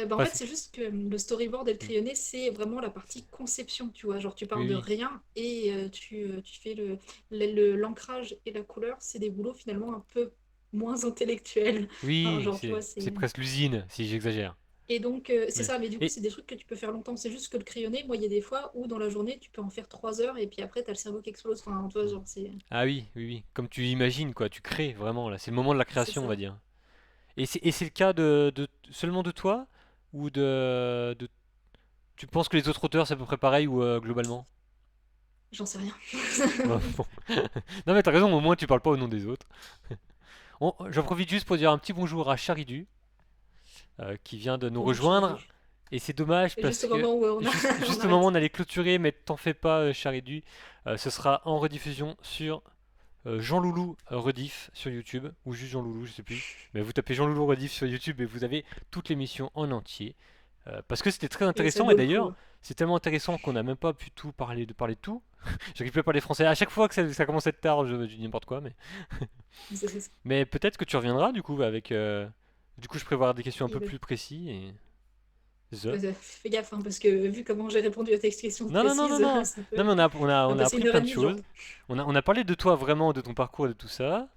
Bah, en Enfin, fait, c'est juste que le storyboard et le hmm. crayonné, c'est vraiment la partie conception, tu vois. Genre, tu pars Oui de oui. rien et tu fais l'ancrage et la couleur, c'est des boulots finalement un peu moins intellectuels. Enfin, Oui, genre, tu vois, c'est c'est. presque l'usine si j'exagère. Et donc, c'est Ouais. ça, mais du coup, Et c'est des trucs que tu peux faire longtemps. C'est juste que le crayonné, moi, il y a des fois où dans la journée, tu peux en faire 3 heures et puis après, t'as le cerveau qui explose. Enfin, tu vois, hmm. genre, Ah oui, oui, oui. Comme tu imagines, quoi. Tu crées vraiment, là. C'est le moment de la c'est création, on va ça. dire. Et c'est le cas seulement de toi? Ou tu penses que les autres auteurs, c'est à peu près pareil ou globalement? J'en sais rien. Bon. Non, mais t'as raison, au moins tu parles pas au nom des autres. J'en profite juste pour dire un petit bonjour à Charidu, qui vient de nous Bonjour, rejoindre. Charidu. Et c'est dommage Et juste parce au que moment où on juste au moment où arrête. on allait clôturer, mais t'en fais pas, Charidu. Ce sera en rediffusion sur Jean Loulou Rediff sur YouTube, ou juste Jean Loulou, je sais plus. Mais vous tapez Jean Loulou Rediff sur YouTube et vous avez toute l'émission en entier. Parce que c'était très Et ça intéressant, et vaut le coup. d'ailleurs, c'est tellement intéressant qu'on n'a même pas pu tout parler de tout. J'arrive plus à parler français. À chaque fois que ça commence à être tard, je dis n'importe quoi, mais. C'est- Mais peut-être que tu reviendras du coup avec. Du coup, je prévoirai des questions un Et peu ben, plus précises et. The. fais gaffe, hein, parce que vu comment j'ai répondu à tes questions Non, non, non, non, précises, non. ça Non, peut, mais on on va a passer appris une heure plein et de demie de jour. choses. On a parlé de toi vraiment, de ton parcours et de tout ça.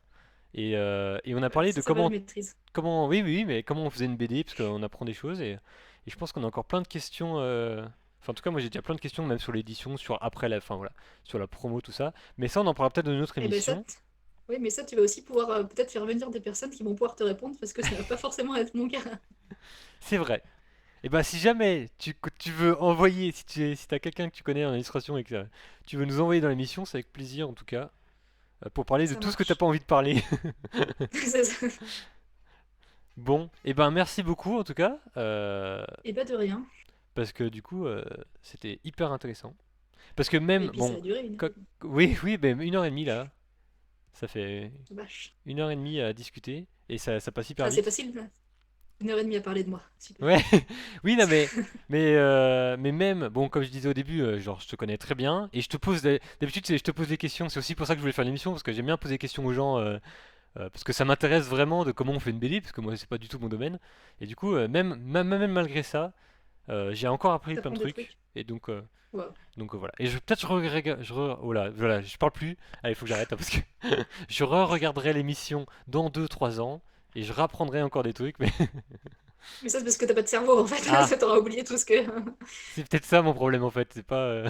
Et on a parlé de Ça va, je comment, maîtrise. oui, oui, mais comment on faisait une BD, parce qu'on apprend des choses. Et je pense qu'on a encore plein de questions. Enfin, en tout cas, moi j'ai déjà plein de questions, même sur l'édition, sur après la fin, voilà, sur la promo, tout ça. Mais ça, on en parlera peut-être dans une autre Et ben ça, émission. oui, mais ça, tu vas aussi pouvoir peut-être faire venir des personnes qui vont pouvoir te répondre, parce que ça va pas forcément être mon cas. C'est vrai. Et bah, si jamais tu veux envoyer, si t'as quelqu'un que tu connais en illustration et que tu veux nous envoyer dans l'émission, c'est avec plaisir en tout cas, pour parler de Ça tout ce que t'as marche. pas envie de parler. C'est ça. Bon, et ben merci beaucoup en tout cas, Et pas de rien. parce que du coup, c'était hyper intéressant. Parce que Et même, puis ça bon, a duré une heure co- et demie. oui, oui, ben 1h30 là, ça fait Vache. 1h30 à discuter, et ça passe hyper Ah, c'est vite. facile, là. Une heure et demie à parler de moi. Super. Ouais, oui, non, mais même, bon, comme je disais au début, genre, je te connais très bien, et d'habitude, je te pose des questions, c'est aussi pour ça que je voulais faire l'émission, parce que j'aime bien poser des questions aux gens, parce que ça m'intéresse vraiment de comment on fait une BD, parce que moi, c'est pas du tout mon domaine, et du coup, même malgré ça, j'ai encore appris plein de T'apprends des trucs, trucs. et Wow. voilà. Et peut-être oh là, voilà, je parle plus, allez, il faut que j'arrête, hein, parce que je re-regarderai l'émission dans 2 3 ans, et je rapprendrai encore des trucs, mais. Mais ça, c'est parce que t'as pas de cerveau, en fait. Ah! Ça t'aura oublié tout ce que. C'est peut-être ça mon problème en fait, c'est pas.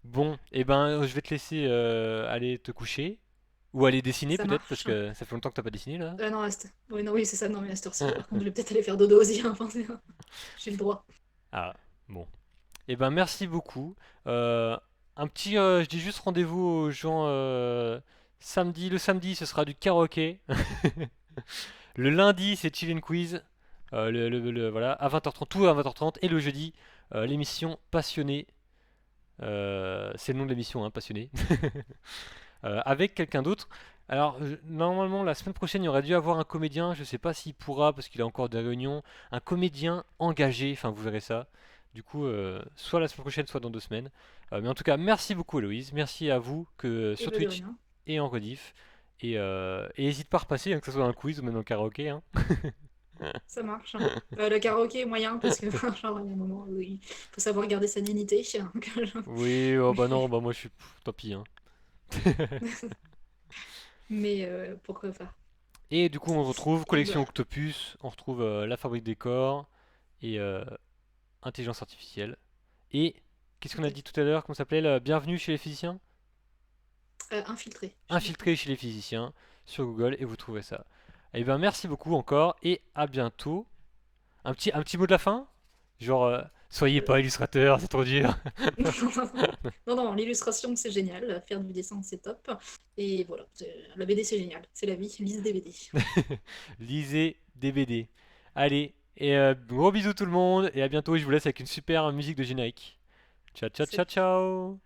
Bon, et ben je vais te laisser aller te coucher. Ou aller dessiner Ça peut-être, parce marche. que ça fait longtemps que t'as pas dessiné là. Non, reste. Oui, non, oui, c'est ça. Non, mais à cette heure-ci, par contre, je vais peut-être aller faire dodo aussi, hein. Enfin, j'ai le droit. Ah, bon. Et ben merci beaucoup. Je dis juste rendez-vous aux gens samedi. Le samedi ce sera du karaoké. Le lundi c'est chill and quiz. Voilà, à 20h30, tout à 20h30. Et le jeudi, l'émission Passionné. C'est le nom de l'émission, hein, Passionné. Avec quelqu'un d'autre. Alors, normalement, la semaine prochaine, il y aurait dû avoir un comédien. Je sais pas s'il pourra parce qu'il a encore des réunions. Un comédien engagé, enfin, vous verrez ça. Du coup, soit la semaine prochaine, soit dans 2 semaines. Mais en tout cas, merci beaucoup, Héloïse. Merci à vous Et sur bah, de Twitch rien. et en rediff. Et n'hésite pas à repasser, hein, que ce soit dans le quiz ou même dans le karaoké, hein. Ça marche, hein. Le karaoké est moyen, parce que, genre, il y a un moment où il faut savoir garder sa dignité. Donc, Oui, oh bah non, bah moi je suis. Tant pis, hein. mais pourquoi pas. Et du coup, on retrouve Et Collection bah, Octopus, on retrouve La Fabrique des Corps et Intelligence Artificielle. Et qu'est-ce qu'on a dit tout à l'heure? Qu'on s'appelait Bienvenue chez les physiciens? infiltré. Infiltré chez les physiciens sur Google et vous trouverez ça. Et ben merci beaucoup encore et à bientôt. Un petit mot de la fin? Genre, soyez pas illustrateur, c'est trop dur. Non, non, l'illustration, c'est génial. Faire du dessin, c'est top. Et voilà, la BD, c'est génial. C'est la vie. Lise des BD. Lisez des BD. Allez, et gros bisous tout le monde et à bientôt. Je vous laisse avec une super musique de générique. Ciao, ciao, ciao, Salut. ciao.